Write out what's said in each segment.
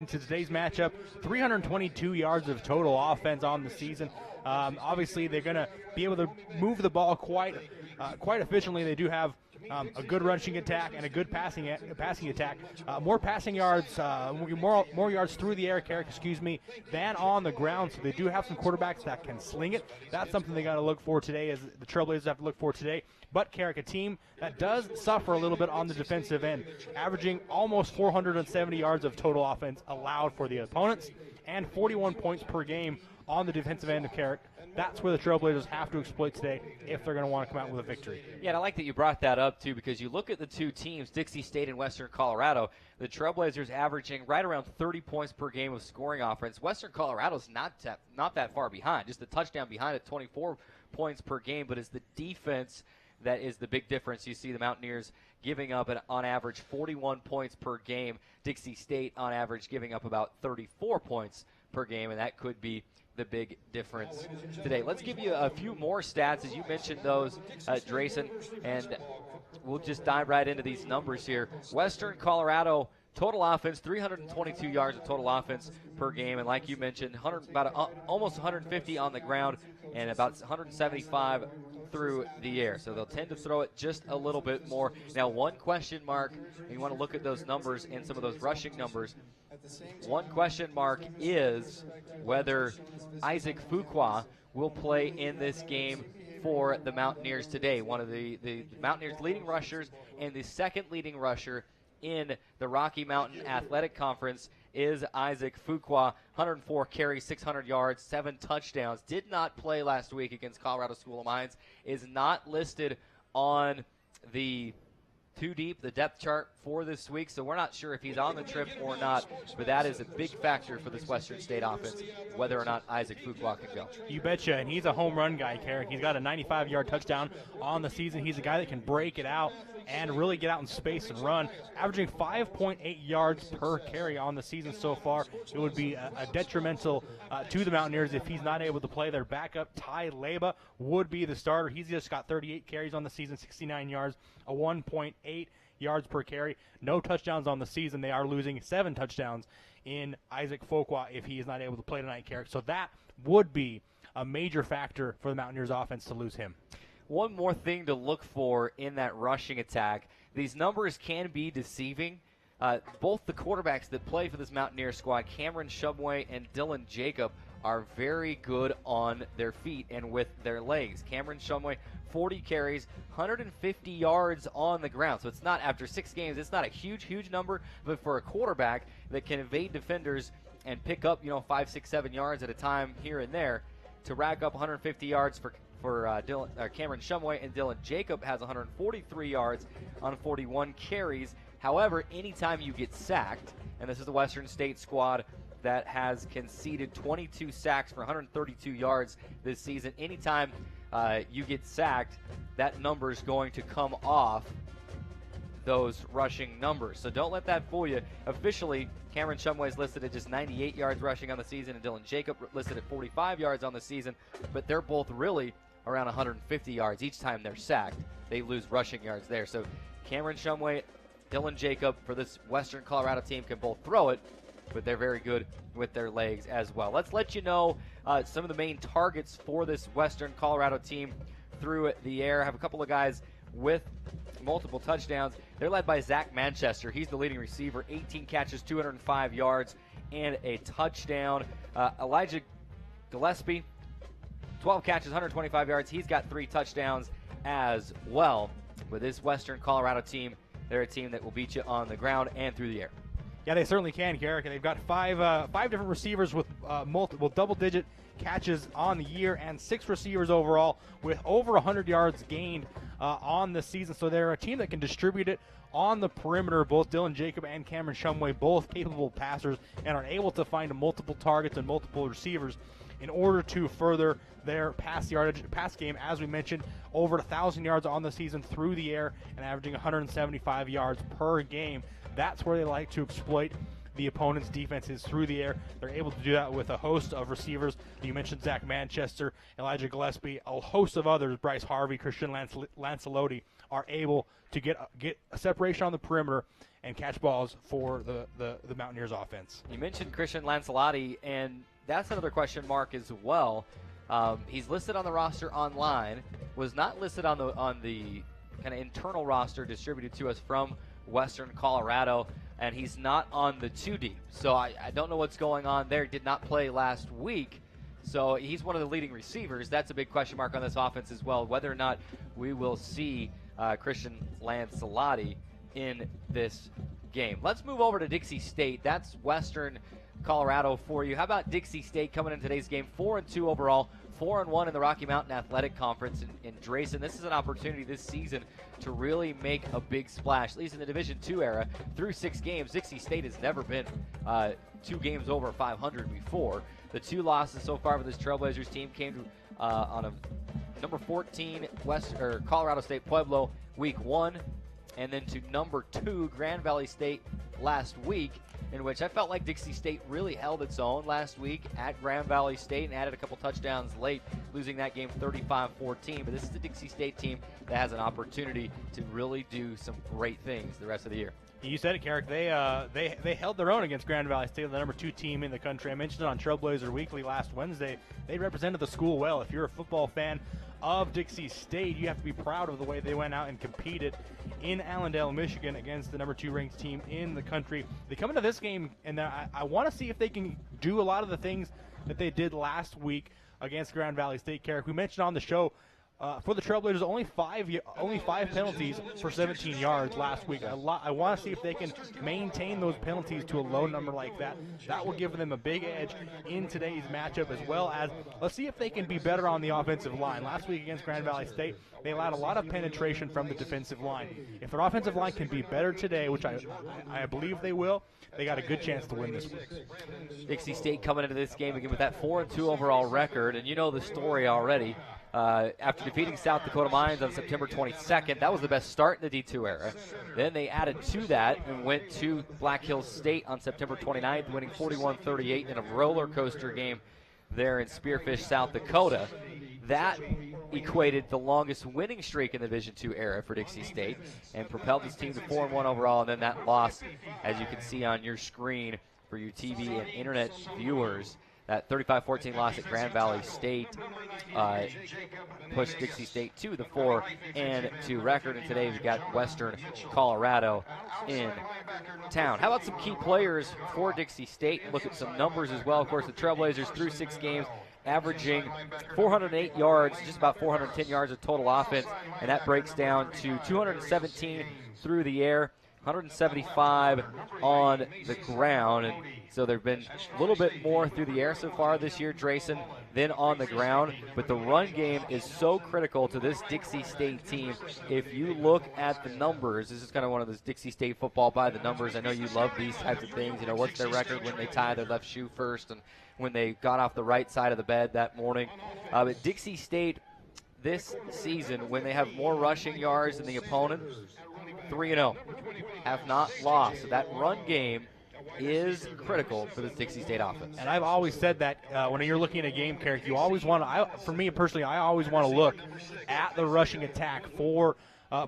into today's matchup. 322 yards of total offense on the season. Obviously, they're going to be able to move the ball quite efficiently. They do have a good rushing attack and a good passing attack. More passing yards, more yards through the air, than on the ground. So they do have some quarterbacks that can sling it. That's something they got to look for today, as the Trailblazers have to look for today. But Carrick, a team that does suffer a little bit on the defensive end, averaging almost 470 yards of total offense allowed for the opponents and 41 points per game on the defensive end of Carrick. That's where the Trailblazers have to exploit today if they're going to want to come out with a victory. Yeah, and I like that you brought that up, too, because you look at the two teams, Dixie State and Western Colorado, the Trailblazers averaging right around 30 points per game of scoring offense. Western Colorado's not that far behind, just a touchdown behind at 24 points per game, but it's the defense that is the big difference. You see the Mountaineers giving up, on average, 41 points per game. Dixie State, on average, giving up about 34 points per game, and that could be the big difference today. Let's give you a few more stats, as you mentioned those, Drayson, and we'll just dive right into these numbers here. Western Colorado, total offense, 322 yards of total offense per game, and like you mentioned, almost 150 on the ground and about 175 through the air. So they'll tend to throw it just a little bit more. Now, one question mark, and you want to look at those numbers and some of those rushing numbers. One question mark is whether Isaac Fuqua will play in this game for the Mountaineers today. One of the Mountaineers' leading rushers and the second leading rusher in the Rocky Mountain Athletic Conference is Isaac Fuqua. 104 carries, 600 yards, 7 touchdowns. Did not play last week against Colorado School of Mines. Is not listed on the Too Deep, the depth chart for this week, so we're not sure if he's on the trip or not, but that is a big factor for this Western State offense, whether or not Isaac Fuqua can go. You betcha, and he's a home run guy, Carrick. He's got a 95-yard touchdown on the season. He's a guy that can break it out and really get out in space and run, averaging 5.8 yards per carry on the season so far. It would be a detrimental to the Mountaineers if he's not able to play. Their backup, Ty Leba, would be the starter. He's just got 38 carries on the season, 69 yards, a 1.8 yards per carry. No touchdowns on the season. They are losing 7 touchdowns in Isaac Fuqua if he is not able to play tonight, Carrick. So that would be a major factor for the Mountaineers offense to lose him. One more thing to look for in that rushing attack. These numbers can be deceiving. Both the quarterbacks that play for this Mountaineer squad, Cameron Shumway and Dylan Jacob, are very good on their feet and with their legs. Cameron Shumway, 40 carries, 150 yards on the ground. So it's not, after 6 games, it's not a huge number, but for a quarterback that can evade defenders and pick up, 5, 6, 7 yards at a time here and there, to rack up 150 yards for Cameron Shumway, and Dylan Jacob has 143 yards on 41 carries. However, anytime you get sacked, and this is the Western State squad that has conceded 22 sacks for 132 yards this season, anytime you get sacked, that number is going to come off those rushing numbers. So don't let that fool you. Officially, Cameron Shumway is listed at just 98 yards rushing on the season, and Dylan Jacob listed at 45 yards on the season, but they're both really around 150 yards each time they're sacked. They lose rushing yards there. So Cameron Shumway, Dylan Jacob for this Western Colorado team can both throw it, but they're very good with their legs as well. Let's let you know some of the main targets for this Western Colorado team through the air. I have a couple of guys with multiple touchdowns. They're led by Zach Manchester. He's the leading receiver, 18 catches, 205 yards, and a touchdown. Elijah Gillespie, 12 catches, 125 yards. He's got 3 touchdowns as well. With this Western Colorado team, they're a team that will beat you on the ground and through the air. Yeah, they certainly can, Garrick. And they've got five different receivers with multiple double-digit catches on the year, and 6 receivers overall with over 100 yards gained on the season. So they're a team that can distribute it on the perimeter. Both Dylan Jacob and Cameron Shumway, both capable passers, and are able to find multiple targets and multiple receivers in order to further their pass game. As we mentioned, over 1,000 yards on the season through the air and averaging 175 yards per game. That's where they like to exploit the opponent's defenses through the air. They're able to do that with a host of receivers. You mentioned Zach Manchester, Elijah Gillespie, a host of others, Bryce Harvey, Christian Lancelotti, are able to get a separation on the perimeter and catch balls for the Mountaineers offense. You mentioned Christian Lancelotti, and that's another question mark as well. He's listed on the roster online, was not listed on the kind of internal roster distributed to us from Western Colorado, and he's not on the 2 deep. So I don't know what's going on there. Did not play last week. So he's one of the leading receivers. That's a big question mark on this offense as well, whether or not we will see Christian Lancelotti in this game. Let's move over to Dixie State. That's Western Colorado for you. How about Dixie State coming in today's game? 4-2 overall, 4-1 in the Rocky Mountain Athletic Conference. And Drayson, this is an opportunity this season to really make a big splash. At least in the Division II era, through 6 games, Dixie State has never been 2 games over 500 before. The 2 losses so far for this Trailblazers team came to, on a number 14 Colorado State Pueblo week 1, and then to number 2 Grand Valley State last week, in which I felt like Dixie State really held its own last week at Grand Valley State and added a couple touchdowns late, losing that game 35-14. But this is the Dixie State team that has an opportunity to really do some great things the rest of the year. You said it, Carrick. They held their own against Grand Valley State, the number 2 team in the country. I mentioned it on Trailblazer Weekly last Wednesday. They represented the school well. If you're a football fan of Dixie State, you have to be proud of the way they went out and competed in Allendale, Michigan against the number 2 ranked team in the country. They come into this game, and I want to see if they can do a lot of the things that they did last week against Grand Valley State. Carrick, we mentioned on the show, for the Trailblazers, only five penalties for 17 yards last week. I want to see if they can maintain those penalties to a low number like that. That will give them a big edge in today's matchup, as well as let's see if they can be better on the offensive line. Last week against Grand Valley State, they allowed a lot of penetration from the defensive line. If their offensive line can be better today, which I believe they will, they got a good chance to win this week. Dixie State coming into this game again with that 4-2 overall record, and you know the story already. After defeating South Dakota Mines on September 22nd, that was the best start in the D2 era. Then they added to that and went to Black Hills State on September 29th, winning 41-38 in a roller coaster game there in Spearfish, South Dakota. That equated the longest winning streak in the Division II era for Dixie State and propelled this team to 4-1 overall. And then that loss, as you can see on your screen for you TV and internet viewers, that 35-14 loss at Grand Valley State pushed Dixie State to the 4-2 record. And today we've got Western Colorado in town. How about some key players for Dixie State? Look at some numbers as well. Of course, the Trailblazers through 6 games, averaging 408 yards, just about 410 yards of total offense, and that breaks down to 217 through the air, 175 on the ground. And so there have been a little bit more through the air so far this year, Drayson, than on the ground. But the run game is so critical to this Dixie State team. If you look at the numbers, this is kind of one of those Dixie State football by the numbers. I know you love these types of things. You know, what's their record when they tie their left shoe first and when they got off the right side of the bed that morning. But Dixie State this season, when they have more rushing yards than the opponent, 3-0, have not lost. So that run game is critical for this Dixie State offense. And I've always said that when you're looking at a game, Carrick, you always want to, for me personally, I always want to look at the rushing attack for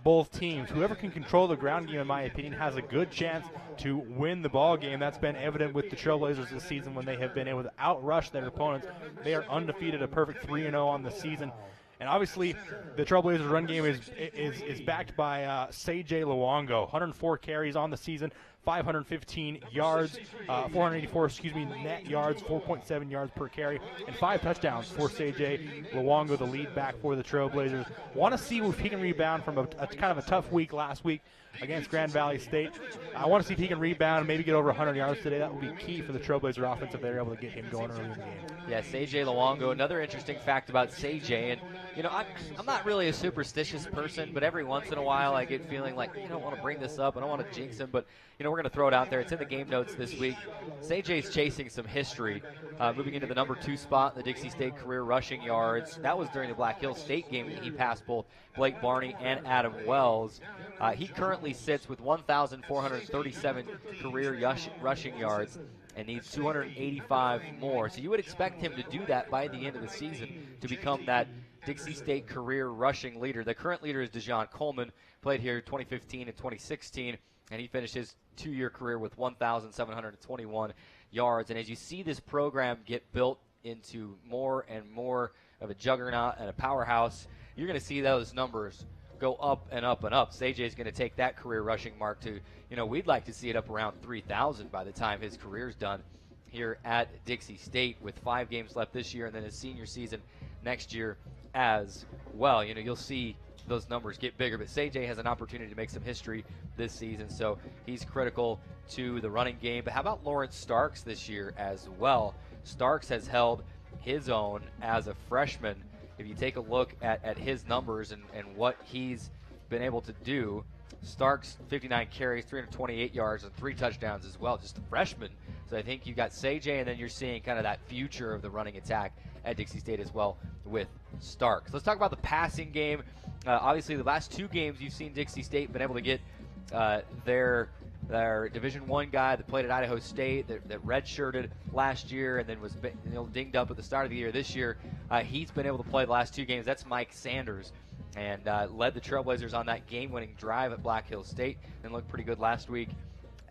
both teams. Whoever can control the ground game, in my opinion, has a good chance to win the ball game. That's been evident with the Trailblazers this season when they have been able to outrush their opponents. They are undefeated, a perfect 3-0 on the season. And obviously, the Trailblazers' run game is backed by Seijay Luongo. 104 carries on the season, 515 yards, 484 net yards, 4.7 yards per carry, and 5 touchdowns for Seijay Luongo, the lead back for the Trailblazers. Want to see if he can rebound from a kind of a tough week last week against Grand Valley State. I want to see if he can rebound and maybe get over 100 yards today. That would be key for the Trailblazer offense if they're able to get him going early in the game. Yeah, Seijay Luongo. Another interesting fact about Seijay, and you know, I'm not really a superstitious person, but every once in a while I get feeling like, I don't want to bring this up, I don't want to jinx him, but you know, we're going to throw it out there. It's in the game notes this week. CJ's chasing some history, moving into the number 2 spot in the Dixie State career rushing yards. That was during the Black Hills State game that he passed both Blake Barney and Adam Wells. He currently sits with 1,437 career rushing yards and needs 285 more. So you would expect him to do that by the end of the season to become that Dixie State career rushing leader. The current leader is DeJon Coleman, played here 2015 and 2016, and he finished his 2-year career with 1,721 yards. And as you see this program get built into more and more of a juggernaut and a powerhouse, you're going to see those numbers go up and up and up. CJ is going to take that career rushing mark to, we'd like to see it up around 3,000 by the time his career's done here at Dixie State, with 5 games left this year and then his senior season next year as well. You'll see those numbers get bigger, but CJ has an opportunity to make some history this season, so he's critical to the running game. But how about Lawrence Starks this year as well? Starks has held his own as a freshman. If you take a look at his numbers and what he's been able to do, Starks 59 carries, 328 yards, and 3 touchdowns as well, just a freshman. So I think you got CJ, and then you're seeing kind of that future of the running attack at Dixie State as well with Starks. Let's talk about the passing game. Obviously, the last 2 games you've seen Dixie State been able to get their Division I guy that played at Idaho State, that redshirted last year and then was dinged up at the start of the year. This year, he's been able to play the last 2 games. That's Mike Sanders, and led the Trailblazers on that game-winning drive at Black Hills State and looked pretty good last week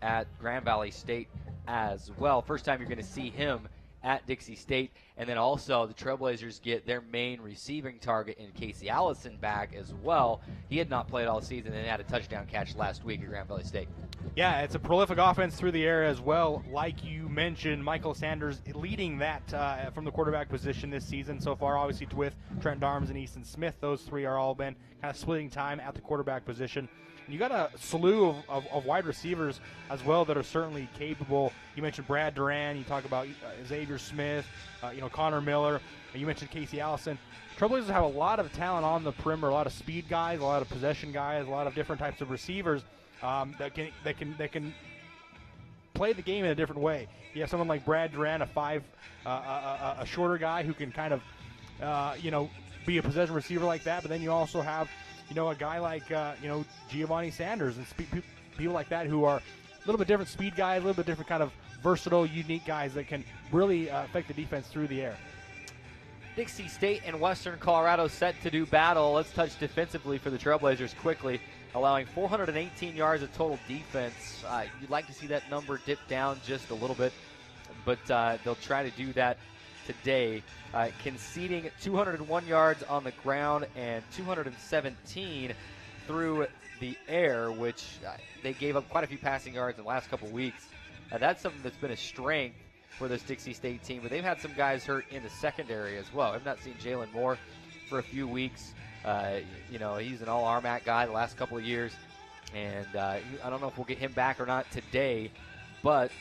at Grand Valley State as well. First time you're going to see him at Dixie State. And then also the Trailblazers get their main receiving target in Casey Allison back as well. He had not played all season and had a touchdown catch last week at Grand Valley State. Yeah, it's a prolific offense through the air as well. Like you mentioned, Michael Sanders leading that from the quarterback position this season so far, obviously with Trent Darms and Easton Smith. Those 3 are all been kind of splitting time at the quarterback position. You got a slew of wide receivers as well that are certainly capable. You mentioned Brad Duran. You talk about Xavier Smith, Connor Miller. You mentioned Casey Allison. Trailblazers have a lot of talent on the perimeter, a lot of speed guys, a lot of possession guys, a lot of different types of receivers that can play the game in a different way. You have someone like Brad Duran, a shorter guy who can kind of be a possession receiver like that. But then you also have a guy like, Giovanni Sanders and people like that who are a little bit different speed guys, a little bit different kind of versatile, unique guys that can really affect the defense through the air. Dixie State and Western Colorado set to do battle. Let's touch defensively for the Trailblazers quickly, allowing 418 yards of total defense. You'd like to see that number dip down just a little bit, but they'll try to do that today, conceding 201 yards on the ground and 217 through the air, which they gave up quite a few passing yards in the last couple weeks. That's something that's been a strength for this Dixie State team, but they've had some guys hurt in the secondary as well. I've not seen Jalen Moore for a few weeks. He's an all-RMAC guy the last couple of years, and I don't know if we'll get him back or not today, but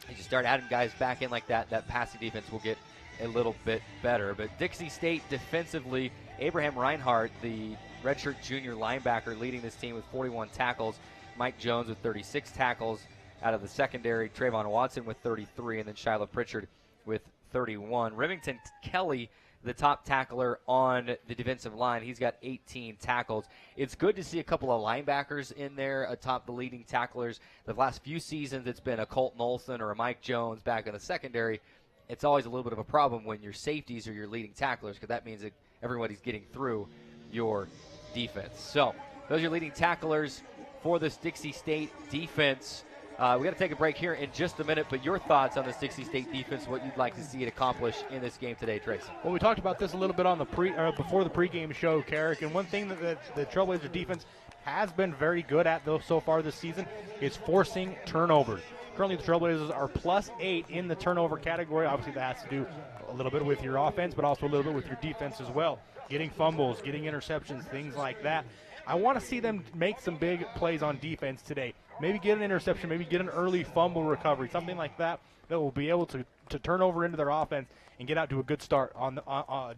as you start adding guys back in like that, that passing defense will get a little bit better. But Dixie State defensively, Abraham Reinhardt, the redshirt junior linebacker, leading this team with 41 tackles. Mike Jones with 36 tackles out of the secondary. Trayvon Watson with 33, and then Shiloh Pritchard with 31. Remington Kelly, the top tackler on the defensive line, he's got 18 tackles. It's good to see a couple of linebackers in there atop the leading tacklers. The last few seasons, it's been a Colton Olson or a Mike Jones back in the secondary. It's always a little bit of a problem when your safeties are your leading tacklers, because that means that everybody's getting through your defense. So those are your leading tacklers for this Dixie State defense. We got to take a break here in just a minute, but your thoughts on this Dixie State defense, what you'd like to see it accomplish in this game today, Trace? Well, we talked about this a little bit on the before the pregame show, Carrick, and one thing that the Trailblazer defense has been very good at though so far this season is forcing turnovers. Currently, the Trailblazers are +8 in the turnover category. Obviously, that has to do a little bit with your offense, but also a little bit with your defense as well. Getting fumbles, getting interceptions, things like that. I want to see them make some big plays on defense today. Maybe get an interception, maybe get an early fumble recovery, something like that will be able to turn over into their offense and get out to a good start on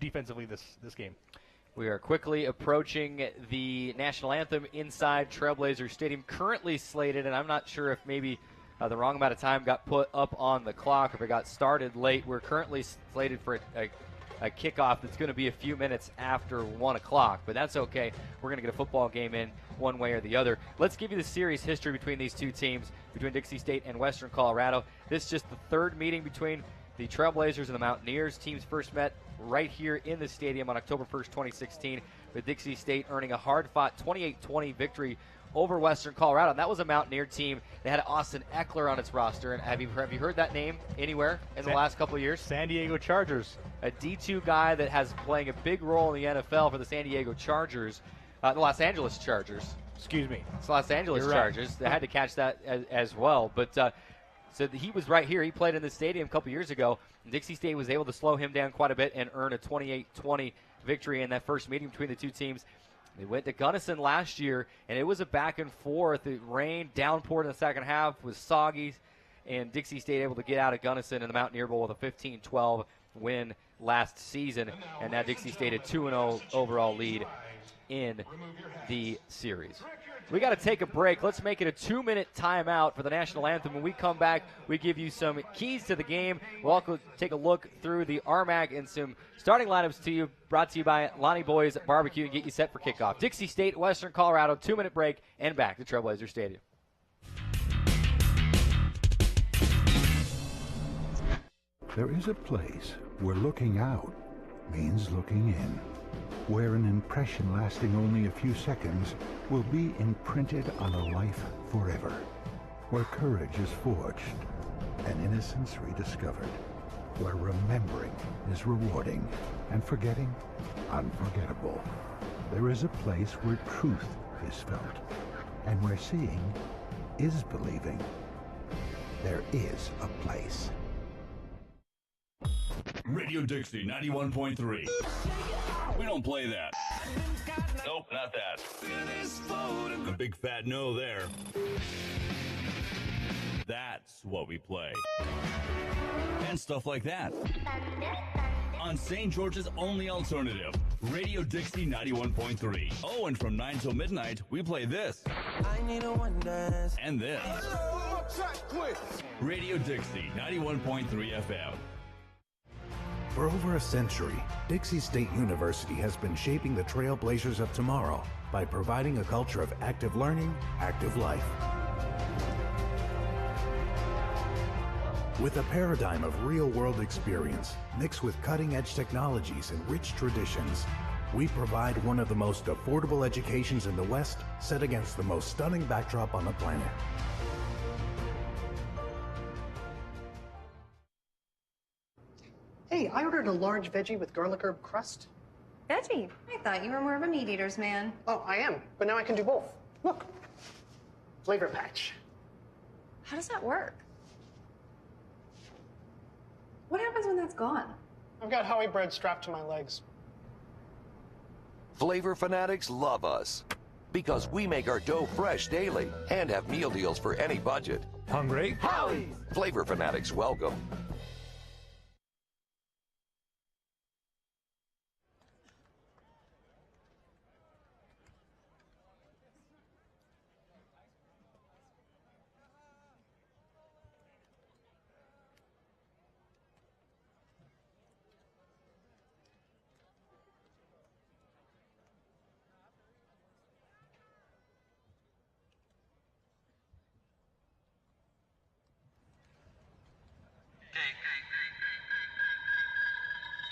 defensively this game. We are quickly approaching the national anthem inside Trailblazer Stadium, currently slated, and I'm not sure if maybe the wrong amount of time got put up on the clock, if it got started late. We're currently slated for a kickoff that's going to be a few minutes after 1 o'clock, but that's okay. We're going to get a football game in one way or the other. Let's give you the series history between these two teams, between Dixie State and Western Colorado. This is just the third meeting between the Trailblazers and the Mountaineers. Teams first met right here in the stadium on October 1st, 2016, with Dixie State earning a hard-fought 28-20 victory over Western Colorado. And that was a Mountaineer team that had Austin Eckler on its roster. And have you heard that name anywhere in the last couple of years? San Diego Chargers. A D2 guy that has playing a big role in the NFL for the San Diego Chargers, the Los Angeles Chargers. Excuse me. It's Los Angeles Chargers. Right. They had to catch that as well. But so he was right here. He played in the stadium a couple years ago. Dixie State was able to slow him down quite a bit and earn a 28-20 victory in that first meeting between the two teams. They went to Gunnison last year, and it was a back and forth. It rained, downpoured in the second half, was soggy, and Dixie State able to get out of Gunnison in the Mountaineer Bowl with a 15-12 win last season. And now Dixie State a 2-0 overall lead in the series. We got to take a break. Let's make it a 2-minute timeout for the national anthem. When we come back, we give you some keys to the game. We'll also take a look through the RMAC and some starting lineups to you, brought to you by Lonnie Boys Barbecue, and get you set for kickoff. Dixie State, Western Colorado, 2-minute break, and back to Trailblazer Stadium. There is a place where looking out means looking in, where an impression lasting only a few seconds will be imprinted on a life forever, where courage is forged and innocence rediscovered, where remembering is rewarding and forgetting unforgettable. There is a place where truth is felt and where seeing is believing. There is a place. Radio Dixie 91.3. We don't play that. Nope, not that. A big fat no there. That's what we play. And stuff like that. On St. George's only alternative, Radio Dixie 91.3. Oh, and from 9 till midnight, we play this. I need a one dance. And this. Radio Dixie 91.3 FM. For over a century, Dixie State University has been shaping the trailblazers of tomorrow by providing a culture of active learning, active life. With a paradigm of real-world experience mixed with cutting-edge technologies and rich traditions, we provide one of the most affordable educations in the West, set against the most stunning backdrop on the planet. Hey, I ordered a large veggie with garlic herb crust. Veggie? I thought you were more of a meat eater's man. Oh, I am, but now I can do both. Look, flavor patch. How does that work? What happens when that's gone? I've got Howie bread strapped to my legs. Flavor fanatics love us because we make our dough fresh daily and have meal deals for any budget. Hungry? Howie's! Flavor fanatics welcome.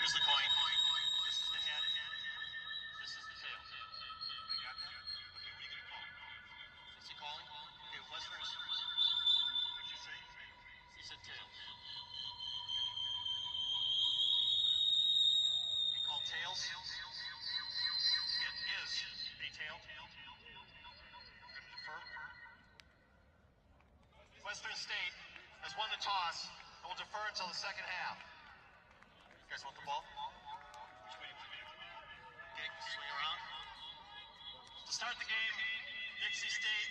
Here's the coin. This is the head. This is the tail. I got that? Okay, what are you going to call? Is he calling? Okay, Western. What'd you say? He said tails. He called tails? It is a tail. We're going to defer. Western State has won the toss and will defer until the second half. You guys want the ball? Which way do you want me to go? Okay, swing around. To start the game, Dixie State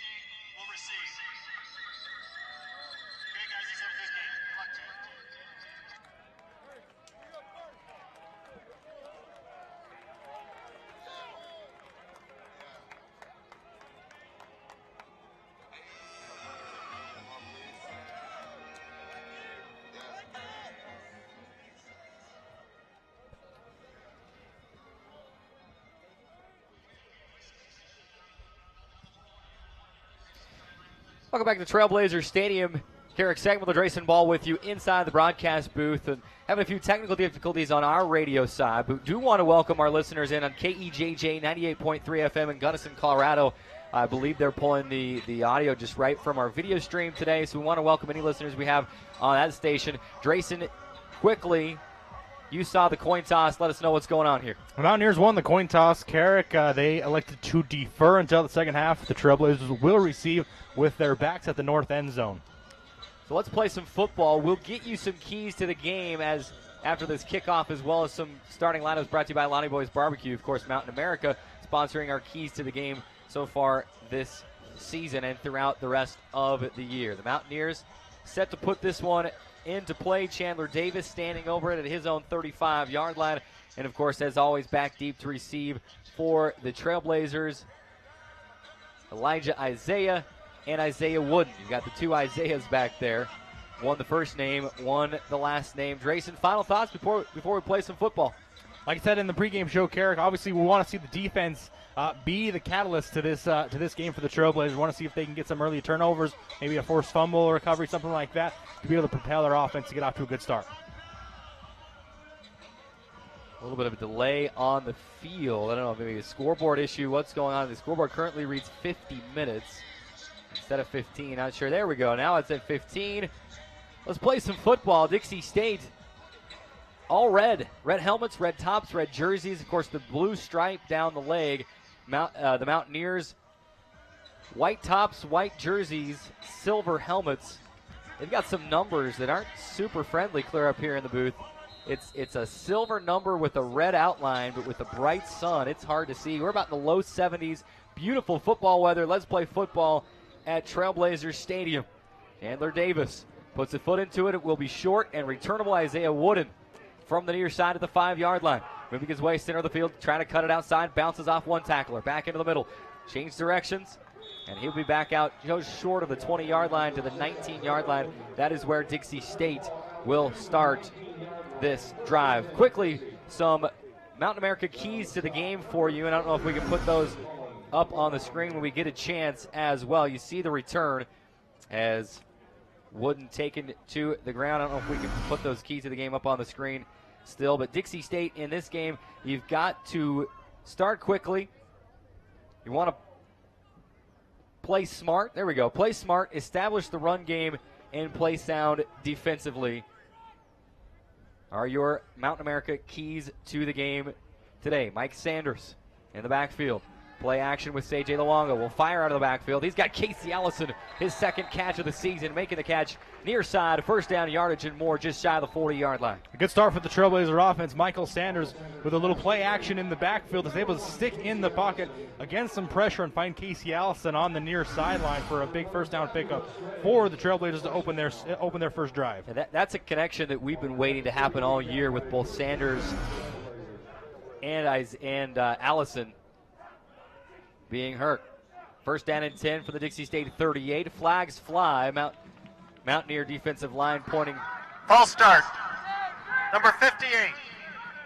will receive. Okay, guys, let's have a good game. Good luck to you. Welcome back to Trailblazer Stadium. Carrick Sagamore, the Drayson Ball with you inside the broadcast booth, and having a few technical difficulties on our radio side, but do want to welcome our listeners in on KEJJ 98.3 FM in Gunnison, Colorado. I believe they're pulling the audio just right from our video stream today, so we want to welcome any listeners we have on that station. Drayson, quickly, you saw the coin toss. Let us know what's going on here. The Mountaineers won the coin toss. Carrick, they elected to defer until the second half. The Trailblazers will receive with their backs at the north end zone. So let's play some football. We'll get you some keys to the game as after this kickoff, as well as some starting lineups brought to you by Lonnie Boy's Barbecue. Of course, Mountain America sponsoring our keys to the game so far this season and throughout the rest of the year. The Mountaineers set to put this one into play. Chandler Davis standing over it at his own 35-yard line. And, of course, as always, back deep to receive for the Trailblazers, Elijah Isaiah and Isaiah Wooden. You got the two Isaiahs back there. One the first name, one the last name. Drayson, final thoughts before we play some football? Like I said in the pregame show, Carrick, obviously we want to see the defense be the catalyst to this game for the Trailblazers. We want to see if they can get some early turnovers, maybe a forced fumble recovery, something like that, to be able to propel their offense to get off to a good start. A little bit of a delay on the field. I don't know, maybe a scoreboard issue. What's going on? The scoreboard currently reads 50 minutes instead of 15. Not sure. There we go. Now it's at 15. Let's play some football. Dixie State, all red. Red helmets, red tops, red jerseys. Of course, the blue stripe down the leg. The Mountaineers, white tops, white jerseys, silver helmets. They've got some numbers that aren't super friendly clear up here in the booth. It's a silver number with a red outline, but with a bright sun, it's hard to see. We're about in the low 70s. Beautiful football weather. Let's play football at Trailblazers Stadium. Chandler Davis puts a foot into it. It will be short and returnable. Isaiah Wooden from the near side of the 5-yard line. Moving his way center of the field, trying to cut it outside. Bounces off one tackler. Back into the middle. Change directions. And he'll be back out just short of the 20-yard line to the 19-yard line. That is where Dixie State will start this drive. Quickly, some Mountain America keys to the game for you. And I don't know if we can put those up on the screen when we get a chance as well. You see the return as Wooden taken to the ground. I don't know if we can put those keys to the game up on the screen still, but Dixie State in this game, you've got to start quickly. You want to play smart. There we go. Play smart, establish the run game, and play sound defensively are your Mountain America keys to the game today. Mike Sanders in the backfield. Play action with C.J. Luongo. Will fire out of the backfield. He's got Casey Allison, his second catch of the season, making the catch near side. First down yardage and more, just shy of the 40-yard line. A good start for the Trailblazer offense. Michael Sanders with a little play action in the backfield is able to stick in the pocket against some pressure and find Casey Allison on the near sideline for a big first down pickup for the Trailblazers to open their first drive. And that's a connection that we've been waiting to happen all year with both Sanders and Allison being hurt. First down and 10 for the Dixie State 38. Flags fly. Mountaineer defensive line pointing. False start. Number 58.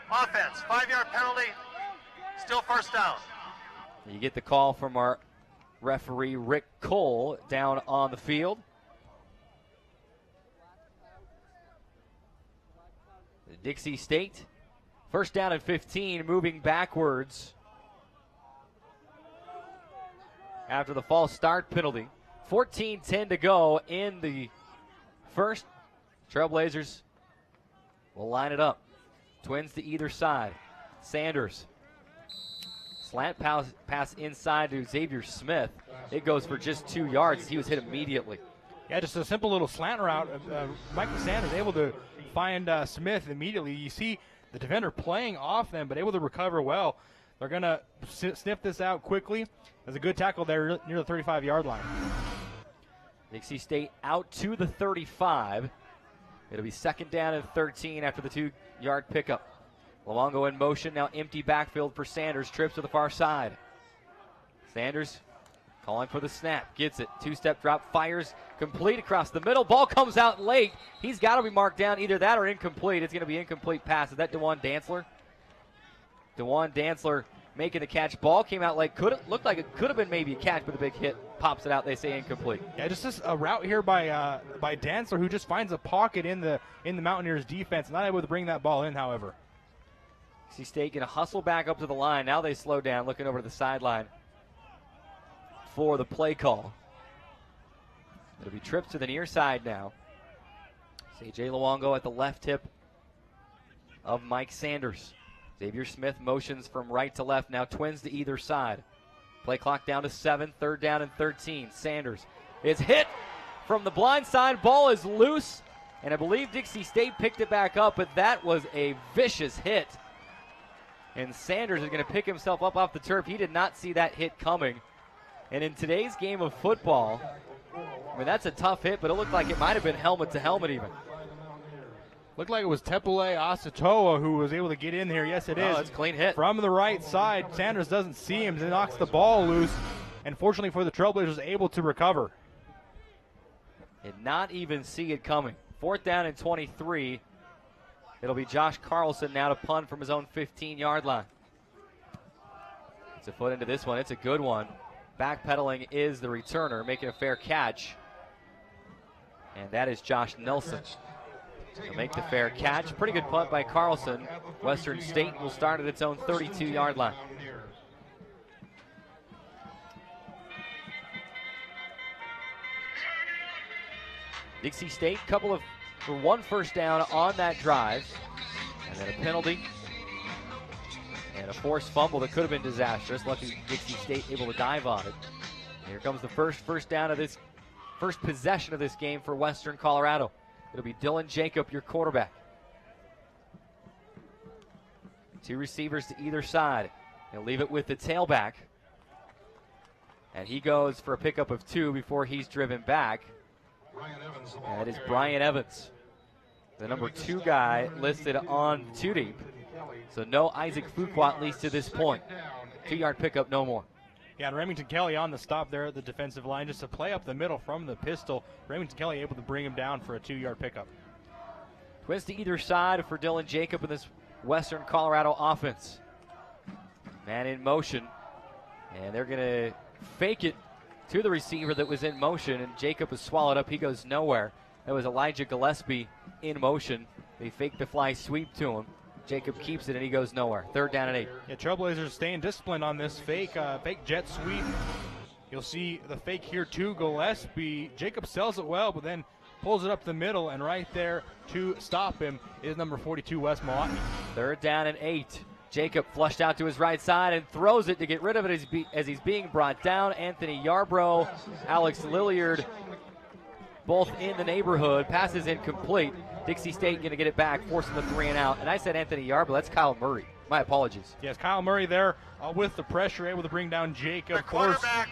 Offense. 5-yard penalty. Still first down. You get the call from our referee, Rick Cole, down on the field. The Dixie State, first down and 15, moving backwards after the false start penalty. 14-10 to go in the first. Trailblazers will line it up. Twins to either side. Sanders. Slant pass inside to Xavier Smith. It goes for just 2 yards. He was hit immediately. Yeah, just a simple little slant route. Michael Sanders able to find Smith immediately. You see the defender playing off them, but able to recover well. They're going to sniff this out quickly. There's a good tackle there near the 35-yard line. Dixie State out to the 35. It'll be second down and 13 after the 2-yard pickup. Luongo in motion, now empty backfield for Sanders. Trips to the far side. Sanders calling for the snap. Gets it. 2-step drop. Fires complete across the middle. Ball comes out late. He's got to be marked down. Either that or incomplete. It's going to be incomplete pass. Is that DeJuan Dantzler? DeJuan Dantzler making the catch. Ball came out looked like it could have been maybe a catch, but the big hit pops it out. They say incomplete. Yeah, just a route here by Dantzler, who just finds a pocket in the Mountaineers defense. Not able to bring that ball in, however. Dixie State going to hustle back up to the line. Now they slow down, looking over to the sideline for the play call. It'll be trips to the near side now. C.J. Luongo at the left hip of Mike Sanders. Xavier Smith motions from right to left, now twins to either side. Play clock down to 7, 3rd down and 13. Sanders is hit from the blind side. Ball is loose, and I believe Dixie State picked it back up, but that was a vicious hit. And Sanders is going to pick himself up off the turf. He did not see that hit coming. And in today's game of football, I mean, that's a tough hit, but it looked like it might have been helmet to helmet even. Looked like it was Tepule Asatoa who was able to get in here. Yes, it is. It's a clean hit. From the right side, Sanders doesn't see him. He knocks the ball loose. And fortunately for the Trailblazers, able to recover. Did not even see it coming. 4th down and 23. It'll be Josh Carlson now to punt from his own 15-yard line. It's a foot into this one. It's a good one. Backpedaling is the returner, making a fair catch. And that is Josh Nelson. He'll make the fair catch. Pretty good punt by Carlson. Western State will start at its own 32-yard line. Dixie State, for one first down on that drive. And then a penalty. And a forced fumble that could have been disastrous. Lucky Dixie State able to dive on it. And here comes the first down of this, first possession of this game for Western Colorado. It'll be Dylan Jacob, your quarterback. 2 receivers to either side. He'll leave it with the tailback. And he goes for a pickup of 2 before he's driven back. And that is Brian Evans, the number 2 guy listed on 2 deep. So no Isaac Fuqua, at least to this point. 2-yard pickup, no more. Yeah, and Remington Kelly on the stop there at the defensive line, just a play up the middle from the pistol. Remington Kelly able to bring him down for a 2-yard pickup. Twins to either side for Dylan Jacob in this Western Colorado offense. Man in motion, and they're going to fake it to the receiver that was in motion, and Jacob is swallowed up. He goes nowhere. That was Elijah Gillespie in motion. They fake the fly sweep to him. Jacob keeps it, and he goes nowhere. 3rd down and 8. Yeah, Trailblazers staying disciplined on this fake jet sweep. You'll see the fake here to Gillespie. Jacob sells it well, but then pulls it up the middle, and right there to stop him is number 42, Wes Malotny. 3rd down and 8. Jacob flushed out to his right side and throws it to get rid of it as he's being brought down. Anthony Yarbrough, Alex Lilliard, both in the neighborhood. Passes incomplete. Dixie State going to get it back, forcing the 3 and out. And I said Anthony Yarbrough. That's Kyle Murray. My apologies. Yes, Kyle Murray there with the pressure, able to bring down Jacob. The quarterback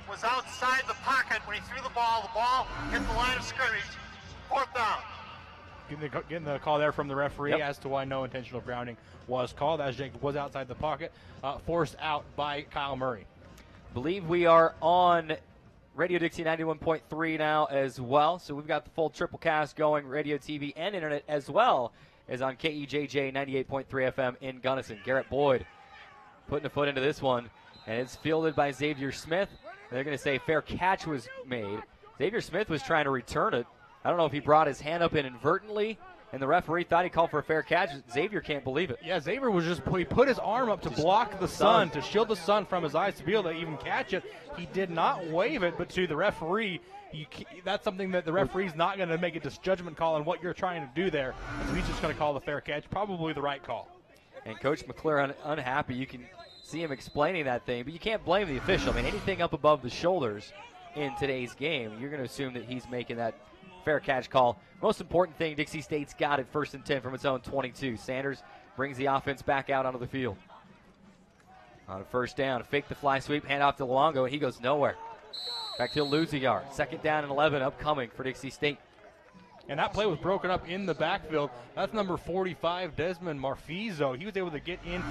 was outside the pocket when he threw the ball. The ball hit the line of scrimmage. 4th down. Getting the call there from the referee as to why no intentional grounding was called, as Jacob was outside the pocket, forced out by Kyle Murray. Believe we are on Radio Dixie 91.3 now as well, so we've got the full triple cast going, radio, TV, and internet, as well as on KEJJ 98.3 FM in Gunnison. Garrett Boyd putting a foot into this one, and it's fielded by Xavier Smith. They're going to say fair catch was made. Xavier Smith was trying to return it. I don't know if he brought his hand up inadvertently, and the referee thought he called for a fair catch. Xavier can't believe it. Yeah, Xavier was he put his arm up to block the sun, to shield the sun from his eyes to be able to even catch it. He did not wave it, but to the referee, that's something that the referee's not going to make a judgment call on what you're trying to do there. So he's just going to call the fair catch, probably the right call. And Coach McClure unhappy. You can see him explaining that thing, but you can't blame the official. I mean, anything up above the shoulders in today's game, you're going to assume that he's making that fair catch call. Most important thing, Dixie State's got it 1st and 10 from its own 22. Sanders brings the offense back out onto the field. On a 1st down, fake the fly sweep, hand off to Luongo, and he goes nowhere. In fact, he'll lose a yard. 2nd down and 11 upcoming for Dixie State. And that play was broken up in the backfield. That's number 45, Desmond Marfizo. He was able to get in and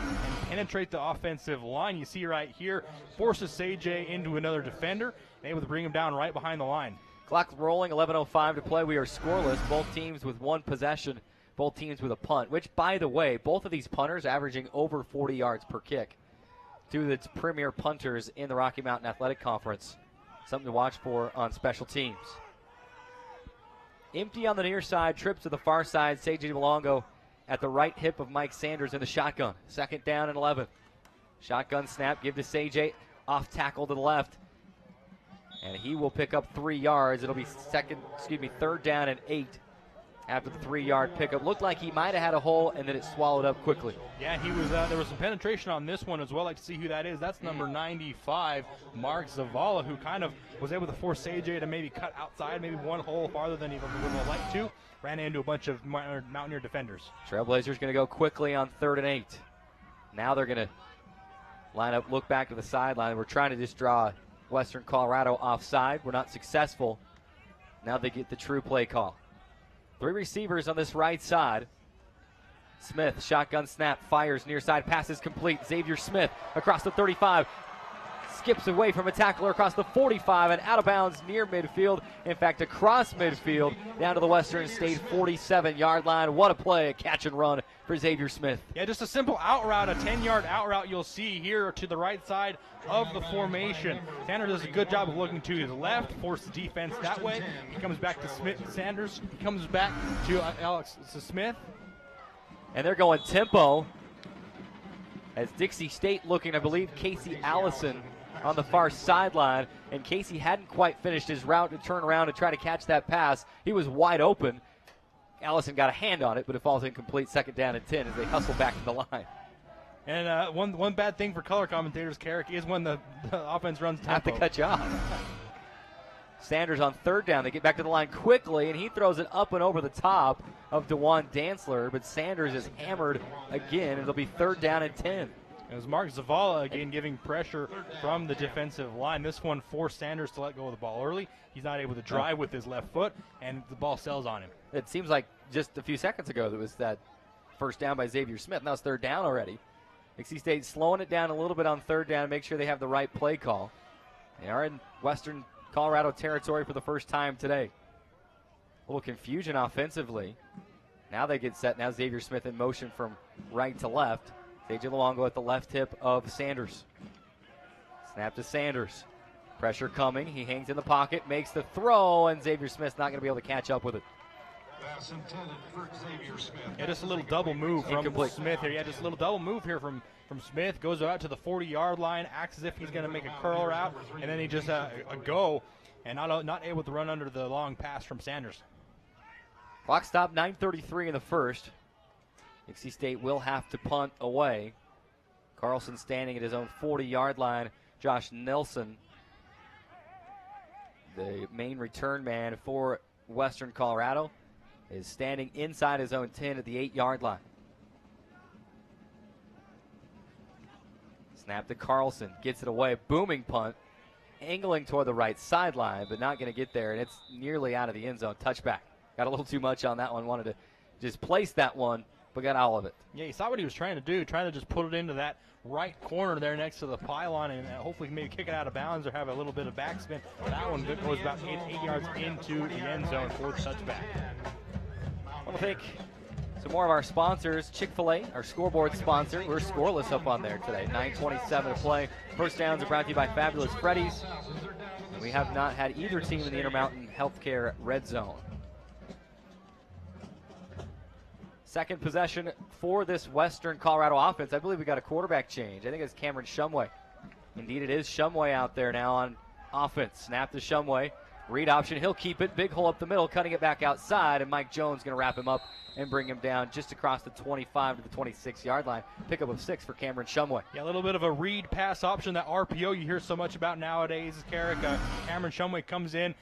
penetrate the offensive line. You see right here, forces Seijay into another defender, and able to bring him down right behind the line. Clock rolling, 11:05 to play. We are scoreless. Both teams with 1 possession, both teams with a punt, which, by the way, both of these punters averaging over 40 yards per kick. two of its premier punters in the Rocky Mountain Athletic Conference. Something to watch for on special teams. Empty on the near side, trip to the far side. Seiji Malongo at the right hip of Mike Sanders in the shotgun. 2nd down and 11. Shotgun snap, give to Seiji, off tackle to the left. And he will pick up 3 yards. It'll be 3rd down and 8 after the 3-yard pickup. Looked like he might have had a hole, and then it swallowed up quickly. Yeah, he was. There was some penetration on this one as well. I'd like to see who that is. That's number 95, Mark Zavala, who kind of was able to force AJ to maybe cut outside, maybe one hole farther than he would have liked to. Ran into a bunch of Mountaineer defenders. Trailblazers going to go quickly on 3rd and 8. Now they're going to line up, look back to the sideline. We're trying to just draw Western Colorado offside. We're not successful. Now they get the true play call. 3 receivers on this right side. Smith, shotgun snap, fires near side, passes complete. Xavier Smith across the 35, skips away from a tackler across the 45 and out of bounds near midfield. In fact, across midfield down to the Western State 47-yard line. What a play, a catch and run for Xavier Smith. Yeah, just a simple out route, a 10-yard out route you'll see here to the right side of the formation. Sanders does a good job of looking to his left, force the defense that way. He comes back to Smith. Sanders, he comes back to Alex Smith. And they're going tempo as Dixie State looking, I believe, Casey Allison on the far sideline. And Casey hadn't quite finished his route to turn around and try to catch that pass. He was wide open. Allison got a hand on it, but it falls incomplete. 2nd down and 10 as they hustle back to the line. And one bad thing for color commentators, Carrick, is when the offense runs tempo. Have to cut you off. Sanders on 3rd down. They get back to the line quickly, and he throws it up and over the top of DeJuan Dantzler, but Sanders is hammered again. It'll be 3rd down and 10. It was Mark Zavala again giving pressure from the defensive line. This one forced Sanders to let go of the ball early. He's not able to drive with his left foot, and the ball sells on him. It seems like just a few seconds ago there was that first down by Xavier Smith. Now it's 3rd down already. Dixie State slowing it down a little bit on 3rd down, make sure they have the right play call. They are in Western Colorado territory for the first time today. A little confusion offensively. Now they get set. Now Xavier Smith in motion from right to left. Seiji Luongo at the left hip of Sanders. Snap to Sanders. Pressure coming. He hangs in the pocket, makes the throw, and Xavier Smith's not going to be able to catch up with it. Pass intended for Xavier Smith. Yeah, just a little double move from Smith here. Yeah, just a little double move here from Smith. Goes out to the 40-yard line, acts as if he's going to make a curl route, and then he just a go, and not able to run under the long pass from Sanders. Clock stop, 9:33 in the first. Dixie State will have to punt away. Carlson standing at his own 40-yard line. Josh Nelson, the main return man for Western Colorado, is standing inside his own 10 at the 8-yard line. Snap to Carlson, gets it away, booming punt, angling toward the right sideline, but not going to get there, and it's nearly out of the end zone. Touchback. Got a little too much on that one, wanted to just place that one, but got all of it. Yeah, he saw what he was trying to do, trying to just put it into that right corner there next to the pylon and hopefully maybe kick it out of bounds or have a little bit of backspin. That one goes about 8 yards into the end zone for the touchback. I want to thank some more of our sponsors. Chick-fil-A, our scoreboard sponsor. We're scoreless up on there today. 9:27 to play. First downs are brought to you by Fabulous Freddy's. And we have not had either team in the Intermountain Healthcare red zone. Second possession for this Western Colorado offense. I believe we got a quarterback change. I think it's Cameron Shumway. Indeed, it is Shumway out there now on offense. Snap to Shumway. Read option. He'll keep it. Big hole up the middle, cutting it back outside, and Mike Jones going to wrap him up and bring him down just across the 25 to the 26-yard line. Pickup of 6 for Cameron Shumway. Yeah, a little bit of a read pass option, that RPO you hear so much about nowadays. Carrick, Cameron Shumway comes in.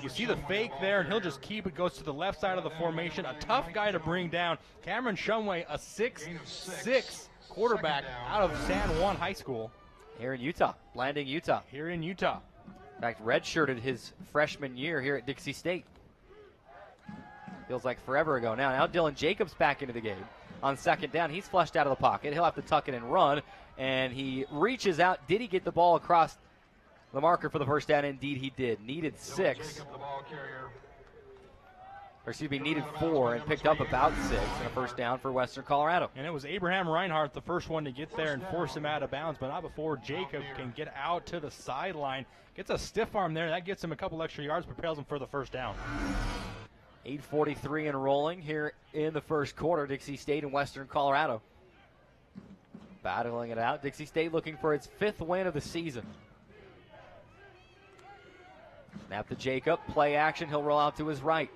You see the fake there, and he'll just keep it. Goes to the left side of the formation. A tough guy to bring down. Cameron Shumway, a 6'6" quarterback out of San Juan High School. Here in Utah. Blanding, Utah. Here in Utah. In fact, redshirted his freshman year here at Dixie State. Feels like forever ago now. Now Dylan Jacobs back into the game. On 2nd down, he's flushed out of the pocket. He'll have to tuck it and run, and he reaches out. Did he get the ball across the marker for the first down? Indeed he did. Needed 6. needed 4 and picked up about 6 and a first down for Western Colorado. And it was Abraham Reinhardt, the first one to get there and force him out of bounds, but not before Jacob can get out to the sideline. Gets a stiff arm there. That gets him a couple extra yards, propels him for the first down. 8:43 and rolling here in the first quarter. Dixie State and Western Colorado battling it out. Dixie State looking for its 5th win of the season. Snap to Jacob. Play action. He'll roll out to his right.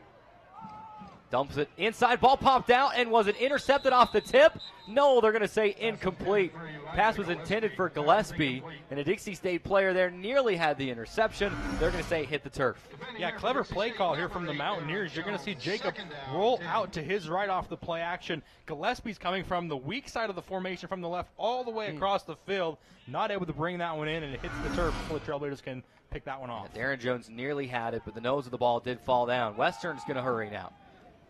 Dumps it inside. Ball popped out, and was it intercepted off the tip? No, they're going to say incomplete. Pass was intended for Gillespie, and a Dixie State player there nearly had the interception. They're going to say hit the turf. Yeah, clever play call here from the Mountaineers. You're going to see Jacob roll out to his right off the play action. Gillespie's coming from the weak side of the formation from the left all the way across the field. Not able to bring that one in, and it hits the turf before the Trailblazers can pick that one off. Yeah, Darren Jones nearly had it, but the nose of the ball did fall down. Western's going to hurry now.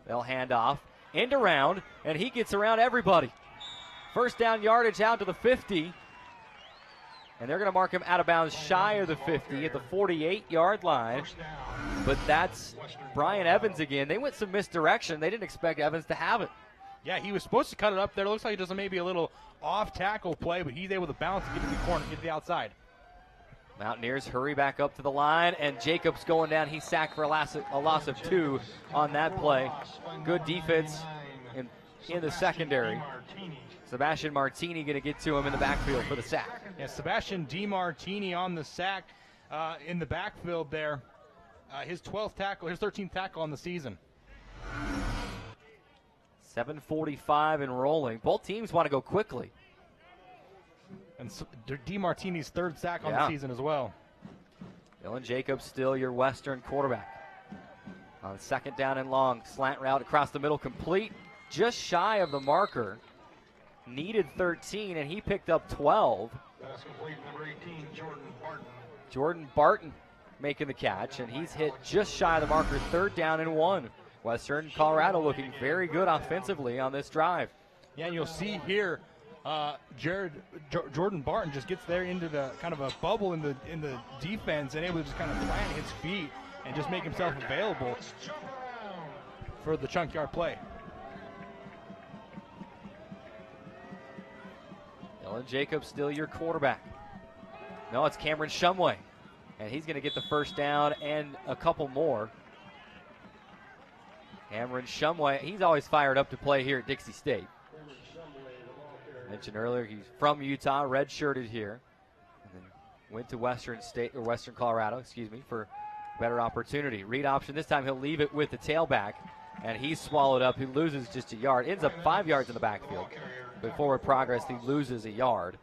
They'll hand off, end around, and he gets around everybody. First down yardage out to the 50. And they're going to mark him out of bounds shy of the 50 at the 48-yard line. But that's Brian Evans again. They went some misdirection. They didn't expect Evans to have it. Yeah, he was supposed to cut it up there. It looks like it does maybe a little off-tackle play, but he's able to bounce and get to the corner, get to the outside. Mountaineers hurry back up to the line, and Jacobs going down. He's sacked for a loss of 2 on that play. Good defense in the secondary. Sebastian Martini going to get to him in the backfield for the sack. Yeah, Sebastian DiMartini on the sack in the backfield there. His 12th tackle, his 13th tackle on the season. 7:45 and rolling. Both teams want to go quickly. And DiMartini's 3rd sack on the season as well. Dylan Jacobs still your Western quarterback. On 2nd down and long, slant route across the middle, complete, just shy of the marker. Needed 13, and he picked up 12. That's complete, number 18, Jordan Barton. Jordan Barton making the catch, and he's hit just shy of the marker, 3rd down and 1. Western Colorado looking very good offensively on this drive. Yeah, and you'll see here, Jordan Barton just gets there into the kind of a bubble in the defense and able to just kind of plant his feet and just make himself available for the chunk yard play. Dylan Jacobs still your quarterback. No, it's Cameron Shumway, and he's going to get the first down and a couple more. Cameron Shumway, he's always fired up to play here at Dixie State. Mentioned earlier, he's from Utah, redshirted here, and then went to Western Colorado, for better opportunity. Read option this time. He'll leave it with the tailback, and he's swallowed up. He loses just a yard. Ends up 5 yards in the backfield. But forward progress, he loses a yard.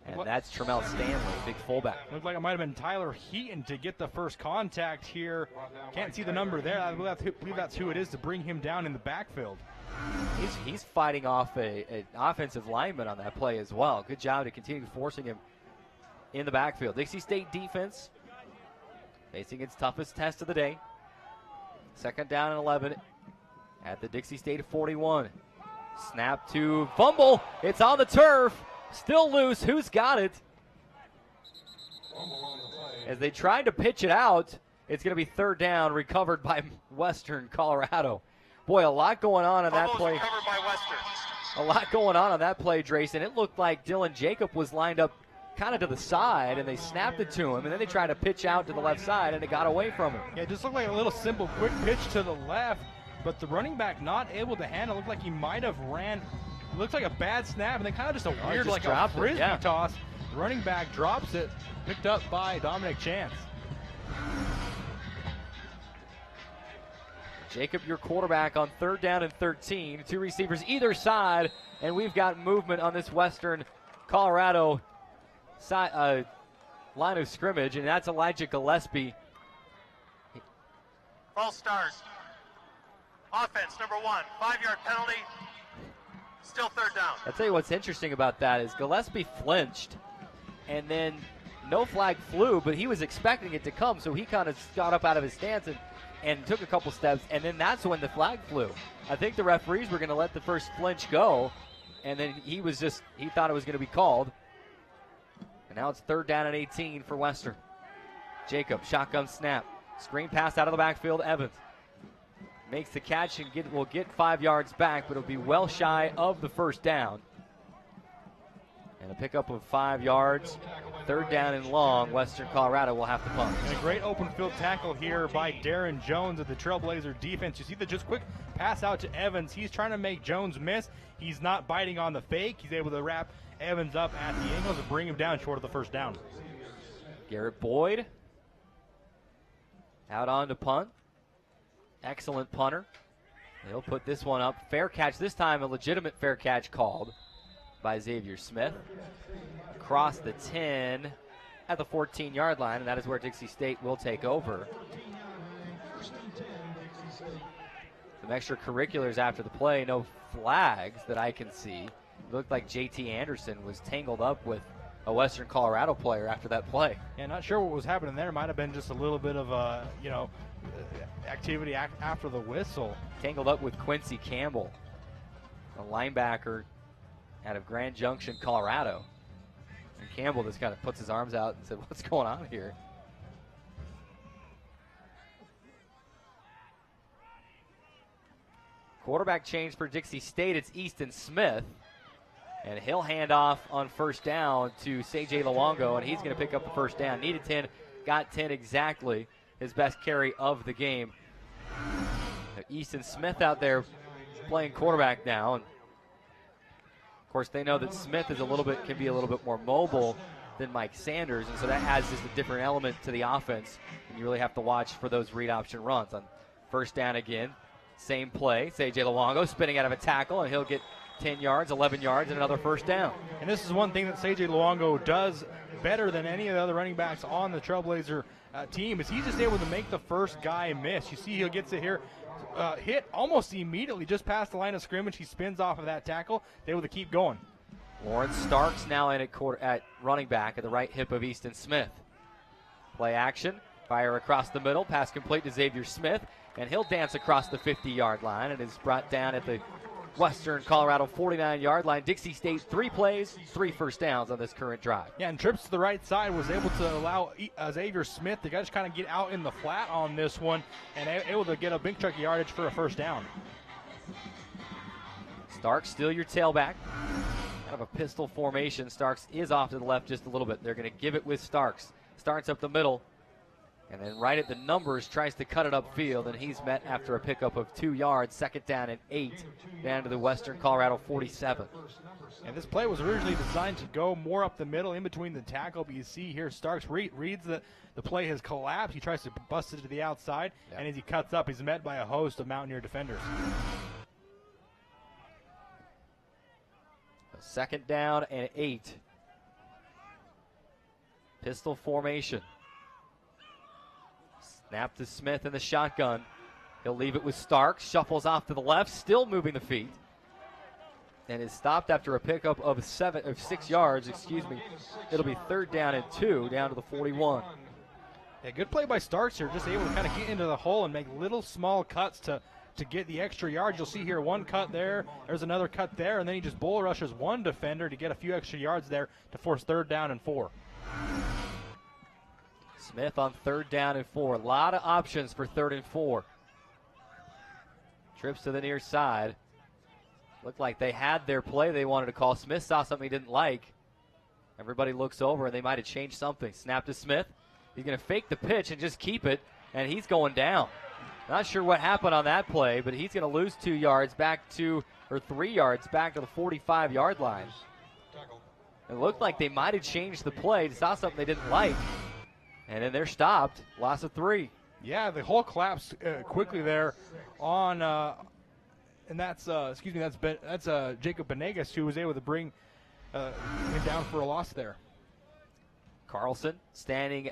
And that's Tremel Stanley, big fullback. Looked like it might have been Tyler Heaton to get the first contact here. Can't see the number there. I believe that's who it is to bring him down in the backfield. He's fighting off an offensive lineman on that play as well. Good job to continue forcing him in the backfield. Dixie State defense facing its toughest test of the day. 2nd down and 11 at the Dixie State 41. Snap to fumble. It's on the turf. Still loose. Who's got it? As they tried to pitch it out, it's going to be 3rd down, recovered by Western Colorado. Boy, a lot going on that play. A lot going on that play, Drayson. It looked like Dylan Jacob was lined up kind of to the side, and they snapped it to him, and then they tried to pitch out to the left side, and it got away from him. Yeah, it just looked like a little simple, quick pitch to the left, but the running back not able to handle. It looked like he might have ran. It looks like a bad snap, and then kind of just a weird, like a frisbee toss. The running back drops it, picked up by Dominic Chance. Jacob, your quarterback, on 3rd down and 13. 2 receivers either side, and we've got movement on this Western Colorado line of scrimmage, and that's Elijah Gillespie. False start. Offense, number 1, 5-yard penalty. Still 3rd down. I'll tell you what's interesting about that is Gillespie flinched, and then no flag flew, but he was expecting it to come, so he kind of got up out of his stance and took a couple steps, and then that's when the flag flew. I think the referees were going to let the first flinch go, and then he thought it was going to be called. And now it's 3rd down and 18 for Western. Jacob, shotgun snap. Screen pass out of the backfield, Evans. makes the catch and will get 5 yards back, but it'll be well shy of the first down. And a pickup of 5 yards. 3rd down and long. Western Colorado will have to punt. And a great open field tackle here by Darren Jones of the Trailblazer defense. You see the just quick pass out to Evans. He's trying to make Jones miss. He's not biting on the fake. He's able to wrap Evans up at the angles and bring him down short of the first down. Garrett Boyd out on to punt. Excellent punter. He'll put this one up. Fair catch this time, a legitimate fair catch called by Xavier Smith. Across the 10 at the 14-yard line, and that is where Dixie State will take over. Some extracurriculars after the play, no flags that I can see. It looked like JT Anderson was tangled up with a Western Colorado player after that play. Yeah, not sure what was happening there. Might have been just a little bit of activity after the whistle. Tangled up with Quincy Campbell, a linebacker out of Grand Junction, Colorado. And Campbell just kind of puts his arms out and said, "What's going on here?" Quarterback change for Dixie State. It's Easton Smith. And he'll hand off on first down to C.J. Luongo, and he's going to pick up the first down. Needed 10, got 10 exactly. His best carry of the game. Easton Smith out there playing quarterback now. And of course, they know that Smith is can be a little bit more mobile than Mike Sanders, and so that adds just a different element to the offense. And you really have to watch for those read option runs. On first down again, same play. C.J. Luongo spinning out of a tackle, and he'll get 10 yards, 11 yards, and another first down. And this is one thing that C.J. Luongo does better than any of the other running backs on the Trailblazer team is he's just able to make the first guy miss. You see he gets it here, hit almost immediately just past the line of scrimmage. He spins off of that tackle. They're able to keep going. Lawrence Starks now in at running back at the right hip of Easton Smith. Play action, fire across the middle, pass complete to Xavier Smith, and he'll dance across the 50-yard line and is brought down at the Western Colorado 49-yard line. Dixie State 3 plays, 3 first downs on this current drive. Yeah, and trips to the right side was able to allow Xavier Smith to just kind of get out in the flat on this one and able to get a big chunk of yardage for a first down. Starks still your tailback. Kind of a pistol formation. Starks is off to the left just a little bit. They're going to give it with Starks. Starts up the middle. And then right at the numbers, tries to cut it upfield, and he's met after a pickup of 2 yards. 2nd down and 8, down to the Western Colorado 47. And this play was originally designed to go more up the middle in between the tackle, but you see here Starks reads that the play has collapsed. He tries to bust it to the outside, and as he cuts up, he's met by a host of Mountaineer defenders. 2nd down and 8. Pistol formation. Snap to Smith in the shotgun. He'll leave it with Starks. Shuffles off to the left, still moving the feet. And is stopped after a pickup of 6 yards. It'll be 3rd down and 2, down to the 41. Yeah, good play by Starks here, just able to kind of get into the hole and make little small cuts to get the extra yards. You'll see here one cut there, there's another cut there, and then he just bull rushes one defender to get a few extra yards there to force 3rd down and 4. Smith on 3rd down and 4. A lot of options for 3rd and 4. Trips to the near side. Looked like they had their play they wanted to call. Smith saw something he didn't like. Everybody looks over, and they might have changed something. Snap to Smith. He's going to fake the pitch and just keep it, and he's going down. Not sure what happened on that play, but he's going to lose 2 yards back to, or 3 yards back to the 45-yard line. It looked like they might have changed the play. They saw something they didn't like. And then they're stopped. Loss of 3. Yeah, the hole collapsed quickly there on, and that's Jacob Benegas who was able to bring him down for a loss there. Carlson standing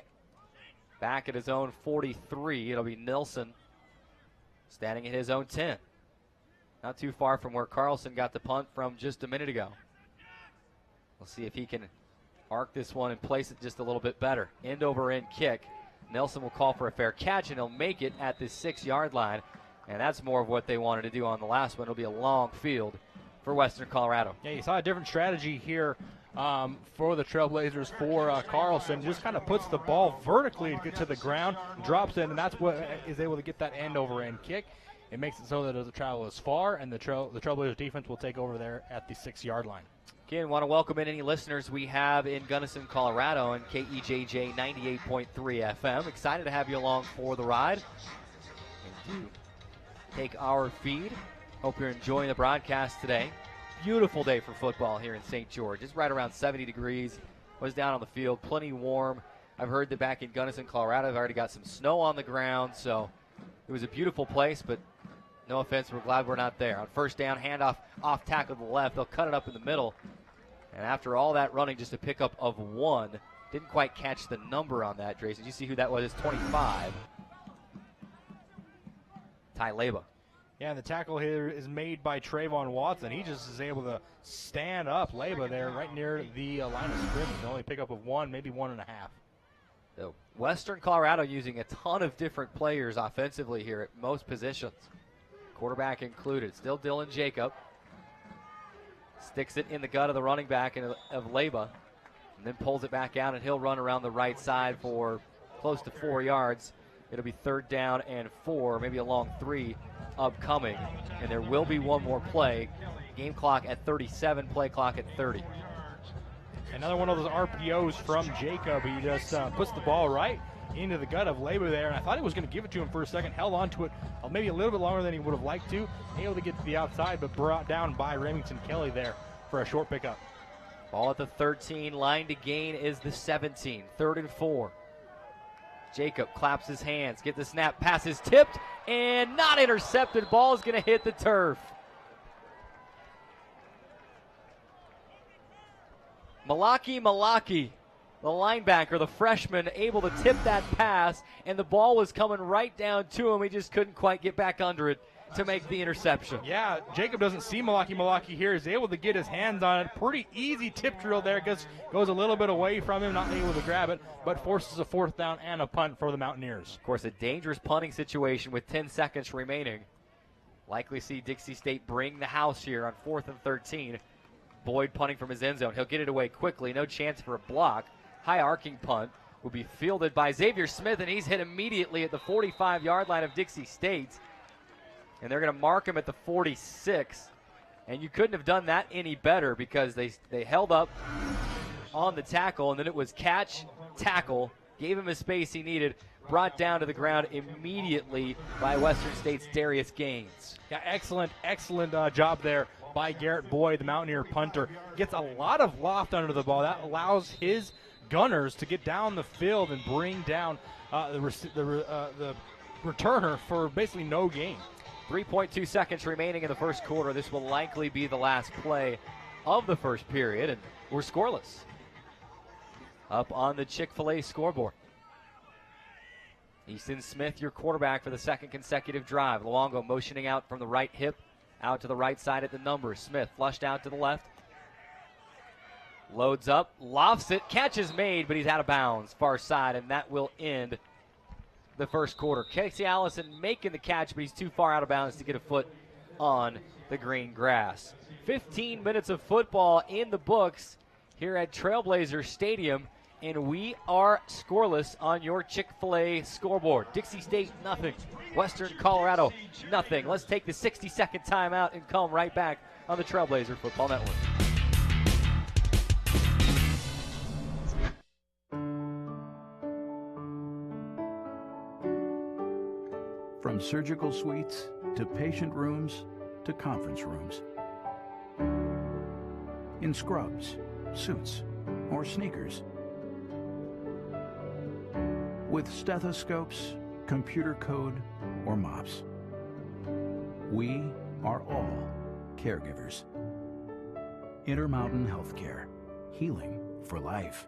back at his own 43. It'll be Nilsson standing at his own 10. Not too far from where Carlson got the punt from just a minute ago. We'll see if he can arc this one and place it just a little bit better. End over end kick. Nelson will call for a fair catch, and he'll make it at the 6-yard line. And that's more of what they wanted to do on the last one. It'll be a long field for Western Colorado. Yeah, you saw a different strategy here for the Trailblazers for Carlson. Just kind of puts the ball vertically to get to the ground, drops it, and that's what is able to get that end over end kick. it makes it so that it doesn't travel as far, and the Trailblazers defense will take over there at the 6-yard line. Again, want to welcome in any listeners we have in Gunnison, Colorado, and KEJJ 98.3 FM. Excited to have you along for the ride and to take our feed. Hope you're enjoying the broadcast today. Beautiful day for football here in St. George. It's right around 70 degrees. Was down on the field, plenty warm. I've heard that back in Gunnison, Colorado, they've already got some snow on the ground, so it was a beautiful place, but no offense, we're glad we're not there. On first down, handoff off tackle to the left. They'll cut it up in the middle. And after all that running, just a pickup of 1. Didn't quite catch the number on that, Trace. Did you see who that was? It's 25. Ty Leba. Yeah, and the tackle here is made by Trayvon Watson. He just is able to stand up Leba there right near the line of scrimmage. The only pickup of 1, maybe 1.5. So Western Colorado using a ton of different players offensively here at most positions. Quarterback included. Still Dylan Jacob. Sticks it in the gut of the running back of Leba, and then pulls it back out, and he'll run around the right side for close to 4 yards. It'll be 3rd down and 4, maybe a long 3 upcoming, and there will be one more play. Game clock at 37, play clock at 30. Another one of those RPOs from Jacob. He just puts the ball right into the gut of Leba there, and I thought he was going to give it to him for a second, held on to it maybe a little bit longer than he would have liked to, able to get to the outside, but brought down by Remington Kelly there for a short pickup. Ball at the 13, line to gain is the 17, 3rd and 4. Jacob claps his hands, get the snap, pass is tipped, and not intercepted. Ball is going to hit the turf. Malaki, the linebacker, the freshman, able to tip that pass, and the ball was coming right down to him. He just couldn't quite get back under it to make the interception. Yeah, Jacob doesn't see Malaki here. He's able to get his hands on it. Pretty easy tip drill there. Goes a little bit away from him, not able to grab it, but forces a 4th down and a punt for the Mountaineers. Of course, a dangerous punting situation with 10 seconds remaining. Likely see Dixie State bring the house here on 4th and 13. Boyd punting from his end zone. He'll get it away quickly. No chance for a block. High arcing punt will be fielded by Xavier Smith, and he's hit immediately at the 45-yard line of Dixie State. And they're going to mark him at the 46. And you couldn't have done that any better because they held up on the tackle, and then it was catch, tackle, gave him the space he needed, brought down to the ground immediately by Western State's Darius Gaines. Yeah, excellent job there by Garrett Boyd, the Mountaineer punter. Gets a lot of loft under the ball. That allows his gunners to get down the field and bring down the returner for basically no gain. 3.2 seconds remaining in the first quarter. This will likely be the last play of the first period, and we're scoreless. Up on the Chick-fil-A scoreboard. Easton Smith, your quarterback for the 2nd consecutive drive. Luongo motioning out from the right hip, out to the right side at the numbers. Smith flushed out to the left. Loads up, lofts it, catch is made, but he's out of bounds, far side, and that will end the first quarter. Casey Allison making the catch, but he's too far out of bounds to get a foot on the green grass. 15 minutes of football in the books here at Trailblazer Stadium, and we are scoreless on your Chick-fil-A scoreboard. Dixie State, nothing. Western Colorado, nothing. Let's take the 60-second timeout and come right back on the Trailblazer Football Network. From surgical suites to patient rooms to conference rooms. In scrubs, suits, or sneakers. With stethoscopes, computer code, or mops. We are all caregivers. Intermountain Healthcare. Healing for life.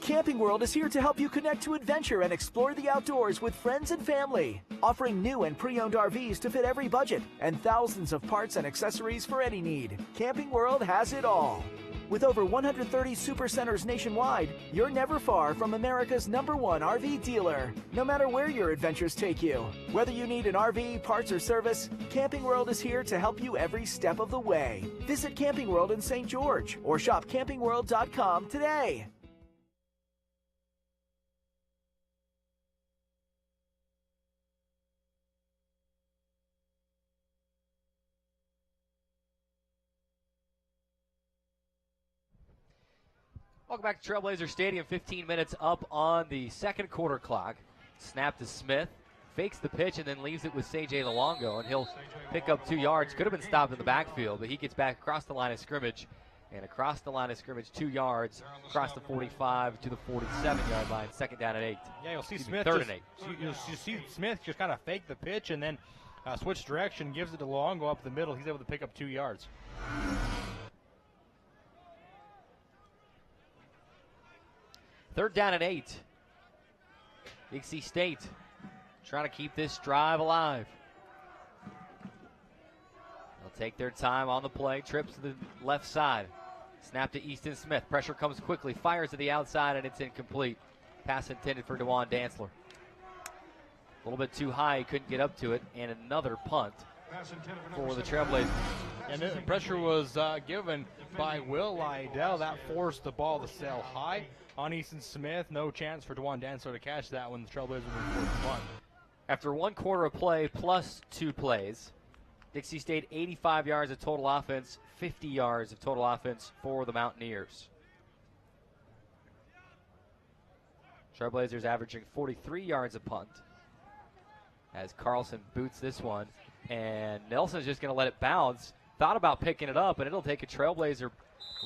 Camping World is here to help you connect to adventure and explore the outdoors with friends and family. Offering new and pre-owned RVs to fit every budget and thousands of parts and accessories for any need. Camping World has it all. With over 130 supercenters nationwide, you're never far from America's #1 RV dealer. No matter where your adventures take you. Whether you need an RV, parts, or service, Camping World is here to help you every step of the way. Visit Camping World in St. George or shop campingworld.com today. Welcome back to Trailblazer Stadium. 15 minutes up on the second quarter clock. Snap to Smith. Fakes the pitch and then leaves it with Seiji Luongo, and he'll pick up 2 yards. Could have been stopped in the backfield, but he gets back across the line of scrimmage. And across the line of scrimmage, 2 yards, across the 45 to the 47-yard line, second down and 8. Yeah, you'll see Smith. Third and 8. You see Smith just kind of fake the pitch and then switch direction, gives it to Luongo up the middle. He's able to pick up 2 yards. Third down and 8. Dixie State trying to keep this drive alive. They'll take their time on the play. Trips to the left side. Snap to Easton Smith. Pressure comes quickly. Fires to the outside, and it's incomplete. Pass intended for DeJuan Dantzler. A little bit too high. He couldn't get up to it. And another punt for the Trailblazers. And the pressure was given by Will Lydell. That forced the ball to sail high on Easton Smith. No chance for DeJuan Dantzler to catch that when the Trailblazers were forced to punt. After 1 quarter of play plus 2 plays, Dixie State 85 yards of total offense, 50 yards of total offense for the Mountaineers. Trailblazers averaging 43 yards a punt as Carlson boots this one, and Nelson's just going to let it bounce. Thought about picking it up, and it'll take a Trailblazer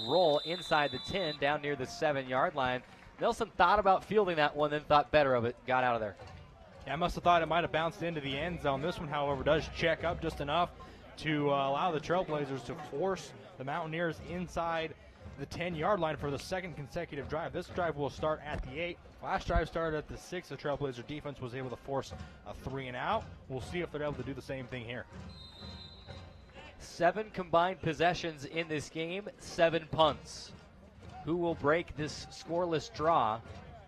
roll inside the 10 down near the 7-yard line. Nelson thought about fielding that one, then thought better of it, got out of there. Yeah, I must have thought it might have bounced into the end zone. This one, however, does check up just enough to allow the Trailblazers to force the Mountaineers inside the 10-yard line for the second consecutive drive. This drive will start at the 8. Last drive started at the 6. The Trailblazer defense was able to force a 3-and-out. We'll see if they're able to do the same thing here. 7 combined possessions in this game, 7 punts. Who will break this scoreless draw?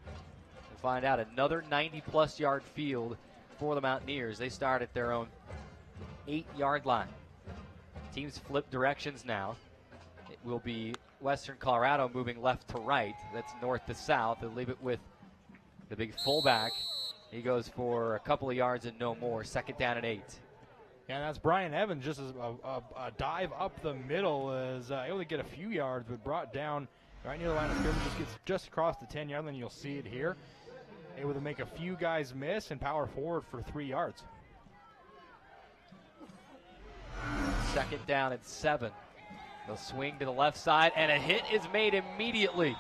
We'll find out. Another 90-plus yard field for the Mountaineers. They start at their own 8-yard line. Teams flip directions now. It will be Western Colorado moving left to right. That's north to south. They'll leave it with the big fullback. He goes for a couple of yards and no more. Second down and 8. Yeah, that's Brian Evans, just as a dive up the middle, is able to get a few yards, but brought down right near the line of scrimmage. Just gets just across the 10-yard line. You'll see it here. Able to make a few guys miss and power forward for 3 yards. Second down and 7. They'll swing to the left side, and a hit is made immediately.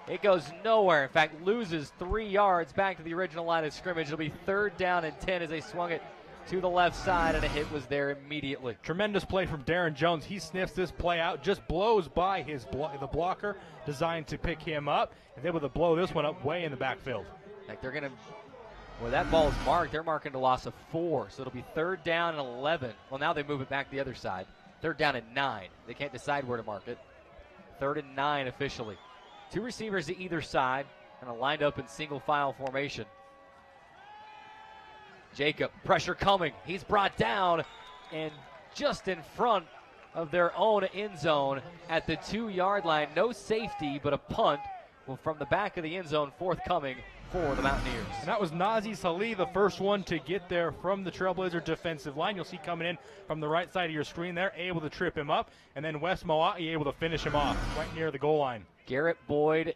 It goes nowhere. In fact, loses 3 yards back to the original line of scrimmage. It'll be third down and 10 as they swung it to the left side, and a hit was there immediately. Tremendous play from Darren Jones. He sniffs this play out, just blows by the blocker designed to pick him up, and able to blow this one up way in the backfield. Like they're going to, well, that ball is marked. They're marking a loss of 4, so it'll be third down and 11. Well, now they move it back the other side. Third down and 9. They can't decide where to mark it. Third and 9 officially. 2 receivers to either side, and lined up in single file formation. Jacob, pressure coming. He's brought down and just in front of their own end zone at the 2-yard line. No safety, but a punt from the back of the end zone forthcoming for the Mountaineers. And that was Nazi Salih, the first one to get there from the Trailblazer defensive line. You'll see coming in from the right side of your screen there, able to trip him up, and then Wes Moa'i able to finish him off right near the goal line. Garrett Boyd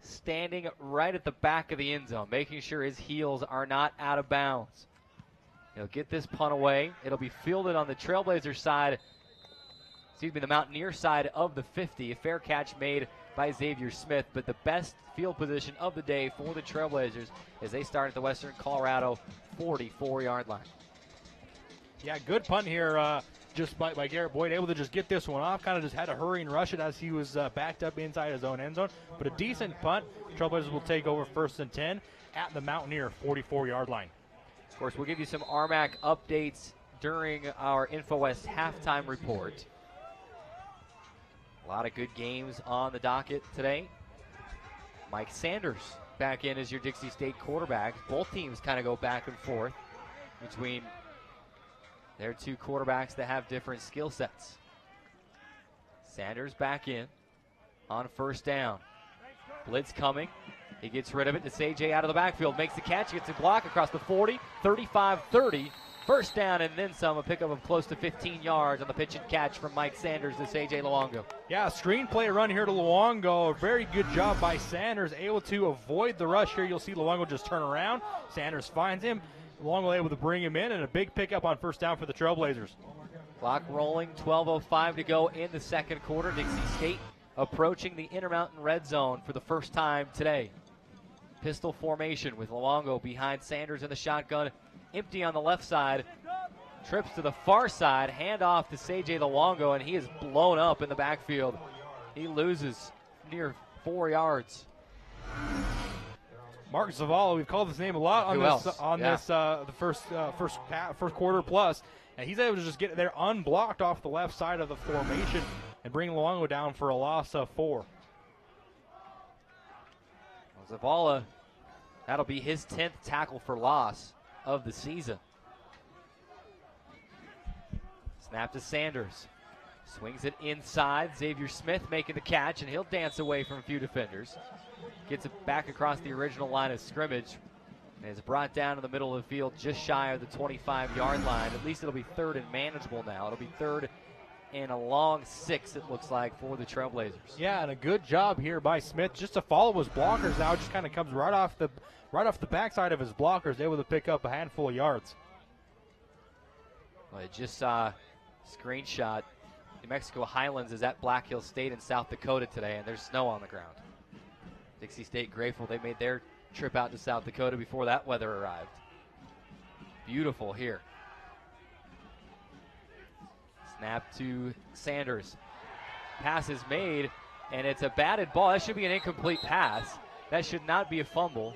standing right at the back of the end zone, making sure his heels are not out of bounds. He'll get this punt away. It'll be fielded on the Trailblazer side, the Mountaineer side of the 50. A fair catch made by Xavier Smith, but the best field position of the day for the Trailblazers as they start at the Western Colorado 44-yard line. Yeah, good punt here just by Garrett Boyd, able to just get this one off. Kind of just had to hurry and rush it as he was backed up inside his own end zone. But a decent punt. Trailblazers will take over first and 10 at the Mountaineer 44-yard line. Of course, we'll give you some RMAC updates during our InfoWest halftime report. A lot of good games on the docket today. Mike Sanders back in as your Dixie State quarterback. Both teams kind of go back and forth between their 2 quarterbacks that have different skill sets. Sanders back in on first down. Blitz coming. He gets rid of it to Seiji out of the backfield. Makes the catch, gets a block across the 40, 35, 30, First down and then some, a pickup of close to 15 yards on the pitch and catch from Mike Sanders to A.J. Luongo. Yeah, screenplay run here to Luongo. A very good job by Sanders, able to avoid the rush here. You'll see Luongo just turn around. Sanders finds him. Luongo able to bring him in, and a big pickup on first down for the Trailblazers. Clock rolling, 12:05 to go in the second quarter. Dixie State approaching the Intermountain red zone for the first time today. Pistol formation with Luongo behind Sanders in the shotgun. Empty on the left side. Trips to the far side. Handoff to C.J. Luongo, and he is blown up in the backfield. He loses near 4 yards. Mark Zavala, we've called his name a lot on the first quarter plus, and he's able to just get there unblocked off the left side of the formation and bring Luongo down for a loss of 4. Zavala, that'll be his 10th tackle for loss of the season. Snap to Sanders. Swings it inside. Xavier Smith making the catch, and he'll dance away from a few defenders. Gets it back across the original line of scrimmage. And is brought down in the middle of the field just shy of the 25-yard line. At least it'll be third and manageable now. It'll be third and a long 6, it looks like, for the Trailblazers. Yeah, and a good job here by Smith just to follow his blockers now. Just kind of comes right off the backside of his blockers, able to pick up a handful of yards. Well, I just saw a screenshot. New Mexico Highlands is at Black Hill State in South Dakota today, and there's snow on the ground. Dixie State grateful they made their trip out to South Dakota before that weather arrived. Beautiful here. Snap to Sanders. Pass is made, and it's a batted ball. That should be an incomplete pass. That should not be a fumble,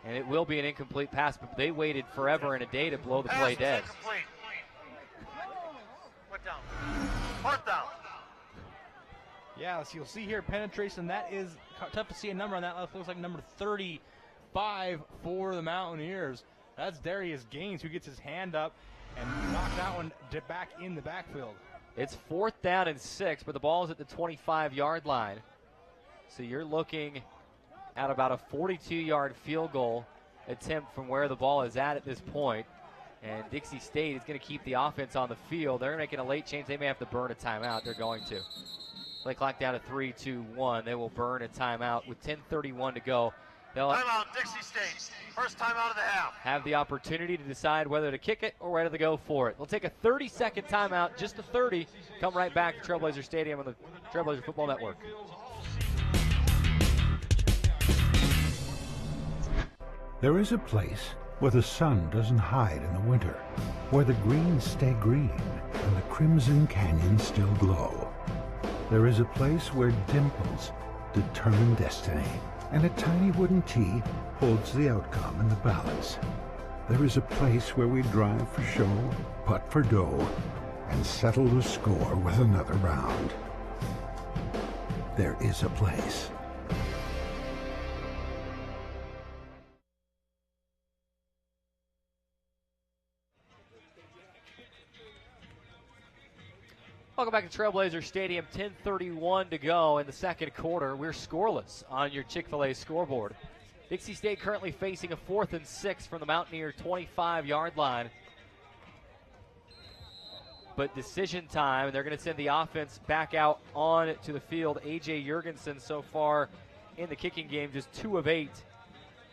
and it will be an incomplete pass, but they waited forever and a day to blow the play dead. Put down. Fourth down. Yeah, so you'll see here penetration. That is tough to see a number on that. That looks like number 35 for the Mountaineers. That's Darius Gaines, who gets his hand up and knocked that one back in the backfield. It's 4th down and 6, but the ball is at the 25-yard line. So you're looking at about a 42-yard field goal attempt from where the ball is at this point. And Dixie State is going to keep the offense on the field. They're making a late change. They may have to burn a timeout. They're going to. Play clock down to 3, 2, 1. They will burn a timeout with 10:31 to go. They'll Timeout, Dixie State. First timeout of the half. have the opportunity to decide whether to kick it or whether to go for it. They'll take a 30-second timeout, just a 30. Come right back to Trailblazer Stadium on the Trailblazer Football Network. There is a place where the sun doesn't hide in the winter, where the greens stay green and the crimson canyons still glow. There is a place where dimples determine destiny, and a tiny wooden tee holds the outcome in the balance. There is a place where we drive for show, putt for dough, and settle the score with another round. There is a place. Welcome back to Trailblazer Stadium. 10:31 to go in the second quarter. We're scoreless on your Chick-fil-A scoreboard. Dixie State currently facing a 4th and 6 from the Mountaineer 25-yard line. But decision time, they're going to send the offense back out on to the field. A.J. Jurgensen so far in the kicking game, just 2 of 8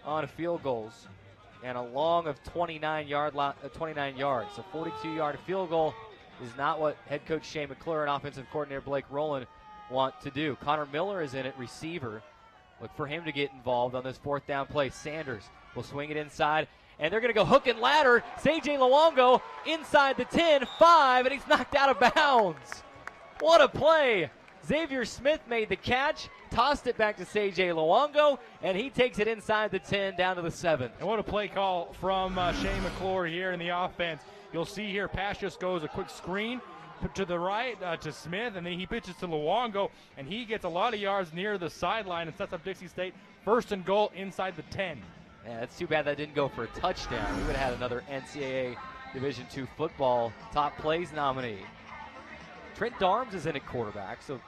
on field goals. And a long of 29 yards. So 42-yard field goal is not what head coach Shane McClure and offensive coordinator Blake Rowland want to do. Connor Miller is in at receiver. Look for him to get involved on this 4th down play. Sanders will swing it inside, and they're going to go hook and ladder. C.J. Luongo inside the 10, 5, and he's knocked out of bounds. What a play. Xavier Smith made the catch, tossed it back to C.J. Luongo, and he takes it inside the 10 down to the 7. And what a play call from Shane McClure here in the offense. You'll see here, pass just goes a quick screen to the right to Smith, and then he pitches to Luongo, and he gets a lot of yards near the sideline and sets up Dixie State 1st and goal inside the 10. Yeah, that's too bad that didn't go for a touchdown. We would have had another NCAA Division II football top plays nominee. Trent Darms is in at quarterback, so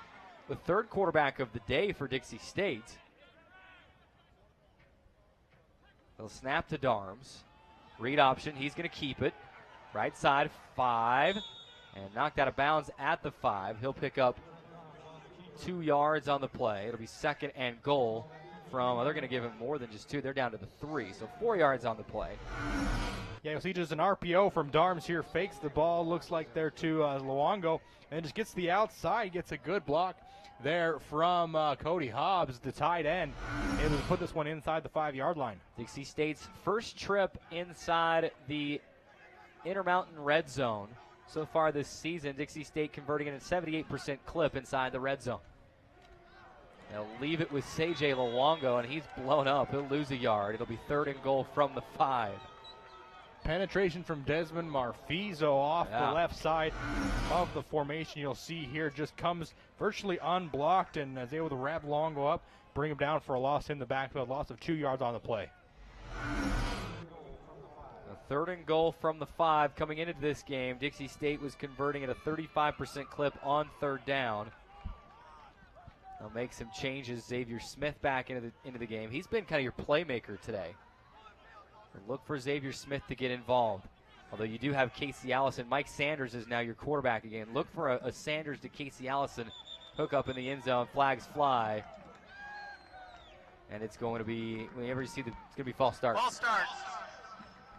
the 3rd quarterback of the day for Dixie State. They'll snap to Darms. Read option, he's going to keep it. Right side, 5. And knocked out of bounds at the 5. He'll pick up 2 yards on the play. It'll be 2nd and goal from, they're going to give him more than just 2. They're down to the 3. So 4 yards on the play. Yeah, you'll see just an RPO from Darms here. Fakes the ball, looks like there to Luongo, and just gets to the outside, gets a good block there from Cody Hobbs, the tight end, able to put this one inside the 5-yard line. Dixie State's first trip inside the Intermountain red zone so far this season. Dixie State converting at a 78% clip inside the red zone. They'll leave it with Seiji Luongo, and he's blown up. He'll lose a yard. It'll be 3rd and goal from the 5. Penetration from Desmond Marfizo off the left side of the formation. You'll see here just comes virtually unblocked and is able to wrap Luongo up, bring him down for a loss in the backfield, loss of 2 yards on the play. A 3rd and goal from the 5 coming into this game. Dixie State was converting at a 35% clip on 3rd down. They'll make some changes. Xavier Smith back into the game. He's been kind of your playmaker today. Look for Xavier Smith to get involved. Although you do have Casey Allison. Mike Sanders is now your quarterback again. Look for a Sanders to Casey Allison hook up in the end zone. Flags fly. And it's going to be, whenever you see it's going to be false start. False start.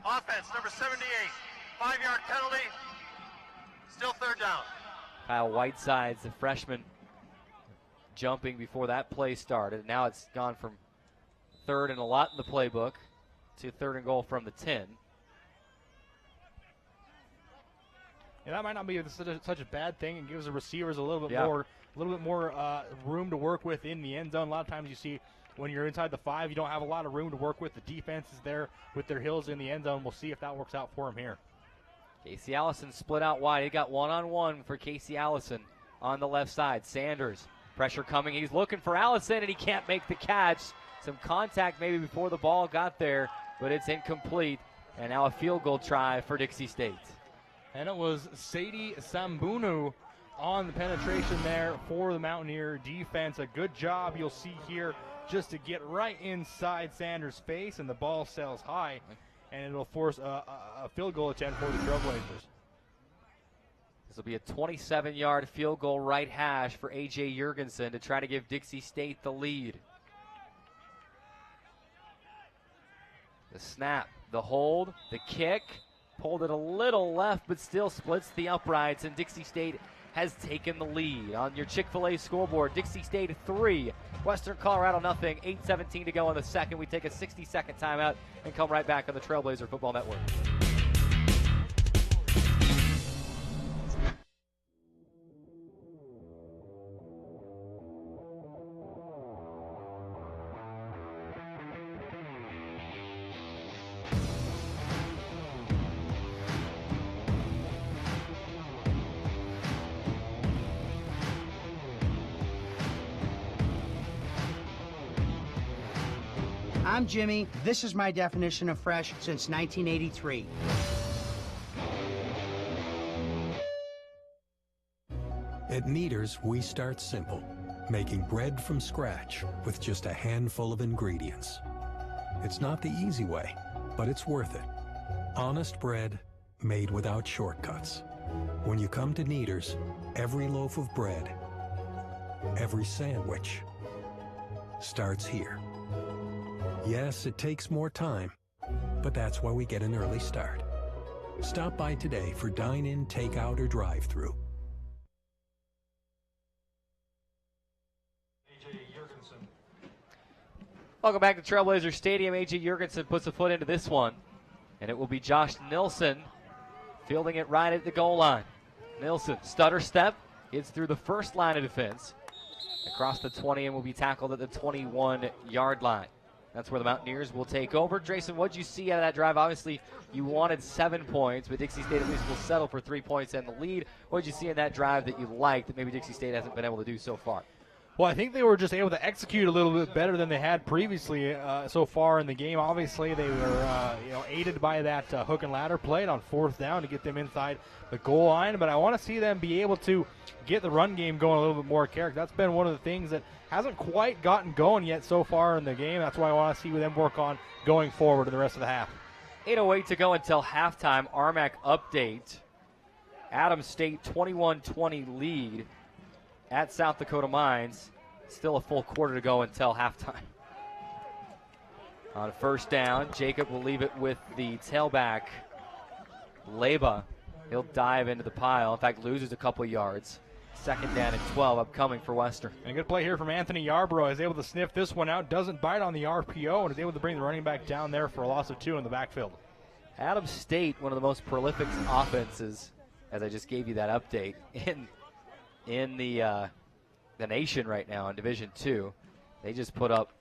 Offense, number 78. 5-yard penalty. Still 3rd down. Kyle Whiteside's the freshman jumping before that play started. Now it's gone from 3rd and a lot in the playbook to 3rd and goal from the 10. And that might not be such a bad thing. It gives the receivers a little bit more room to work with in the end zone. A lot of times you see when you're inside the 5, you don't have a lot of room to work with. The defense is there with their heels in the end zone. We'll see if that works out for him here. Casey Allison split out wide. He got one-on-one for Casey Allison on the left side. Sanders, pressure coming. He's looking for Allison, and he can't make the catch. Some contact maybe before the ball got there, but it's incomplete. And now a field goal try for Dixie State. And it was Sadie Sambunu on the penetration there for the Mountaineer defense. A good job you'll see here just to get right inside Sanders' face, and the ball sails high, and it'll force a field goal attempt for the Trailblazers. This will be a 27-yard field goal right hash for A.J. Jurgensen to try to give Dixie State the lead. The snap, the hold, the kick, pulled it a little left, but still splits the uprights, and Dixie State has taken the lead. On your Chick-fil-A scoreboard, Dixie State 3, Western Colorado nothing, 8:17 to go in the second. We take a 60-second timeout and come right back on the Trailblazer Football Network. I'm Jimmy. This is my definition of fresh since 1983. At Kneaders, we start simple, making bread from scratch with just a handful of ingredients. It's not the easy way, but it's worth it. Honest bread made without shortcuts. When you come to Kneaders, every loaf of bread, every sandwich starts here. Yes, it takes more time, but that's why we get an early start. Stop by today for dine-in, takeout, or drive-through. Welcome back to Trailblazer Stadium. A.J. Jurgensen puts a foot into this one, and it will be Josh Nilsson fielding it right at the goal line. Nilsson, stutter step, gets through the first line of defense, across the 20, and will be tackled at the 21-yard line. That's where the Mountaineers will take over. Drayson, what did you see out of that drive? Obviously, you wanted 7 points, but Dixie State at least will settle for 3 points and the lead. What did you see in that drive that you liked that maybe Dixie State hasn't been able to do so far? Well, I think they were just able to execute a little bit better than they had previously so far in the game. Obviously, they were aided by that hook and ladder play on 4th down to get them inside the goal line. But I want to see them be able to get the run game going a little bit more character. That's been one of the things that hasn't quite gotten going yet so far in the game. That's why I want to see them work on going forward in the rest of the half. 8:08 to go until halftime. RMAC update. Adams State 21-20 lead at South Dakota Mines. Still a full quarter to go until halftime. On first down, Jacob will leave it with the tailback, Leba. He'll dive into the pile. In fact, loses a couple yards. Second down and 12 upcoming for Western. And a good play here from Anthony Yarbrough. Is able to sniff this one out, doesn't bite on the RPO, and is able to bring the running back down there for a loss of 2 in the backfield. Adams State, one of the most prolific offenses, as I just gave you that update, in the nation right now in Division II. They just put up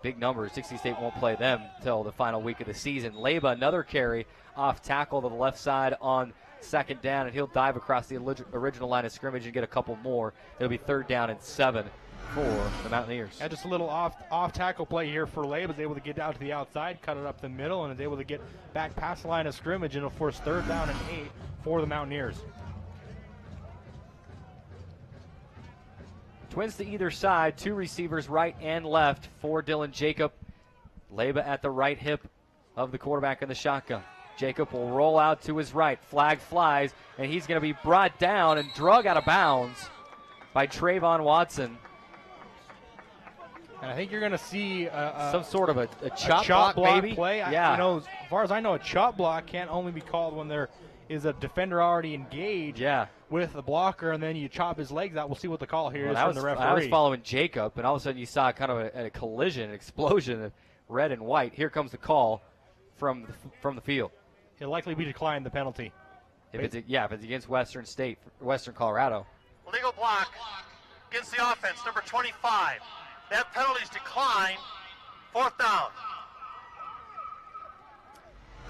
big numbers. Dixie State won't play them until the final week of the season. Leba, another carry off tackle to the left side on second down, and he'll dive across the original line of scrimmage and get a couple more. It'll be third down and 7 for the Mountaineers. Yeah, just a little off tackle play here for Leba. Is able to get out to the outside, cut it up the middle, and is able to get back past the line of scrimmage, and it'll force third down and 8 for the Mountaineers. Twins to either side, 2 receivers right and left for Dylan Jacob. Leba at the right hip of the quarterback in the shotgun. Jacob will roll out to his right. Flag flies, and he's going to be brought down and drug out of bounds by Trayvon Watson. And I think you're going to see some sort of a chop block maybe? Play. Yeah. As far as I know, a chop block can't only be called when there is a defender already engaged with the blocker, and then you chop his legs out. We'll see what the call here is from the referee. I was following Jacob, and all of a sudden you saw kind of a collision, an explosion of red and white. Here comes the call from the field. He'll likely be declined the penalty. If it's against Western State, Western Colorado. Legal block against the offense, number 25. That penalty's declined. 4th down.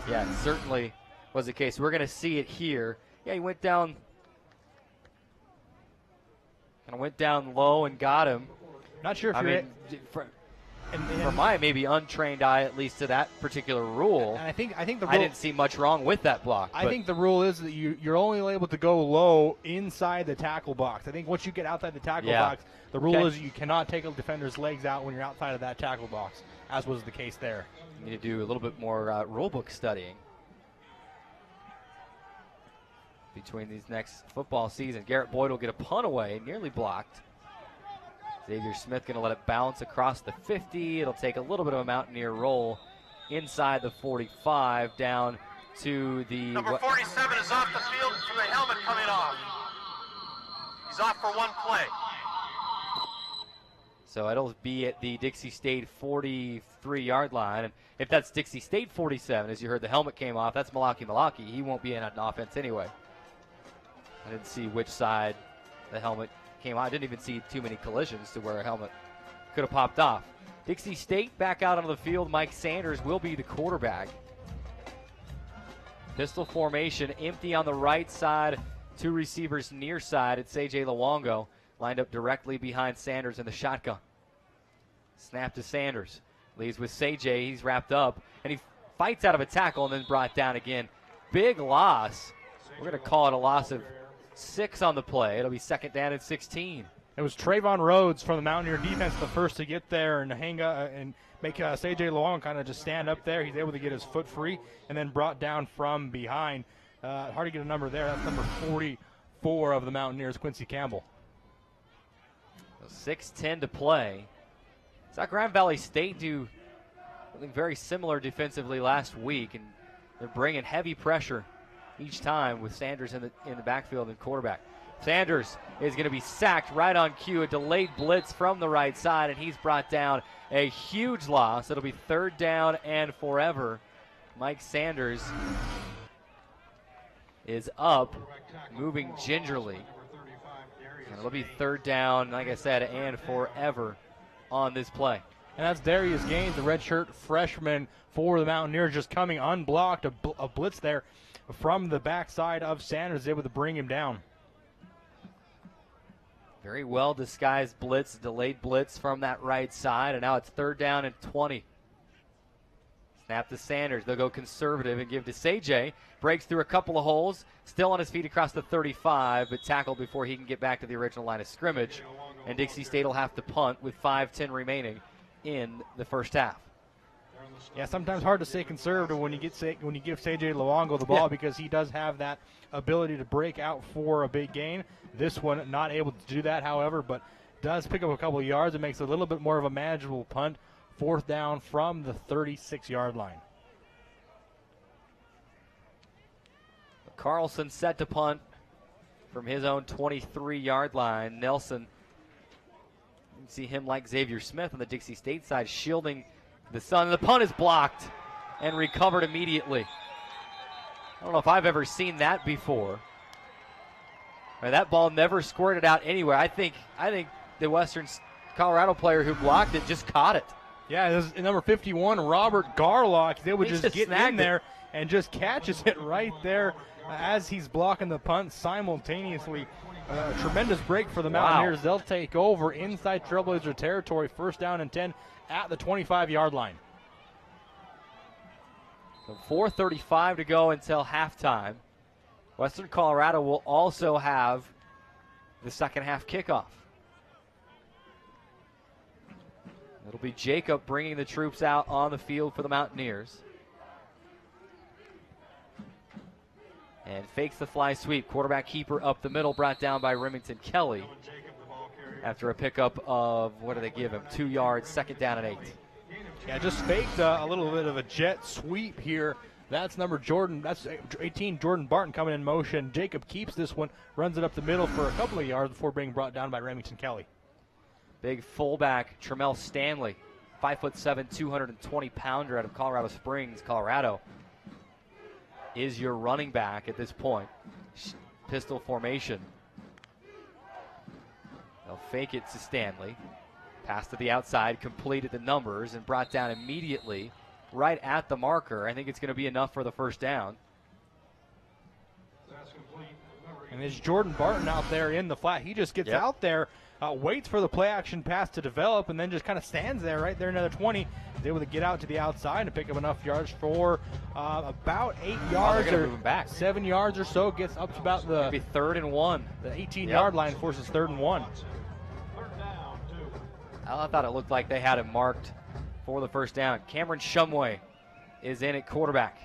Yeah, it certainly was the case. We're going to see it here. Yeah, he went down low and got him. Not sure if from my maybe untrained eye, at least to that particular rule, and I think the rule, I didn't see much wrong with that block. I think the rule is that you're only able to go low inside the tackle box. I think once you get outside the tackle box, the rule is you cannot take a defender's legs out when you're outside of that tackle box, as was the case there. You need to do a little bit more rule book studying between these next football season. Garrett Boyd will get a punt away, nearly blocked. Xavier Smith going to let it bounce across the 50. It'll take a little bit of a Mountaineer roll inside the 45 down to the... Number 47 is off the field from the helmet coming off. He's off for 1 play. So it'll be at the Dixie State 43-yard line. And if that's Dixie State 47, as you heard, the helmet came off, that's Malaki. He won't be in an offense anyway. I didn't see which side the helmet came out. I didn't even see too many collisions to where a helmet could have popped off. Dixie State back out onto the field. Mike Sanders will be the quarterback. Pistol formation, empty on the right side. 2 receivers near side. It's A.J. Luongo lined up directly behind Sanders in the shotgun. Snap to Sanders. Leaves with Say-J. He's wrapped up, and he fights out of a tackle and then brought down again. Big loss. We're going to call it a loss of 6 on the play. It'll be second down and 16. It was Trayvon Rhodes from the Mountaineer defense the first to get there and hang and make C.J. Luong kind of just stand up there. He's able to get his foot free and then brought down from behind. Hard to get a number there. That's number 44 of the Mountaineers, Quincy Campbell. 6:10 to play. Saw Grand Valley State do something very similar defensively last week, and they're bringing heavy pressure each time with Sanders in the backfield and quarterback. Sanders is going to be sacked right on cue. A delayed blitz from the right side, and he's brought down. A huge loss. It'll be third down and forever. Mike Sanders is up, moving gingerly. And it'll be third down, like I said, and forever on this play. And that's Darius Gaines, the redshirt freshman for the Mountaineers, just coming unblocked. A blitz there from the backside of Sanders, able to bring him down. Very well disguised blitz, delayed blitz from that right side, and now it's third down and 20. Snap to Sanders. They'll go conservative and give to Say-J. Breaks through a couple of holes, still on his feet across the 35, but tackled before he can get back to the original line of scrimmage. And Dixie State will have to punt with 5:10 remaining in the first half. Yeah, sometimes hard to stay conservative when you give CJ Luongo the ball because he does have that ability to break out for a big gain. This one not able to do that, however, but does pick up a couple of yards. It makes it a little bit more of a manageable punt. 4th down from the 36-yard line. Carlson set to punt from his own 23-yard line. Nelson, you can see him like Xavier Smith on the Dixie State side, shielding the sun. The punt is blocked and recovered immediately. I don't know if I've ever seen that before. That ball never squirted out anywhere. I think the Western Colorado player who blocked it just caught it. Yeah, this is number 51, Robert Garlock. They would just get in there and just catches it right there as he's blocking the punt simultaneously. A tremendous break for the Mountaineers. Wow. They'll take over inside Trailblazer territory, 1st down and 10 at the 25-yard line. So 4:35 to go until halftime. Western Colorado will also have the second half kickoff. It'll be Jacob bringing the troops out on the field for the Mountaineers. And fakes the fly sweep. Quarterback keeper up the middle, brought down by Remington Kelly. After a pickup of, what do they give him? 2 yards, 2nd down and 8. Yeah, just faked a little bit of a jet sweep here. That's that's 18, Jordan Barton coming in motion. Jacob keeps this one, runs it up the middle for a couple of yards before being brought down by Remington Kelly. Big fullback, Tremel Stanley, 5'7", 220-pounder out of Colorado Springs, Colorado, is your running back at this point. Pistol formation. They'll fake it to Stanley. Pass to the outside, completed the numbers, and brought down immediately right at the marker. I think it's going to be enough for the 1st down. And there's Jordan Barton out there in the flat. He just gets out there, waits for the play-action pass to develop, and then just kind of stands there right there another 20. He's able to get out to the outside and pick up enough yards for about 8 yards or move him back. 7 yards or so. Gets up to about the maybe 3rd and 1. The 18-yard line, forces 3rd and 1. I thought it looked like they had him marked for the 1st down. Cameron Shumway is in at quarterback.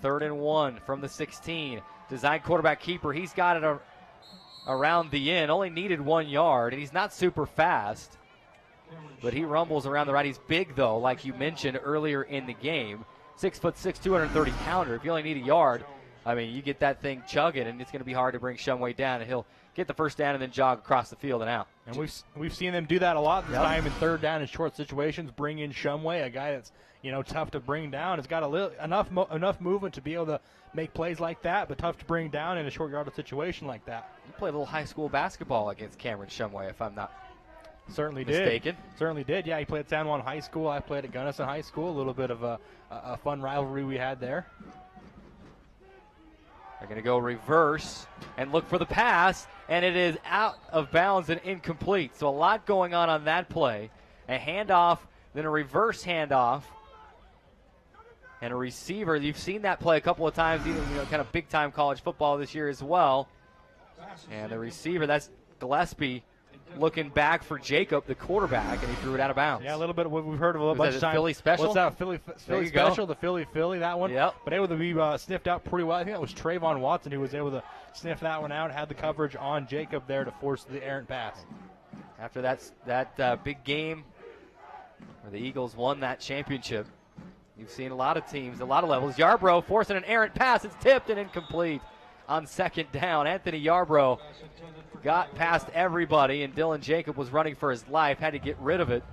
3rd and 1 from the 16. Design quarterback keeper. He's got it around the end. Only needed 1 yard, and he's not super fast. But he rumbles around the right. He's big, though, like you mentioned earlier in the game. 6'6", 230-pounder. If you only need a yard, I mean, you get that thing chugging, and it's going to be hard to bring Shumway down, and he'll get the 1st down and then jog across the field and out. And we've seen them do that a lot this time in 3rd down in short situations. Bring in Shumway, a guy that's tough to bring down. Has got enough movement to be able to make plays like that, but tough to bring down in a short yardage situation like that. You played a little high school basketball against Cameron Shumway, if I'm not Certainly mistaken. Certainly did. Yeah, he played at San Juan High School. I played at Gunnison High School. A little bit of a fun rivalry we had there. They're going to go reverse and look for the pass, and it is out of bounds and incomplete. So a lot going on that play. A handoff, then a reverse handoff, and a receiver. You've seen that play a couple of times, even kind of big-time college football this year as well. And the receiver, that's Gillespie, looking back for Jacob, the quarterback, and he threw it out of bounds. Yeah, a little bit of what we've heard of a bunch of times. Philly special? What's that, Philly special? The Philly, that one. Yep. But able to be sniffed out pretty well. I think that was Trayvon Watson who was able to sniff that one out, had the coverage on Jacob there to force the errant pass. After that big game where the Eagles won that championship, you've seen a lot of teams, a lot of levels. Yarbrough forcing an errant pass. It's tipped and incomplete on 2nd down. Anthony Yarbrough got past everybody, and Dylan Jacob was running for his life, had to get rid of it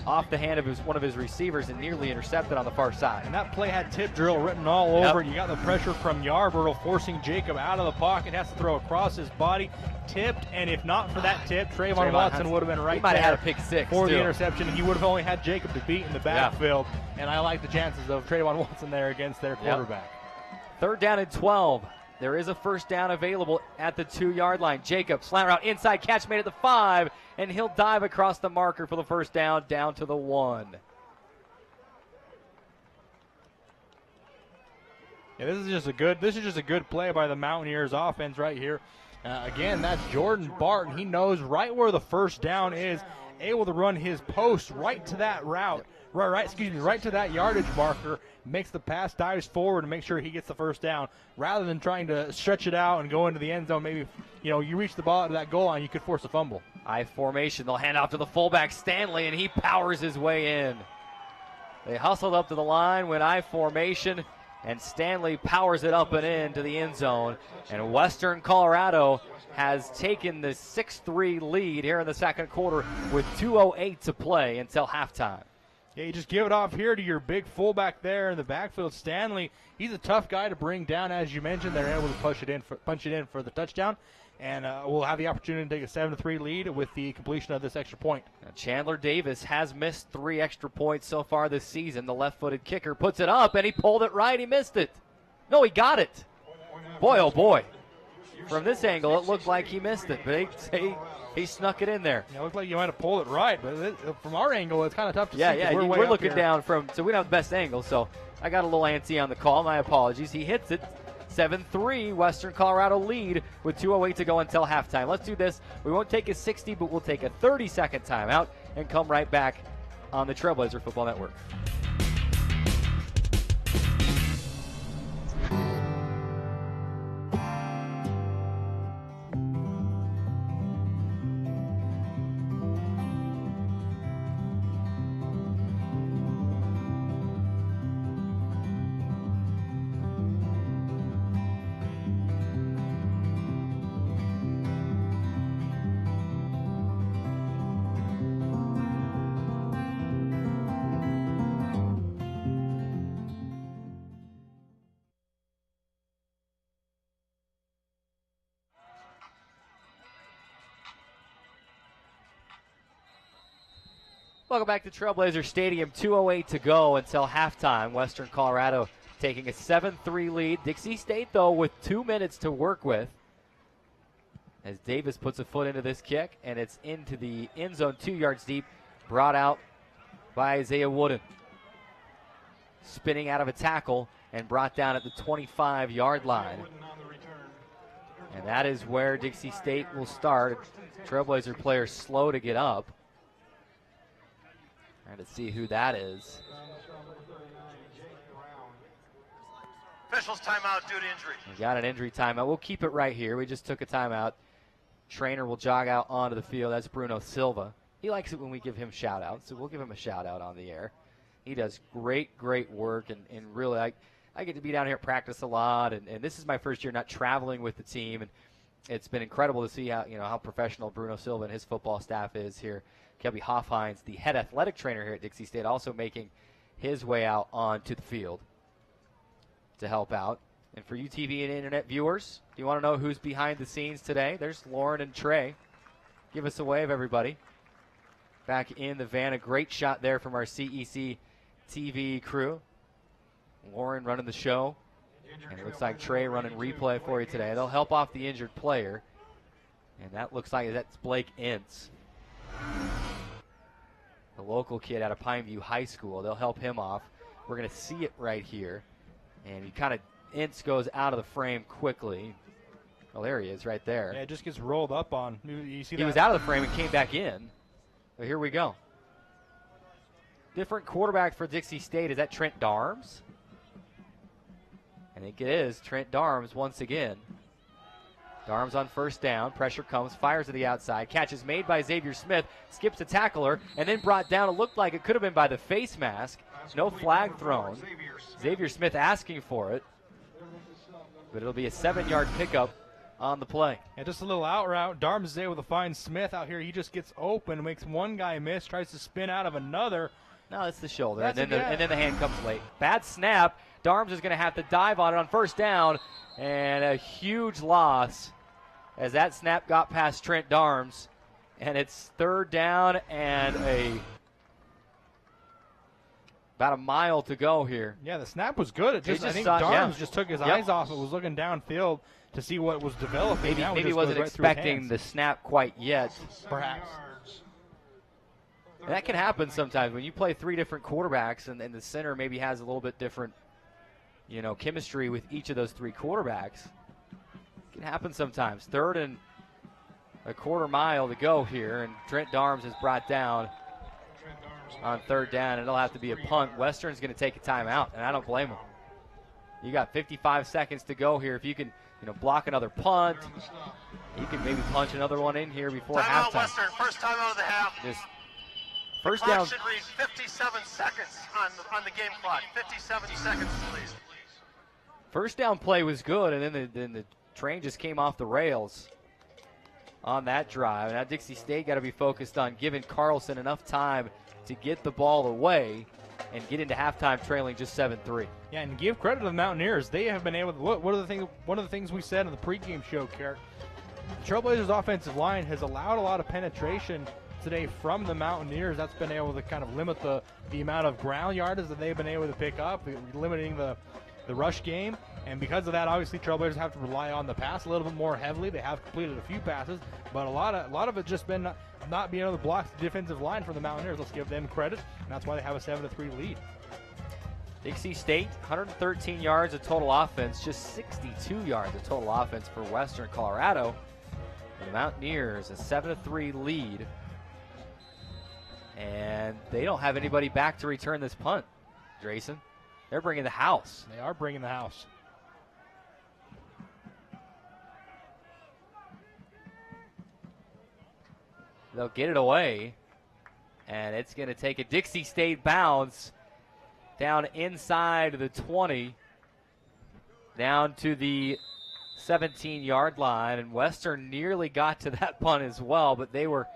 off the hand of one of his receivers and nearly intercepted on the far side. And that play had tip drill written all over it. You got the pressure from Yarbrough forcing Jacob out of the pocket, has to throw across his body, tipped, and if not for that tip, Trayvon Watson would have been right he might there have had a pick six for too. The interception. He would have only had Jacob to beat in the backfield, and I like the chances of Trayvon Watson there against their quarterback. 3rd down and 12. There is a 1st down available at the 2-yard line. Jacob, slant route, inside catch made at the 5, and he'll dive across the marker for the 1st down to the 1. Yeah, this is just a good play by the Mountaineers offense right here. Again, that's Jordan Barton. He knows right where the 1st down is, able to run his post right to that route, right to that yardage marker, makes the pass, dives forward, and makes sure he gets the first down, rather than trying to stretch it out and go into the end zone. Maybe, you reach the ball to that goal line, you could force a fumble. I formation, they'll hand off to the fullback, Stanley, and he powers his way in. They hustled up to the line, went I formation, and Stanley powers it up and in to the end zone. And Western Colorado has taken the 6-3 lead here in the second quarter with 2:08 to play until halftime. Yeah, you just give it off here to your big fullback there in the backfield, Stanley. He's a tough guy to bring down, as you mentioned. They're able to punch it in for the touchdown. And we'll have the opportunity to take a 7-3 lead with the completion of this extra point. Now Chandler Davis has missed 3 extra points so far this season. The left-footed kicker puts it up, and he pulled it right. He missed it. No, he got it. Boy, oh boy. From this angle, it looked like he missed it, but he snuck it in there. Yeah, it looked like you might have pulled it right, but from our angle, it's kind of tough to see. Yeah, we're looking here. down so we don't have the best angle, so I got a little antsy on the call. My apologies. He hits it. 7-3, Western Colorado lead with 2:08 to go until halftime. Let's do this. We won't take a 60, but we'll take a 30-second timeout and come right back on the Trailblazer Football Network. Welcome back to Trailblazer Stadium. 2:08 to go until halftime. Western Colorado taking a 7-3 lead. Dixie State, though, with 2 minutes to work with. As Davis puts a foot into this kick, and it's into the end zone 2 yards deep, brought out by Isaiah Wooden. Spinning out of a tackle and brought down at the 25-yard line. And that is where Dixie State will start. Trailblazer players slow to get up. Trying to see who that is. Officials timeout due to injury. We got an injury timeout. We'll keep it right here. We just took a timeout. Trainer will jog out onto the field. That's Bruno Silva. He likes it when we give him shout-outs, so we'll give him a shout-out on the air. He does great work, and really, I get to be down here at practice a lot, and this is my first year not traveling with the team, and it's been incredible to see how professional Bruno Silva and his football staff is here. Kelby Hoffhines, the head athletic trainer here at Dixie State, also making his way out onto the field to help out. And for you TV and internet viewers, do you want to know who's behind the scenes today? There's Lauren and Trey. Give us a wave, everybody. Back in the van, a great shot there from our CEC TV crew. Lauren running the show. And it looks like Trey running replay for you today. They'll help off the injured player. And that looks like that's Blake Ince, the local kid out of Pineview High School. They'll help him off. We're going to see it right here. And he kind of, Ince goes out of the frame quickly. Well, there he is right there. Yeah, it just gets rolled up on. You see that? He was out of the frame and came back in. So here we go. Different quarterback for Dixie State. Is that Trent Darms? I think it is Trent Darms once again. Darms on first down. Pressure comes. Fires to the outside. Catch is made by Xavier Smith. Skips a tackler and then brought down. It looked like it could have been by the face mask. No flag thrown. Xavier Smith asking for it. But it'll be a 7-yard pickup on the play. And just a little out route. Darms is able to find Smith out here. He just gets open, makes one guy miss, tries to spin out of another. No, it's the shoulder. And then the hand comes late. Bad snap. Darms is going to have to dive on it on first down. And a huge loss as that snap got past Trent Darms. And it's third down and about a mile to go here. Yeah, the snap was good. I think Darms just took his eyes off. It was looking downfield to see what was developing. Maybe he wasn't expecting the snap quite yet. Perhaps. And that can happen sometimes when you play three different quarterbacks and the center maybe has a little bit different, chemistry with each of those three quarterbacks. It can happen sometimes. a quarter mile to go here, and Trent Darms is brought down on third down, and it'll have to be a punt. Western's going to take a timeout, and I don't blame them. You got 55 seconds to go here. If you can, block another punt, you can maybe punch another one in here before halftime. Western, first timeout of the half. Just first the clock down. Should read 57 seconds on the game clock. 57 seconds, please. First down play was good, and then the train just came off the rails on that drive. Now Dixie State got to be focused on giving Carlson enough time to get the ball away and get into halftime trailing just 7-3. Yeah, and give credit to the Mountaineers. They have been able to one of the things we said in the pregame show, Carrot. The Trailblazers' offensive line has allowed a lot of penetration today from the Mountaineers. That's been able to kind of limit the amount of ground yardage that they've been able to pick up, limiting the rush game. And because of that, obviously, Trailblazers have to rely on the pass a little bit more heavily. They have completed a few passes, but a lot of it just been not being able to block the defensive line for the Mountaineers. Let's give them credit, and that's why they have a 7-3 lead. Dixie State, 113 yards of total offense, just 62 yards of total offense for Western Colorado. And the Mountaineers, a 7-3 lead. And they don't have anybody back to return this punt, Drayson. They're bringing the house. They are bringing the house. They'll get it away, and it's going to take a Dixie State bounce down inside the 20, down to the 17-yard line, and Western nearly got to that punt as well, but they were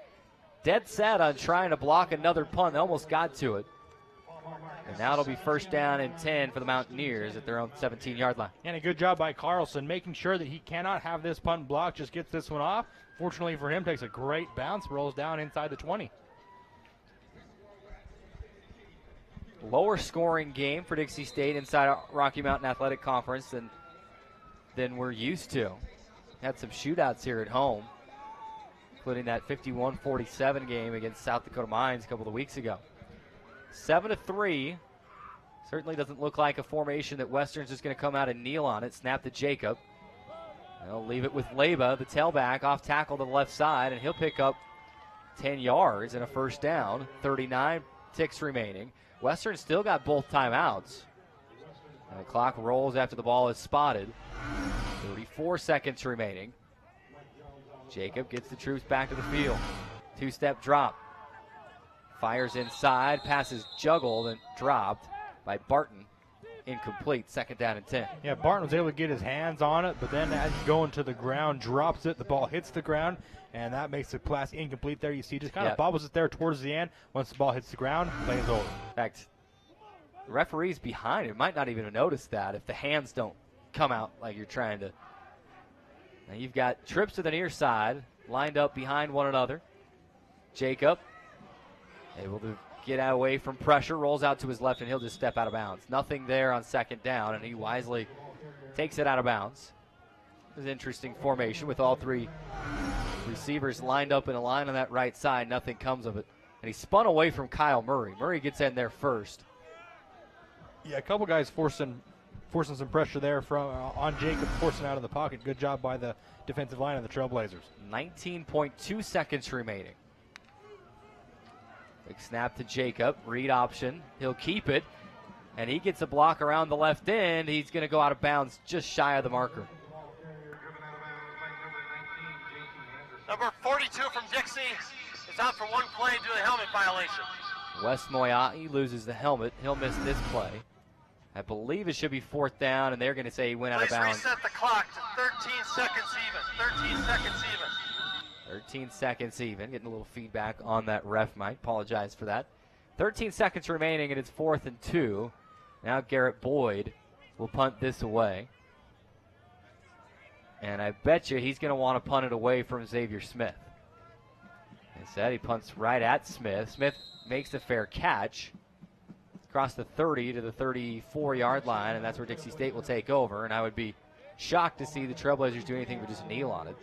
dead set on trying to block another punt. They almost got to it. And now it'll be first down and 10 for the Mountaineers at their own 17-yard line. And a good job by Carlson, making sure that he cannot have this punt blocked, just gets this one off. Fortunately for him, takes a great bounce, rolls down inside the 20. Lower scoring game for Dixie State inside Rocky Mountain Athletic Conference than we're used to. Had some shootouts here at home, including that 51-47 game against South Dakota Mines a couple of weeks ago. 7-3. Certainly doesn't look like a formation that Western's just going to come out and kneel on it. Snap to Jacob. They'll leave it with Leba, the tailback, off tackle to the left side, and he'll pick up 10 yards and a first down. 39 ticks remaining. Western still got both timeouts. And the clock rolls after the ball is spotted. 34 seconds remaining. Jacob gets the troops back to the field. Two-step drop. Fires inside, passes juggled and dropped by Barton. Incomplete, second down and 10. Yeah, Barton was able to get his hands on it, but then as he's going to the ground, drops it. The ball hits the ground, and that makes the pass incomplete there. You see, just kind of bobbles it there towards the end. Once the ball hits the ground, play is over. In fact, the referees behind it might not even have noticed that if the hands don't come out like you're trying to. Now you've got trips to the near side, lined up behind one another. Jacob able to get away from pressure, rolls out to his left, and he'll just step out of bounds. Nothing there on second down, and he wisely takes it out of bounds. It's an interesting formation with all three receivers lined up in a line on that right side. Nothing comes of it. And he spun away from Kyle Murray. Murray gets in there first. Yeah, a couple guys forcing some pressure there from on Jacob, forcing out of the pocket. Good job by the defensive line of the Trailblazers. 19.2 seconds remaining. Big snap to Jacob, read option. He'll keep it, and he gets a block around the left end. He's going to go out of bounds just shy of the marker. Number 42 from Dixie is out for one play due to a helmet violation. Wes Moyai loses the helmet. He'll miss this play. I believe it should be fourth down, and they're going to say he went out of bounds. Please reset the clock to 13 seconds even. 13 seconds even. 13 seconds even. Getting a little feedback on that ref mic. Apologize for that. 13 seconds remaining, and it's 4th and 2. Now Garrett Boyd will punt this away. And I bet you he's going to want to punt it away from Xavier Smith. Instead, he punts right at Smith. Smith makes the fair catch across the 30 to the 34-yard line, and that's where Dixie State will take over. And I would be shocked to see the Trailblazers do anything but just kneel on it.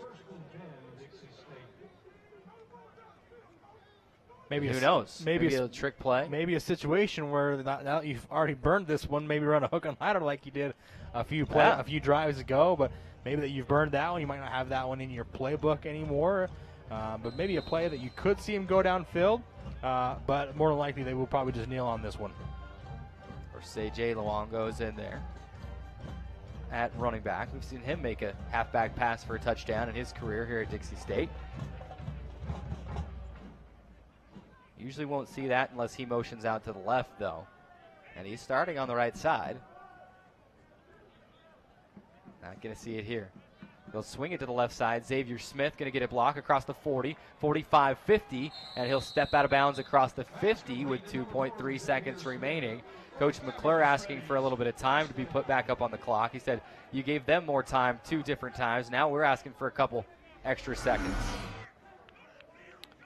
Maybe who knows? Maybe a trick play. Maybe a situation where now that you've already burned this one, maybe run a hook and ladder like you did a few drives ago. But maybe that you've burned that one, you might not have that one in your playbook anymore. but maybe a play that you could see him go downfield, but more than likely they will probably just kneel on this one. Or say Jay Luongo's in there at running back. We've seen him make a halfback pass for a touchdown in his career here at Dixie State. Usually won't see that unless he motions out to the left, though. And he's starting on the right side. Not going to see it here. They'll swing it to the left side. Xavier Smith going to get a block across the 40, 45, 50, and he'll step out of bounds across the 50 with 2.3 seconds remaining. Coach McClure asking for a little bit of time to be put back up on the clock. He said, you gave them more time 2 different times. Now we're asking for a couple extra seconds.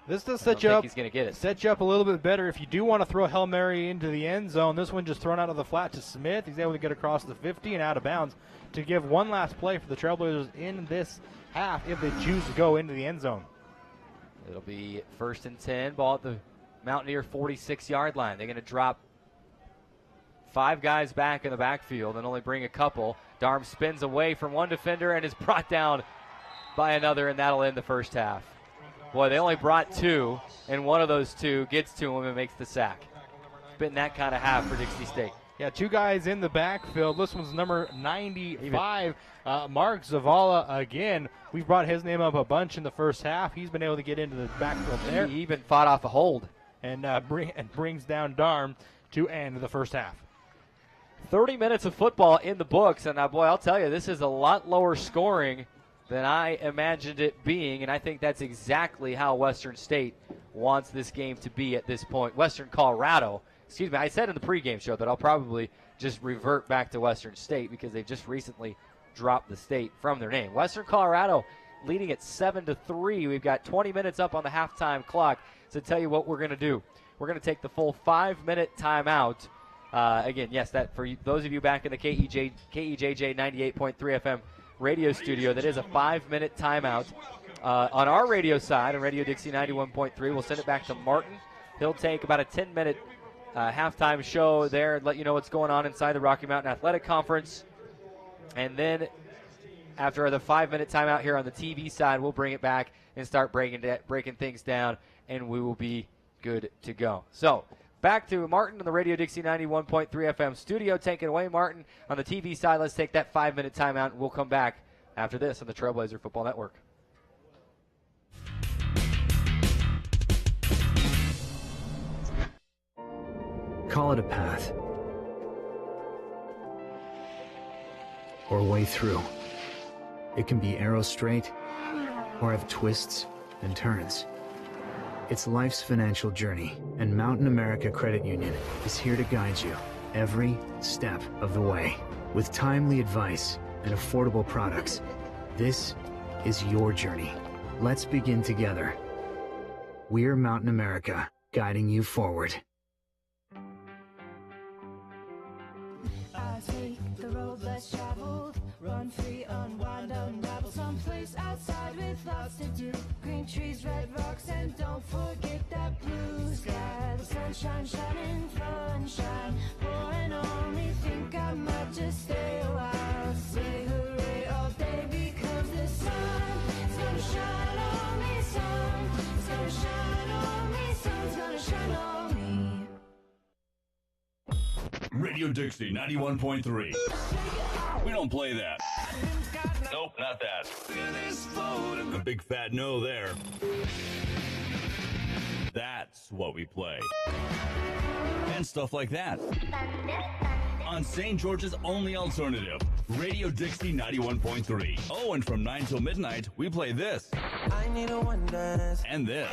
This does set you up a little bit better if you do want to throw a Hail Mary into the end zone. This one just thrown out of the flat to Smith. He's able to get across the 50 and out of bounds to give one last play for the Trailblazers in this half if they choose to go into the end zone. It'll be 1st and 10, ball at the Mountaineer 46-yard line. They're going to drop 5 guys back in the backfield and only bring a couple. Darm spins away from one defender and is brought down by another, and that'll end the first half. Boy, they only brought 2, and one of those 2 gets to him and makes the sack. It's been that kind of half for Dixie State. Yeah, 2 guys in the backfield. This one's number 95, Mark Zavala again. We've brought his name up a bunch in the first half. He's been able to get into the backfield there. He even fought off a hold. And brings down Darm to end the first half. 30 minutes of football in the books, and boy, I'll tell you, this is a lot lower scoring than I imagined it being, and I think that's exactly how Western State wants this game to be at this point. Western Colorado, excuse me, I said in the pregame show that I'll probably just revert back to Western State because they've just recently dropped the state from their name. Western Colorado leading at 7-3. We've got 20 minutes up on the halftime clock. So tell you what we're going to do. We're going to take the full 5-minute timeout. Again, yes, that for those of you back in the KEJJ 98.3 FM radio studio, that is a 5-minute timeout. On our radio side, on Radio Dixie 91.3, we'll send it back to Martin. He'll take about a 10-minute halftime show there and let you know what's going on inside the Rocky Mountain Athletic Conference. And then after the 5-minute timeout here on the TV side, we'll bring it back and start breaking things down, and we will be good to go. So back to Martin on the Radio Dixie 91.3 FM studio. Take it away, Martin. On the TV side, let's take that 5-minute timeout, and we'll come back after this on the Trailblazer Football Network. Call it a path. Or a way through. It can be arrow straight, or have twists and turns. It's life's financial journey, and Mountain America Credit Union is here to guide you every step of the way. With timely advice and affordable products, this is your journey. Let's begin together. We're Mountain America, guiding you forward. I take the road less traveled, run free, unwind, unravel, someplace outside with lots to do. Green trees, red rocks, and don't forget that blue sky. The sunshine shining, sunshine pouring on me. Think I might just stay a while. Say hooray all day because the sun is gonna shine on me. Sun is gonna shine on me. Sun's gonna shine on me. Radio Dixie 91.3. We don't play that. Nope, not that. A big fat no there. That's what we play. And stuff like that. On St. George's only alternative, Radio Dixie 91.3. Oh, and from 9 till midnight, we play this. I need a one dance. And this.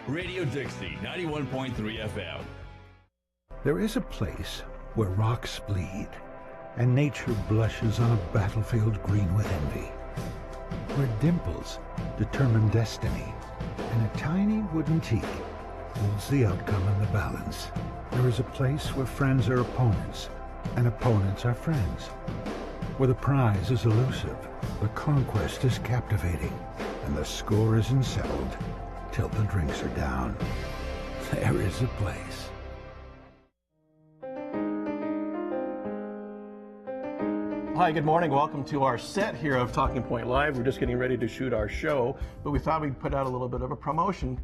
Radio Dixie 91.3 FM. There is a place where rocks bleed, and nature blushes on a battlefield green with envy, where dimples determine destiny, and a tiny wooden tee holds the outcome in the balance. There is a place where friends are opponents, and opponents are friends, where the prize is elusive, the conquest is captivating, and the score isn't settled till the drinks are down. There is a place. Hi, good morning. Welcome to our set here of Talking Point Live. We're just getting ready to shoot our show, but we thought we'd put out a little bit of a promotion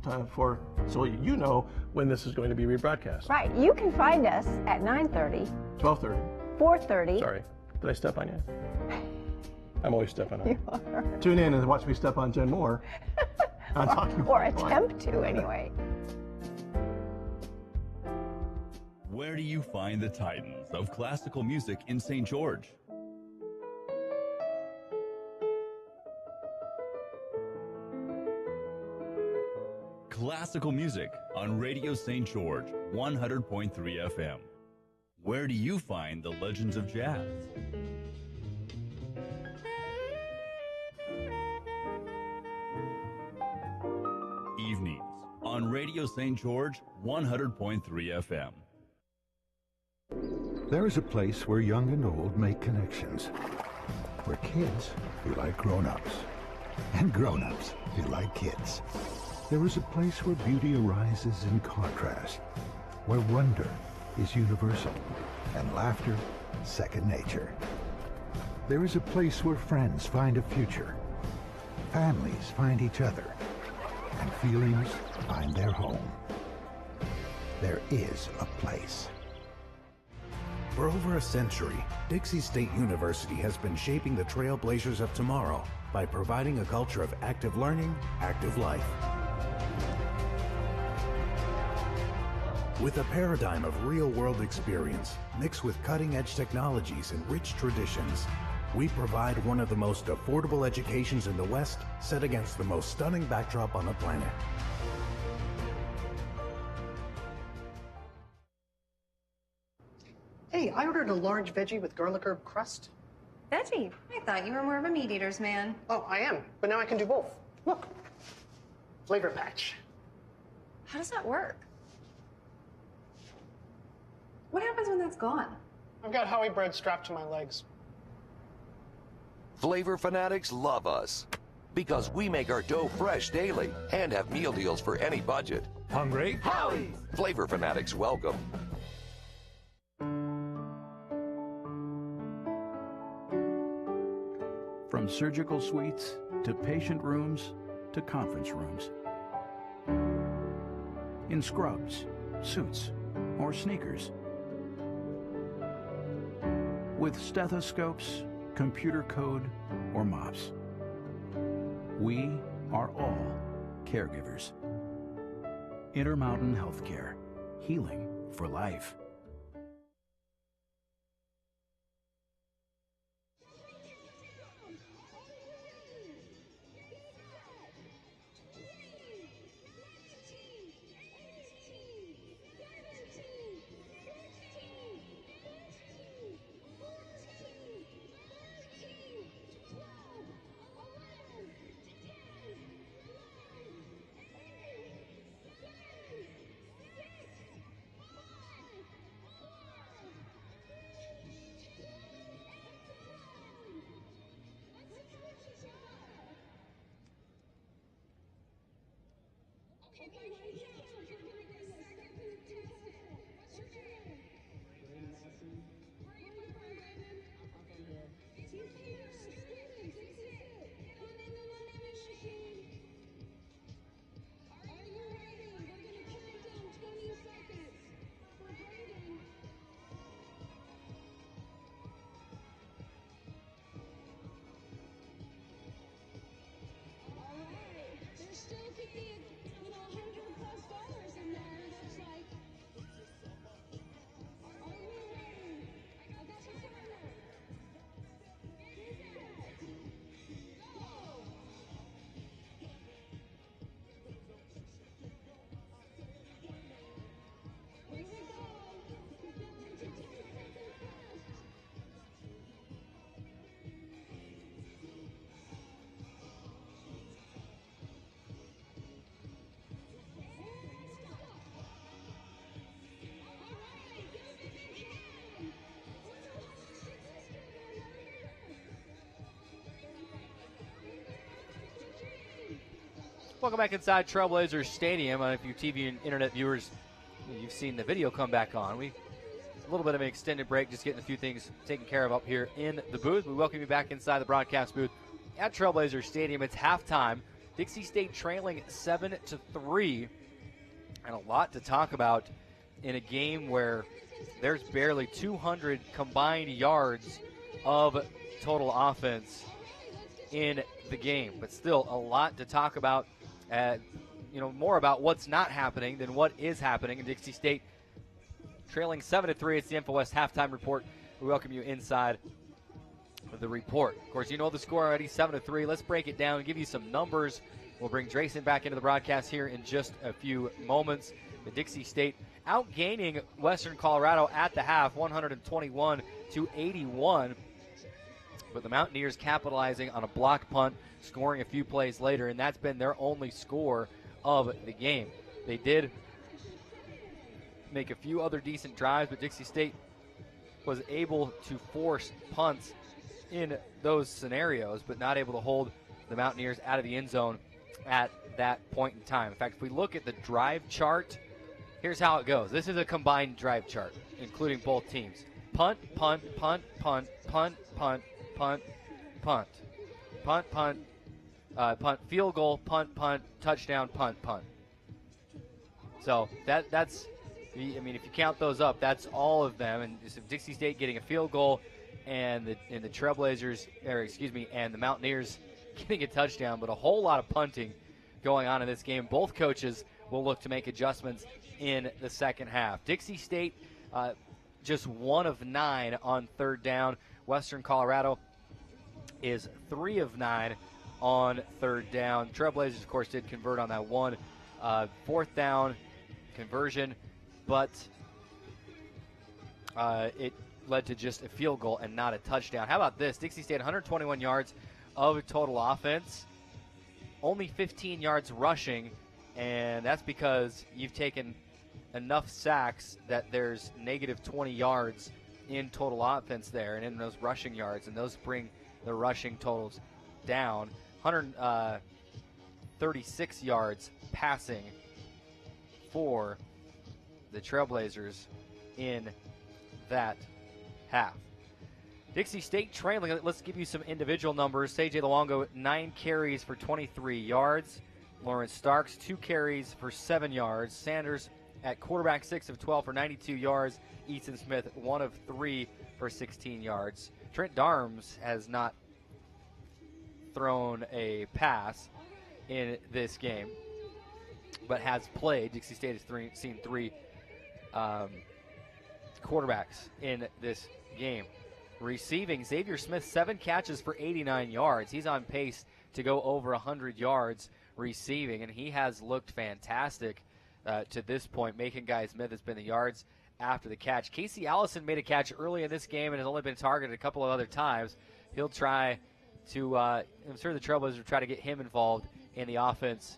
so you know when this is going to be rebroadcast. Right. You can find us at 9:30, 12:30. 4:30. Sorry. Did I step on you? I'm always stepping on you. You are. Tune in and watch me step on Jen Moore. On Talking Or Point Live. attempt to, anyway. Where do you find the titans of classical music in St. George? Classical music on Radio St. George, 100.3 FM. Where do you find the legends of jazz? Evenings on Radio St. George, 100.3 FM. There is a place where young and old make connections, where kids feel like grown-ups, and grown-ups feel like kids. There is a place where beauty arises in contrast, where wonder is universal, and laughter second nature. There is a place where friends find a future, families find each other, and feelings find their home. There is a place. For over a century, Dixie State University has been shaping the trailblazers of tomorrow by providing a culture of active learning, active life. With a paradigm of real-world experience, mixed with cutting-edge technologies and rich traditions, we provide one of the most affordable educations in the West, set against the most stunning backdrop on the planet. Hey, I ordered a large veggie with garlic herb crust. Veggie? I thought you were more of a meat eater's man. Oh, I am, but now I can do both. Look, flavor patch. How does that work? What happens when that's gone? I've got Howie bread strapped to my legs. Flavor fanatics love us because we make our dough fresh daily and have meal deals for any budget. Hungry? Howie! Flavor fanatics welcome. From surgical suites to patient rooms to conference rooms. In scrubs, suits, or sneakers. With stethoscopes, computer code, or mops. We are all caregivers. Intermountain Healthcare. Healing for life. Welcome back inside Trailblazers Stadium. If you TV and internet viewers, you've seen the video come back on. We little bit of an extended break, just getting a few things taken care of up here in the booth. We welcome you back inside the broadcast booth at Trailblazer Stadium. It's halftime. Dixie State trailing 7-3, and a lot to talk about in a game where there's barely 200 combined yards of total offense in the game. But still, a lot to talk about, more about what's not happening than what is happening. And Dixie State trailing 7-3. It's the InfoWest halftime report. We welcome you inside the report. Of course, you know the score already, 7-3. Let's break it down and give you some numbers. We'll bring Drayson back into the broadcast here in just a few moments. The Dixie State outgaining Western Colorado at the half, 121-81. But the Mountaineers capitalizing on a block punt, scoring a few plays later, and that's been their only score of the game. They did make a few other decent drives, but Dixie State was able to force punts in those scenarios, but not able to hold the Mountaineers out of the end zone at that point in time. In fact, if we look at the drive chart, here's how it goes. This is a combined drive chart, including both teams. Punt, punt, punt, punt, punt, punt, punt, punt, punt, punt, punt, field goal, punt, punt, touchdown, punt, punt. So that's, if you count those up, that's all of them. And so Dixie State getting a field goal, and the Trailblazers, and the Mountaineers getting a touchdown, but a whole lot of punting going on in this game. Both coaches will look to make adjustments in the second half. Dixie State just 1 of 9 on third down. Western Colorado is 3 of 9 on third down. Trailblazers, of course, did convert on that one fourth down conversion, but it led to just a field goal and not a touchdown. How about this? Dixie State 121 yards of total offense, only 15 yards rushing, and that's because you've taken enough sacks that there's negative 20 yards in total offense there and in those rushing yards, and those bring the rushing totals down. 136 yards passing for the Trailblazers in that half. Dixie State trailing. Let's give you some individual numbers. CJ Luongo, 9 carries for 23 yards. Lawrence Starks, 2 carries for 7 yards. Sanders at quarterback, 6 of 12 for 92 yards. Easton Smith, 1 of 3 for 16 yards. Trent Darms has not thrown a pass in this game, but has played. Dixie State has seen 3 quarterbacks in this game. Receiving, Xavier Smith, 7 catches for 89 yards. He's on pace to go over 100 yards receiving, and he has looked fantastic to this point. Macon Guy-Smith has been the yards after the catch. Casey Allison made a catch early in this game and has only been targeted a couple of other times. He'll try to, I'm sure the Trailblazers will try to get him involved in the offense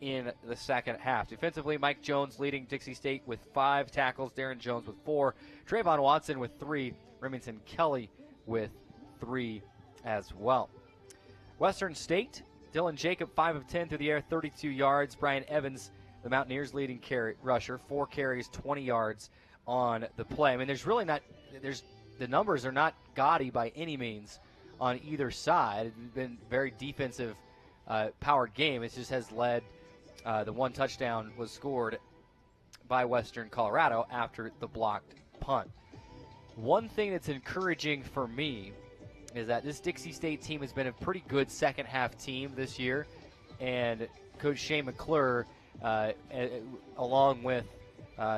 in the second half. Defensively, Mike Jones leading Dixie State with 5 tackles. Darren Jones with 4. Trayvon Watson with 3. Remington Kelly with 3 as well. Western State, Dylan Jacob, 5 of 10 through the air, 32 yards. Brian Evans, the Mountaineers' leading rusher, 4 carries, 20 yards on the play. I mean, the numbers are not gaudy by any means on either side. It's been a very defensive powered game. It just has led, the 1 touchdown was scored by Western Colorado after the blocked punt. One thing that's encouraging for me is that this Dixie State team has been a pretty good second half team this year, and Coach Shane McClure, along with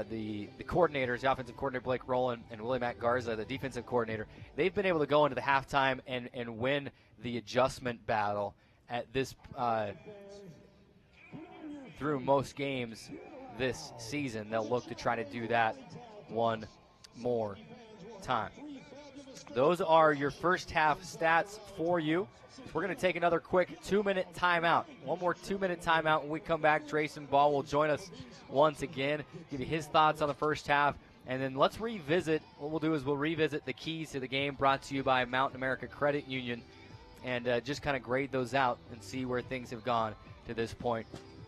the coordinators, the offensive coordinator Blake Rowland and Willie Matt Garza, the defensive coordinator, they've been able to go into the halftime and win the adjustment battle at this through most games this season. They'll look to try to do that one more time. Those are your first half stats for you. We're going to take another quick 2-minute timeout. One more 2-minute timeout. When we come back, Drayson Ball will join us once again, give you his thoughts on the first half, and then let's revisit. What we'll do is we'll revisit the keys to the game brought to you by Mountain America Credit Union, and just kind of grade those out and see where things have gone to this point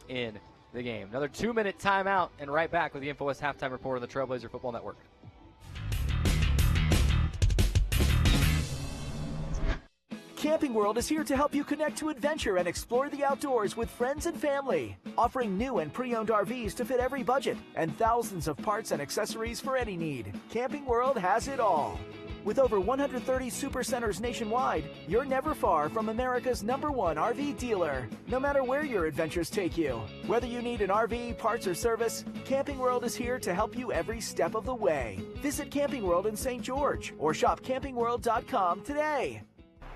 in the game. Another 2-minute timeout, and right back with the InfoWest Halftime Report on the Trailblazer Football Network. Camping World is here to help you connect to adventure and explore the outdoors with friends and family. Offering new and pre-owned RVs to fit every budget and thousands of parts and accessories for any need. Camping World has it all. With over 130 supercenters nationwide, you're never far from America's #1 RV dealer. No matter where your adventures take you, whether you need an RV, parts, or service, Camping World is here to help you every step of the way. Visit Camping World in St. George or shop campingworld.com today.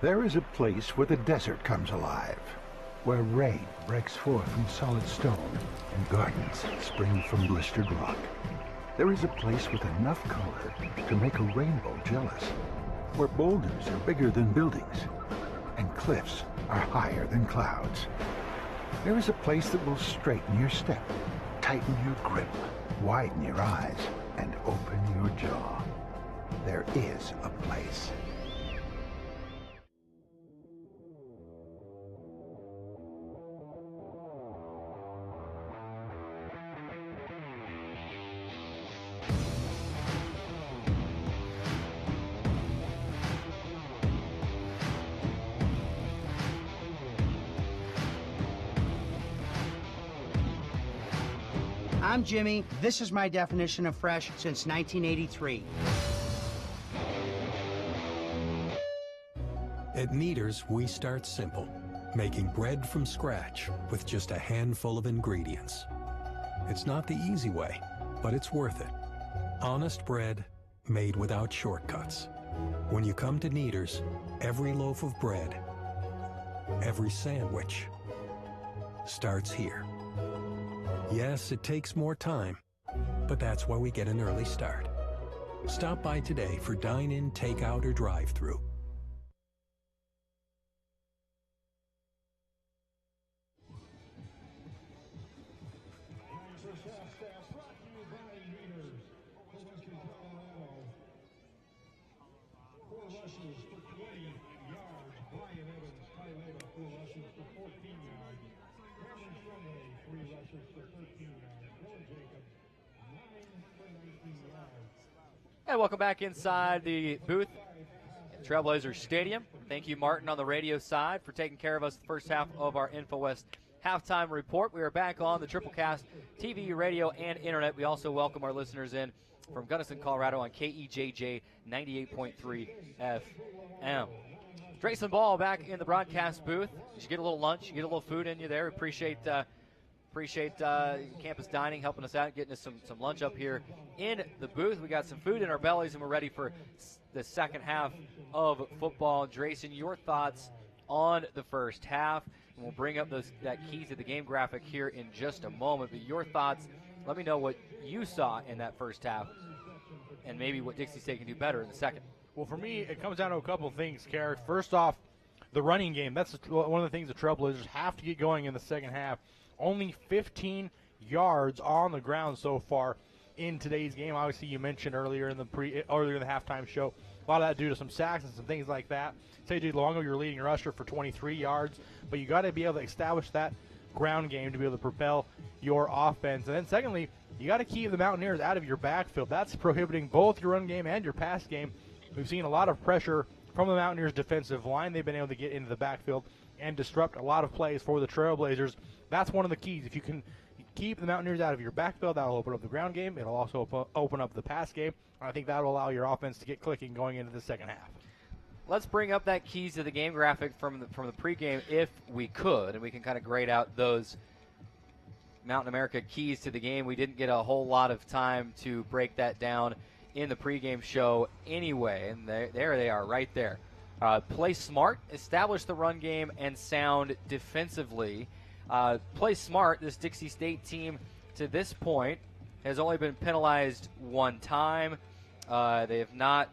There is a place where the desert comes alive, where rain breaks forth from solid stone and gardens spring from blistered rock. There is a place with enough color to make a rainbow jealous, where boulders are bigger than buildings and cliffs are higher than clouds. There is a place that will straighten your step, tighten your grip, widen your eyes, and open your jaw. There is a place. I'm Jimmy. This is my definition of fresh since 1983. At Kneaders, we start simple, making bread from scratch with just a handful of ingredients. It's not the easy way, but it's worth it. Honest bread made without shortcuts. When you come to Kneaders, every loaf of bread, every sandwich starts here. Yes, it takes more time, but that's why we get an early start. Stop by today for dine-in, takeout, or drive-through. And welcome back inside the booth at Trailblazers Stadium. Thank you, Martin, on the radio side for taking care of us the first half of our InfoWest halftime report. We are back on the Triplecast TV, radio, and internet. We also welcome our listeners in from Gunnison, Colorado on KEJJ 98.3 FM. Drayson Ball back in the broadcast booth. You should get a little lunch, you get a little food in you there. Appreciate campus dining helping us out, getting us some lunch up here in the booth. We got some food in our bellies, and we're ready for the second half of football. Drayson, your thoughts on the first half, and we'll bring up that keys to the game graphic here in just a moment. But your thoughts, let me know what you saw in that first half and maybe what Dixie State can do better in the second. Well, for me, it comes down to a couple of things, Carrick. First off, the running game. That's one of the things the Trailblazers have to get going in the second half. Only 15 yards on the ground so far in today's game. Obviously, you mentioned earlier in the halftime show, a lot of that due to some sacks and some things like that. T.J. Longo, your leading rusher for 23 yards, but you got to be able to establish that ground game to be able to propel your offense. And then secondly, you got to keep the Mountaineers out of your backfield. That's prohibiting both your run game and your pass game. We've seen a lot of pressure from the Mountaineers' defensive line. They've been able to get into the backfield and disrupt a lot of plays for the Trailblazers. That's one of the keys. If you can keep the Mountaineers out of your backfield, that'll open up the ground game. It'll also open up the pass game. I think that'll allow your offense to get clicking going into the second half. Let's bring up that keys to the game graphic from the pregame if we could, and we can kind of grade out those Mountain America keys to the game. We didn't get a whole lot of time to break that down in the pregame show anyway, and there they are right there. Play smart, establish the run game, and sound defensively. Play smart. This Dixie State team to this point has only been penalized one time. They have not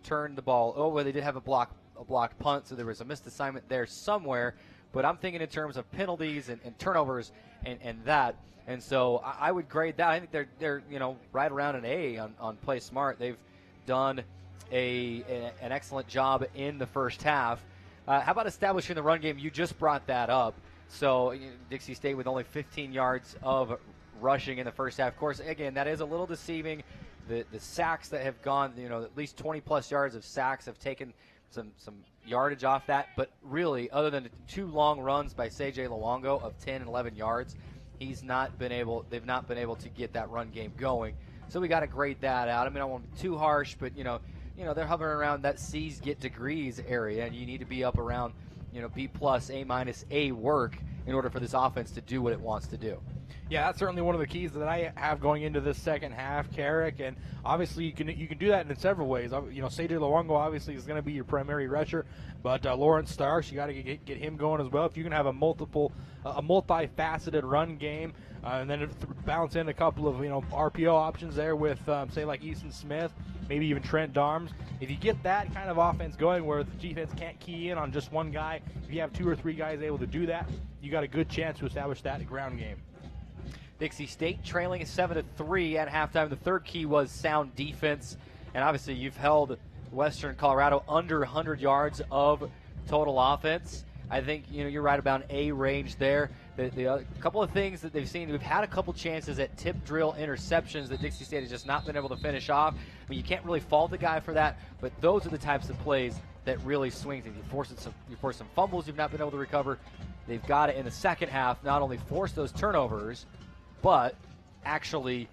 turned the ball over. They did have a blocked punt, so there was a missed assignment there somewhere. But I'm thinking in terms of penalties and turnovers and that. And so I would grade that. I think they're right around an A on play smart. They've done an excellent job in the first half. How about establishing the run game? You just brought that up. So Dixie State with only 15 yards of rushing in the first half. Of course, again, that is a little deceiving. The sacks that have gone, at least 20-plus yards of sacks have taken some yardage off that. But really, other than 2 long runs by C.J. Luongo of 10 and 11 yards, they've not been able to get that run game going. So we got to grade that out. I mean, I don't want to be too harsh, but they're hovering around that C's get degrees area, and you need to be up around B+, A-, A work in order for this offense to do what it wants to do. Yeah, that's certainly one of the keys that I have going into this second half, Carrick, and obviously you can do that in several ways. C.J. Luongo obviously is going to be your primary rusher, but Lawrence Starks, you got to get him going as well. If you can have a multifaceted run game, and then bounce in a couple of RPO options there with say like Easton Smith, maybe even Trent Darms. If you get that kind of offense going where the defense can't key in on just one guy, if you have 2 or 3 guys able to do that, you got a good chance to establish that ground game. Dixie State trailing 7-3 at halftime. The third key was sound defense, and obviously you've held Western Colorado under 100 yards of total offense. I think you're right about an A range there. The couple of things that they've seen, we've had a couple chances at tip drill interceptions that Dixie State has just not been able to finish off. I mean, you can't really fault the guy for that, but those are the types of plays that really swing things. You force some fumbles you've not been able to recover. They've got to, in the second half, not only force those turnovers, but actually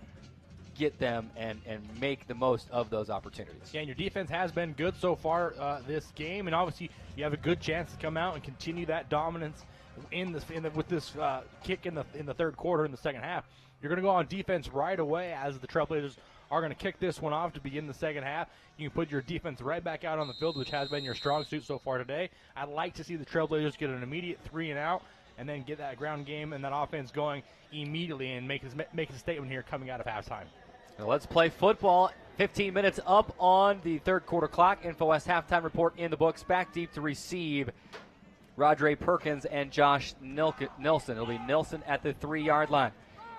get them and make the most of those opportunities. Yeah, and your defense has been good so far this game, and obviously you have a good chance to come out and continue that dominance with this kick in the third quarter in the second half. You're going to go on defense right away as the Trailblazers are going to kick this one off to begin the second half. You can put your defense right back out on the field, which has been your strong suit so far today. I'd like to see the Trailblazers get an immediate 3 and out, and then get that ground game and that offense going immediately and make a statement here coming out of halftime. Now let's play football. 15 minutes up on the third quarter clock. InfoWest halftime report in the books. Back deep to receive Rodre Perkins and Josh Nilsson. It'll be Nilsson at the 3-yard line.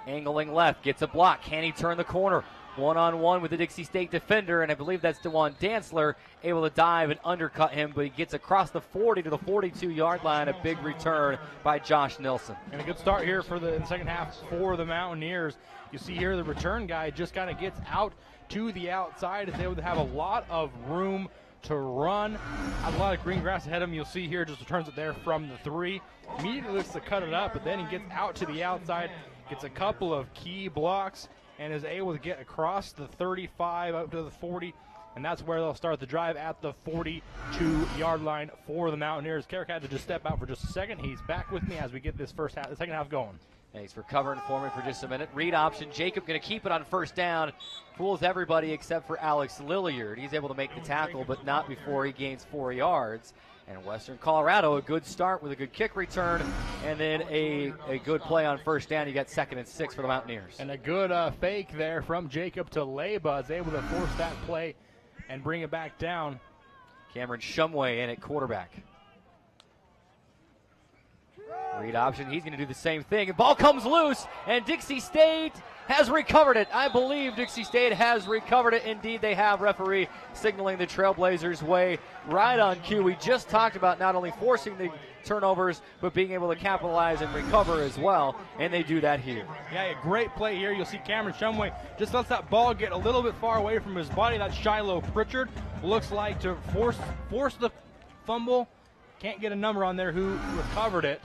Angling left, gets a block. Can he turn the corner? One-on-one with the Dixie State defender, and I believe that's DeJuan Dantzler, able to dive and undercut him, but he gets across the 40 to the 42-yard line. A big return by Josh Nilsson. And a good start here in the second half for the Mountaineers. You see here the return guy just kind of gets out to the outside. Is able to have a lot of room to run. Has a lot of green grass ahead of him. You'll see here just returns it there from the 3. Immediately looks to cut it up, but then he gets out to the outside, gets a couple of key blocks, and is able to get across the 35 up to the 40, and that's where they'll start the drive at the 42-yard line for the Mountaineers. Carrick had to just step out for just a second. He's back with me as we get the second half going. Thanks for covering for me for just a minute. Read option. Jacob going to keep it on first down. Fools everybody except for Alex Lilliard. He's able to make the tackle, but not before he gains 4 yards. And Western Colorado, a good start with a good kick return, and then a good play on first down. You got 2nd and 6 for the Mountaineers. And a good fake there from Jacob to Leba is able to force that play and bring it back down. Cameron Shumway in at quarterback. Read option, he's going to do the same thing. The ball comes loose, and Dixie State has recovered it. I believe Dixie State has recovered it. Indeed, they have. Referee signaling the Trailblazers' way right on cue. We just talked about not only forcing the turnovers, but being able to capitalize and recover as well, and they do that here. Yeah, a great play here. You'll see Cameron Shumway just lets that ball get a little bit far away from his body. That's Shiloh Pritchard. Looks like to force the fumble. Can't get a number on there who recovered it.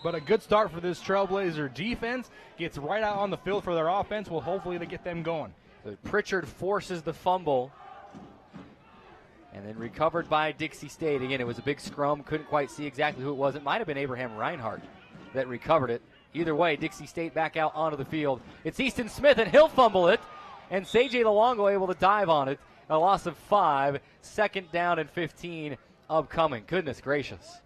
But a good start for this Trailblazer defense. Gets right out on the field for their offense. Will hopefully to get them going. So Pritchard forces the fumble. And then recovered by Dixie State. Again, it was a big scrum. Couldn't quite see exactly who it was. It might have been Abraham Reinhardt that recovered it. Either way, Dixie State back out onto the field. It's Easton Smith, and he'll fumble it. And C.J. Luongo able to dive on it. A loss of 5. 2nd down and 15 upcoming. Goodness gracious.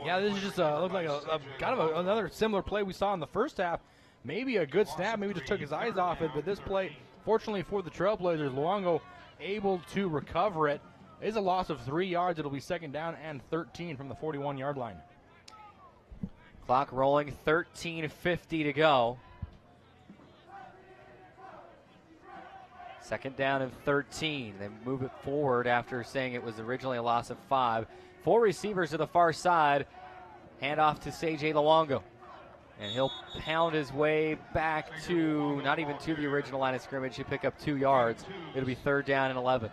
Yeah, this is just looked like a kind of another similar play we saw in the first half. Maybe a good snap, maybe just took his eyes off it, but this play, fortunately for the Trailblazers, Luongo able to recover it. It is a loss of 3 yards. It'll be 2nd down and 13 from the 41-yard line. Clock rolling, 13:50 to go. 2nd down and 13. They move it forward after saying it was originally a loss of 5. 4 receivers to the far side. Handoff to C.J. Luongo. And he'll pound his way back to, not even to the original line of scrimmage. He'll pick up 2 yards. It'll be 3rd down and 11.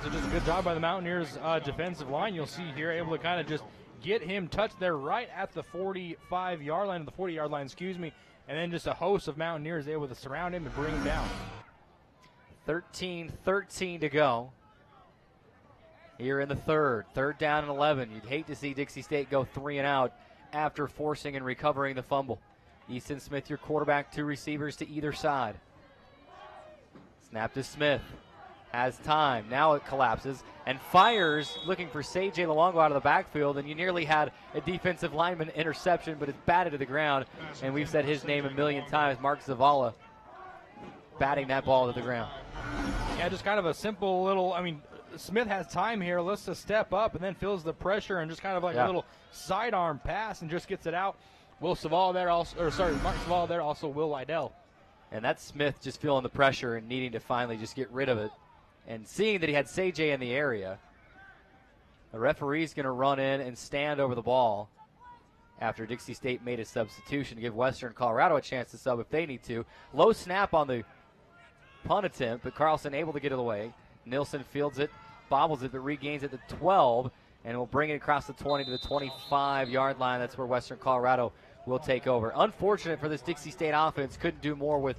So just a good job by the Mountaineers defensive line. You'll see here, able to kind of just get him touched there right at the 45-yard line, the 40-yard line, excuse me, and then just a host of Mountaineers able to surround him and bring him down. 13-13 to go here in the third. Third down and 11. You'd hate to see Dixie State go 3 and out after forcing and recovering the fumble. Easton Smith, your quarterback, 2 receivers to either side. Snap to Smith. Has time. Now it collapses and fires, looking for Sage Luongo out of the backfield, and you nearly had a defensive lineman interception, but it's batted to the ground, and we've said his name a million times, Mark Zavala, batting that ball to the ground. Yeah, just kind of a simple little, Smith has time here, lets to step up, and then feels the pressure, and just kind of like a little sidearm pass, and just gets it out. Mark Zavala there, also Will Lydell. And that's Smith just feeling the pressure and needing to finally just get rid of it. And seeing that he had Sage in the area, the referee's going to run in and stand over the ball after Dixie State made a substitution to give Western Colorado a chance to sub if they need to. Low snap on the punt attempt, but Carlson able to get it away. Nilsson fields it, bobbles it, but regains it to 12, and will bring it across the 20 to the 25-yard line. That's where Western Colorado will take over. Unfortunate for this Dixie State offense, couldn't do more with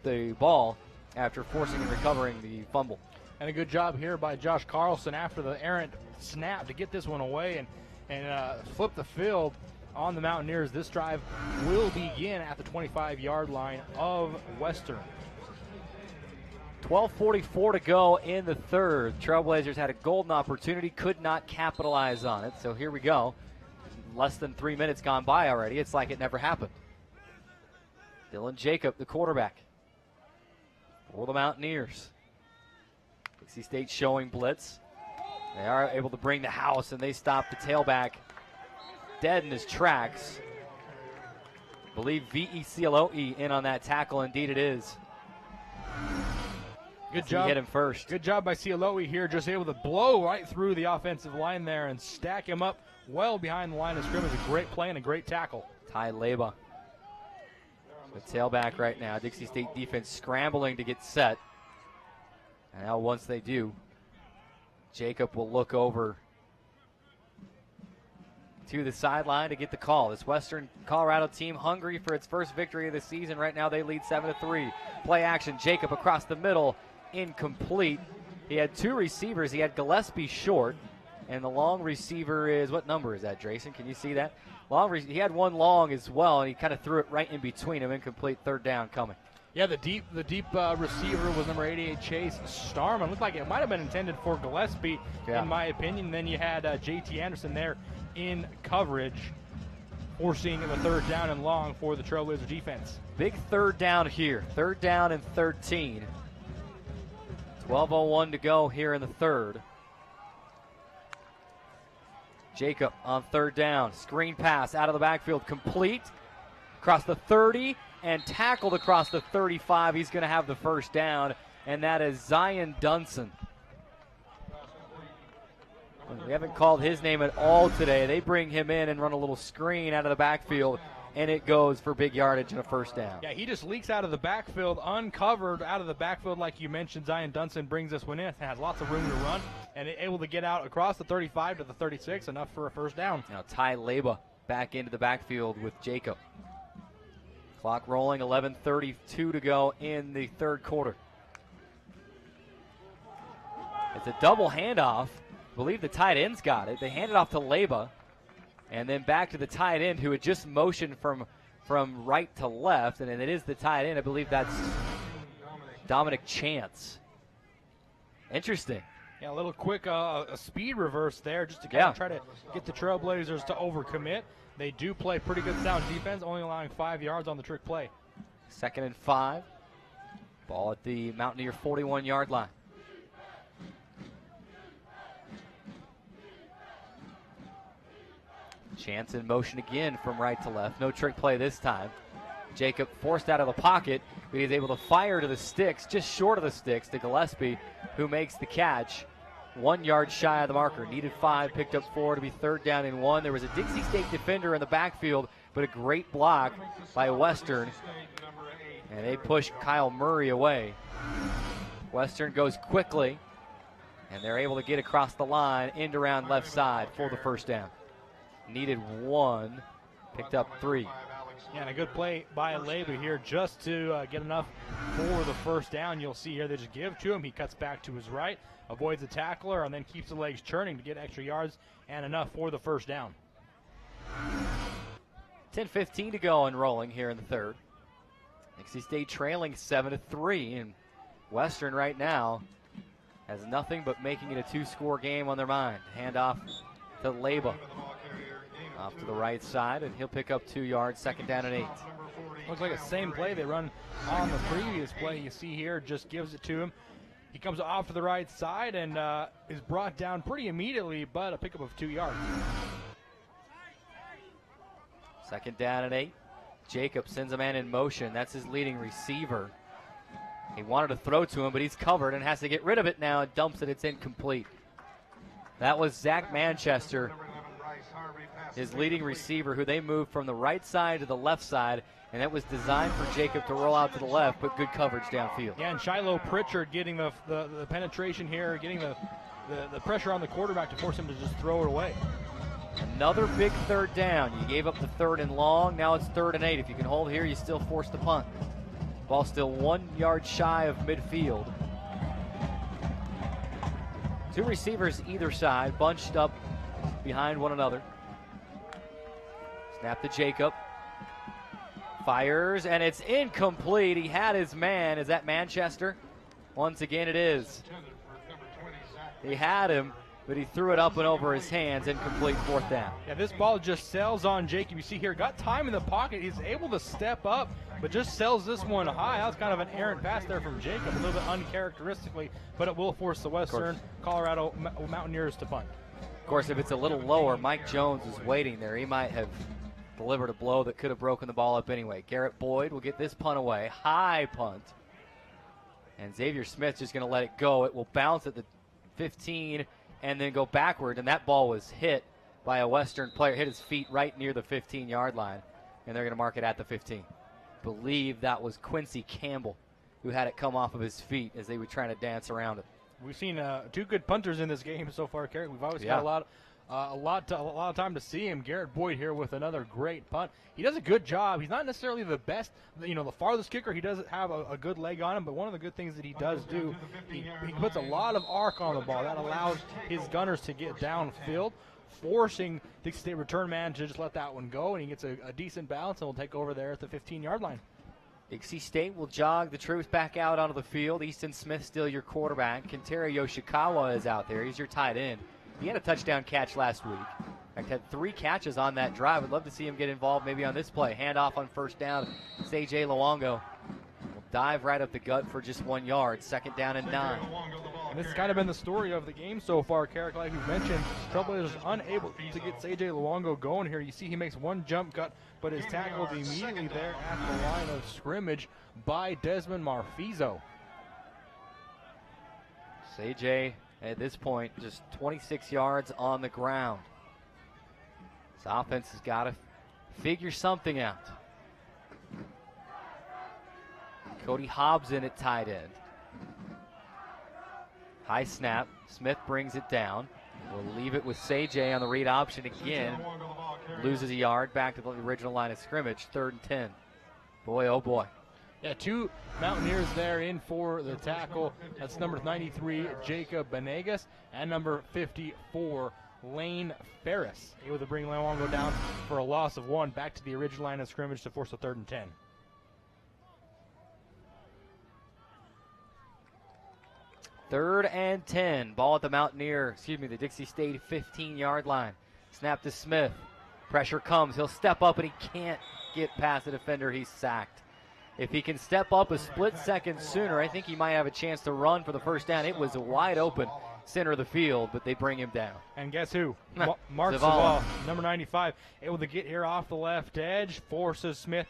the ball after forcing and recovering the fumble. And a good job here by Josh Carlson after the errant snap to get this one away and flip the field on the Mountaineers. This drive will begin at the 25-yard line of Western. 12:44 to go in the third. Trailblazers had a golden opportunity, could not capitalize on it. So here we go. Less than 3 minutes gone by already. It's like it never happened. Dylan Jacob, the quarterback for the Mountaineers. Dixie State showing blitz. They are able to bring the house, and they stop the tailback dead in his tracks. I believe V.E.C.L.O.E. in on that tackle. Indeed it is. Good job. He hit him first. Good job by Cialoe here, just able to blow right through the offensive line there and stack him up well behind the line of scrimmage. A great play and a great tackle. Ty Leba, the tailback right now. Dixie State defense scrambling to get set. And now once they do, Jacob will look over to the sideline to get the call. This Western Colorado team hungry for its first victory of the season. Right now they lead 7-3. Play action, Jacob across the middle, incomplete. He had 2 receivers. He had Gillespie short, and the long receiver is, what number is that, Drayson? Can you see that? He had 1 long as well, and he kind of threw it right in between him. Incomplete, third down coming. Yeah, the deep receiver was number 88, Chase Starman. Looked like it might have been intended for Gillespie, in my opinion. Then you had J.T. Anderson there in coverage, forcing the third down and long for the Trailblazer defense. Big third down here. Third down and 13. 12:01 to go here in the third. Jacob on third down. Screen pass out of the backfield. Complete. Across the 30 and tackled across the 35. He's going to have the first down, and that is Zion Dunson. We haven't called his name at all today. They bring him in and run a little screen out of the backfield, and it goes for big yardage and a first down. Yeah, he just leaks out of the backfield, uncovered out of the backfield like you mentioned. Zion Dunson brings this one in, has lots of room to run, and able to get out across the 35 to the 36, enough for a first down. Now Ty Leba back into the backfield with Jacob. Clock rolling, 11:32 to go in the third quarter. It's a double handoff. I believe the tight end's got it. They hand it off to Leba, and then back to the tight end who had just motioned from right to left, and it is the tight end. I believe that's Dominic Chance. Interesting. Yeah, a little quick a speed reverse there just to kind of try to get the Trailblazers to overcommit. They do play pretty good sound defense, only allowing 5 yards on the trick play. 2nd and 5. Ball at the Mountaineer 41-yard line. Chance in motion again from right to left. No trick play this time. Jacob forced out of the pocket, but he's able to fire to the sticks, just short of the sticks, to Gillespie, who makes the catch. 1 yard shy of the marker. Needed 5, picked up 4 to be third down and 1. There was a Dixie State defender in the backfield, but a great block by Western. And they push Kyle Murray away. Western goes quickly And they're able to get across the line, end around left side for the first down. Needed 1, picked up 3. Yeah, and a good play by Leba here just to get enough for the first down. You'll see here they just give to him. He cuts back to his right, avoids the tackler, and then keeps the legs churning to get extra yards and enough for the first down. 10:15 to go and rolling here in the third. Dixie State trailing 7-3, and Western right now has nothing but making it a 2-score game on their mind. Handoff to Leba. Off to the right side, and he'll pick up 2 yards, second down and 8. Looks like the same play they run on the previous play. You see here, just gives it to him. He comes off to the right side and is brought down pretty immediately, but a pickup of 2 yards. Second down and 8. Jacob sends a man in motion. That's his leading receiver. He wanted to throw to him, but he's covered and has to get rid of it now and dumps it. It's incomplete. That was Zach Manchester, his leading receiver, who they moved from the right side to the left side, and that was designed for Jacob to roll out to the left, but good coverage downfield. Yeah, and Shiloh Pritchard getting the penetration here, getting the pressure on the quarterback to force him to just throw it away. Another big third down. You gave up the 3rd and long. Now it's 3rd and 8. If you can hold here, you still force the punt. Ball still 1 yard shy of midfield. 2 receivers either side, bunched up behind one another. Snap to Jacob. Fires, and it's incomplete. He had his man. Is that Manchester? Once again, it is. He had him, but he threw it up and over his hands. Incomplete, 4th down. Yeah, this ball just sails on Jacob. You see here, got time in the pocket. He's able to step up, but just sells this one high. That was kind of an errant pass there from Jacob, a little bit uncharacteristically, but it will force the Western Colorado Mountaineers to punt. Of course, if it's a little lower, Mike Jones is waiting there. He might have delivered a blow that could have broken the ball up anyway. Garrett Boyd will get this punt away. High punt. And Xavier Smith's just going to let it go. It will bounce at the 15 and then go backward. And that ball was hit by a Western player. Hit his feet right near the 15-yard line. And they're going to mark it at the 15. Believe that was Quincy Campbell who had it come off of his feet as they were trying to dance around it. We've seen 2 good punters in this game so far, Kerry. We've always got a lot of time to see him. Garrett Boyd here with another great punt. He does a good job. He's not necessarily the best, the farthest kicker. He doesn't have a good leg on him, but one of the good things that he does do, he puts a lot of arc on the ball. That allows his gunners to get downfield, forcing Dixie State return man to just let that one go, and he gets a decent bounce and will take over there at the 15-yard line. Dixie State will jog the troops back out onto the field. Easton Smith still your quarterback. Kentaro Yoshikawa is out there. He's your tight end. He had a touchdown catch last week. In fact, had 3 catches on that drive. I'd love to see him get involved maybe on this play. Handoff on first down. CJ Luongo will dive right up the gut for just 1 yard. Second down and 9. And this has kind of been the story of the game so far, Carrick, like we mentioned. Trailblazers unable to get CJ Luongo going here. You see he makes one jump cut, but is tackled immediately there at the line of scrimmage by Desmond Marfizo. CJ at this point just 26 yards on the ground. This offense has got to figure something out. Cody Hobbs in at tight end. High snap. Smith brings it down. We'll leave it with CJ on the read option again. Loses a yard back to the original line of scrimmage. 3rd and 10. Boy, oh boy. Yeah, 2 Mountaineers there in for the tackle. That's number 93, Jacob Benegas, and number 54, Lane Ferris. Able to bring Luongo down for a loss of 1 back to the original line of scrimmage to force a 3rd and 10. Third and 10. Ball at the the Dixie State 15-yard line. Snap to Smith. Pressure comes. He'll step up, and he can't get past the defender. He's sacked. If he can step up a split second sooner, I think he might have a chance to run for the first down. It was wide open center of the field, but they bring him down. And guess who? Mark Zavala, number 95, able to get here off the left edge, forces Smith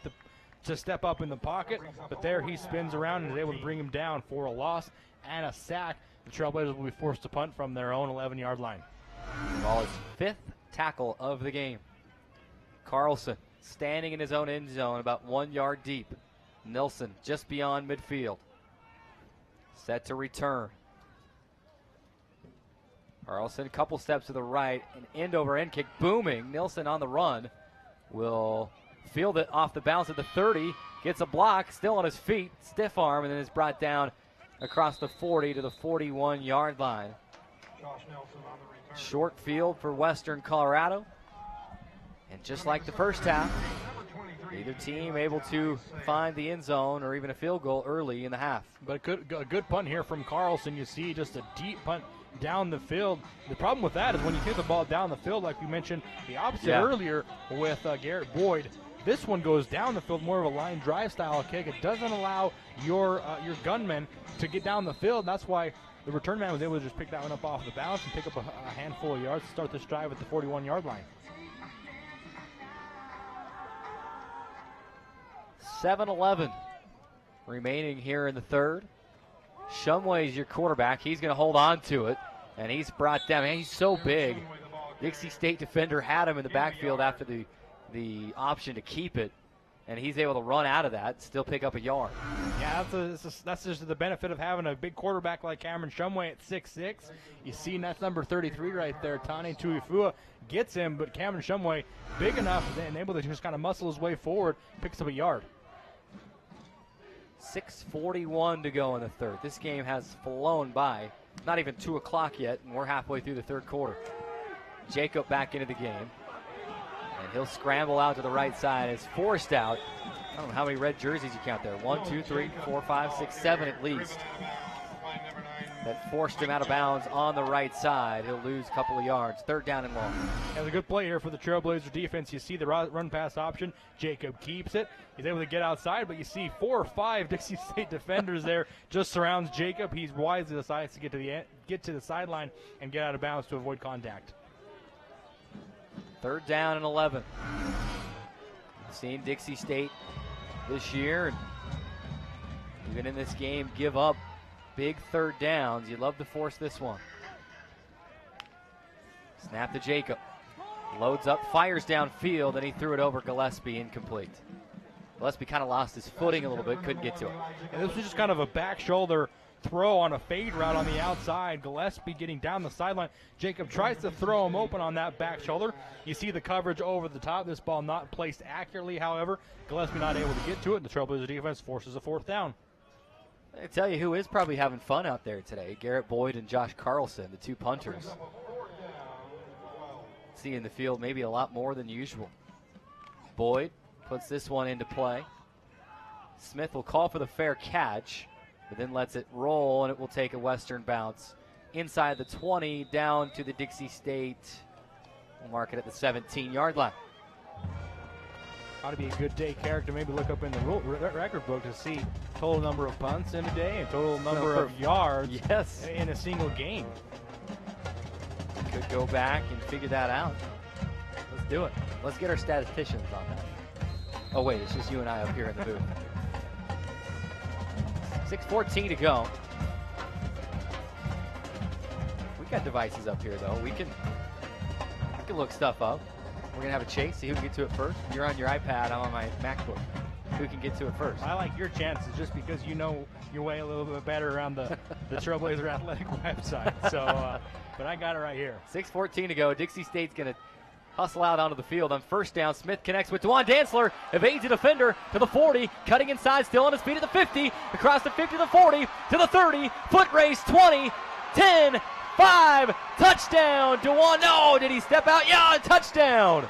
to step up in the pocket, but there he spins around and is able to bring him down for a loss and a sack. The Trailblazers will be forced to punt from their own 11-yard line. Ball is 5th tackle of the game. Carlson standing in his own end zone about 1 yard deep. Nilsson just beyond midfield. Set to return. Carlson, a couple steps to the right, an end-over-end kick, booming. Nilsson on the run will field it off the bounce at the 30, gets a block, still on his feet, stiff arm, and then is brought down across the 40 to the 41-yard line. Short field for Western Colorado. And just like the first half, either team able to find the end zone or even a field goal early in the half. But a good punt here from Carlson. You see just a deep punt down the field. The problem with that is when you kick the ball down the field, like we mentioned, the opposite earlier with Garrett Boyd, this one goes down the field, more of a line drive style kick. It doesn't allow your gunman to get down the field. That's why the return man was able to just pick that one up off the bounce and pick up a handful of yards to start this drive at the 41-yard line. 7-11 remaining here in the third. Shumway's your quarterback. He's going to hold on to it, and he's brought down. Man, he's so big. Dixie State defender had him in the backfield after the option to keep it, and he's able to run out of that and still pick up a yard. Yeah, that's just the benefit of having a big quarterback like Cameron Shumway at 6'6". You see that's number 33 right there. Tane Tuifua gets him, but Cameron Shumway, big enough and able to just kind of muscle his way forward, picks up a yard. 6:41 to go in the third. This game has flown by. Not even 2 o'clock yet, and we're halfway through the third quarter. Jacob back into the game, and he'll scramble out to the right side. Is forced out. I don't know how many red jerseys you count there. 1, 2, 3, 4, 5, 6, 7 at least. That forced him out of bounds on the right side. He'll lose a couple of yards. Third down and long. That's a good play here for the Trailblazer defense. You see the run-pass option. Jacob keeps it. He's able to get outside, but you see 4 or 5 Dixie State defenders there just surrounds Jacob. He wisely decides to get to the sideline and get out of bounds to avoid contact. Third down and 11. We've seen Dixie State this year, and even in this game, give up big third downs. You'd love to force this one. Snap to Jacob. Loads up, fires downfield, and he threw it over Gillespie, incomplete. Gillespie kind of lost his footing a little bit, couldn't get to it. And this was just kind of a back shoulder throw on a fade route on the outside. Gillespie getting down the sideline. Jacob tries to throw him open on that back shoulder. You see the coverage over the top. This ball not placed accurately, however. Gillespie not able to get to it, and the Trailblazer defense forces a fourth down. I tell you who is probably having fun out there today. Garrett Boyd and Josh Carlson, the two punters. See in the field maybe a lot more than usual. Boyd puts this one into play. Smith will call for the fair catch, but then lets it roll, and it will take a Western bounce inside the 20 down to the Dixie State. We'll mark it at the 17-yard line. Ought to be a good day character. Maybe look up in the record book to see total number of punts in a day and total number of yards in a single game. Could go back and figure that out. Let's do it. Let's get our statisticians on that. Oh, wait, it's just you and I up here in the booth. 6:14 to go. We got devices up here, though. We can look stuff up. We're going to have a chase, see who can get to it first. You're on your iPad, I'm on my MacBook. Who can get to it first? I like your chances just because you know your way a little bit better around the Trailblazer Athletic website. So, but I got it right here. 6:14 to go. Dixie State's going to hustle out onto the field on first down. Smith connects with DeJuan Dantzler, evades a defender to the 40, cutting inside, still on his feet at the 50, across the 50 to the 40, to the 30, foot race, 20, 10, 5, touchdown. DeJuan, no, did he step out? Yeah, touchdown.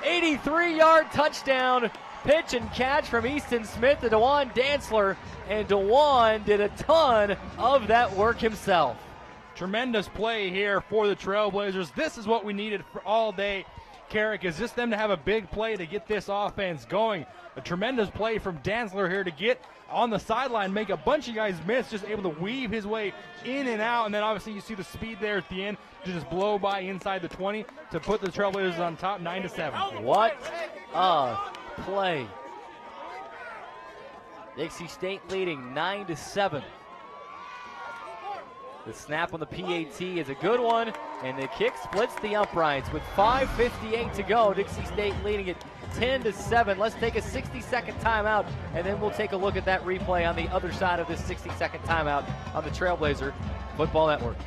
83-yard touchdown, pitch and catch from Easton Smith to DeJuan Dantzler, and DeJuan did a ton of that work himself. Tremendous play here for the Trailblazers. This is what we needed for all day, Carrick, is just them to have a big play to get this offense going. A tremendous play from Dantzler here to get on the sideline, make a bunch of guys miss, just able to weave his way in and out. And then obviously you see the speed there at the end to just blow by inside the 20 to put the Trailblazers on top 9-7. What a play. Dixie State leading 9-7. The snap on the PAT is a good one, and the kick splits the uprights with 5:58 to go. Dixie State leading it 10-7. Let's take a 60-second timeout, and then we'll take a look at that replay on the other side of this 60-second timeout on the Trailblazer Football Network.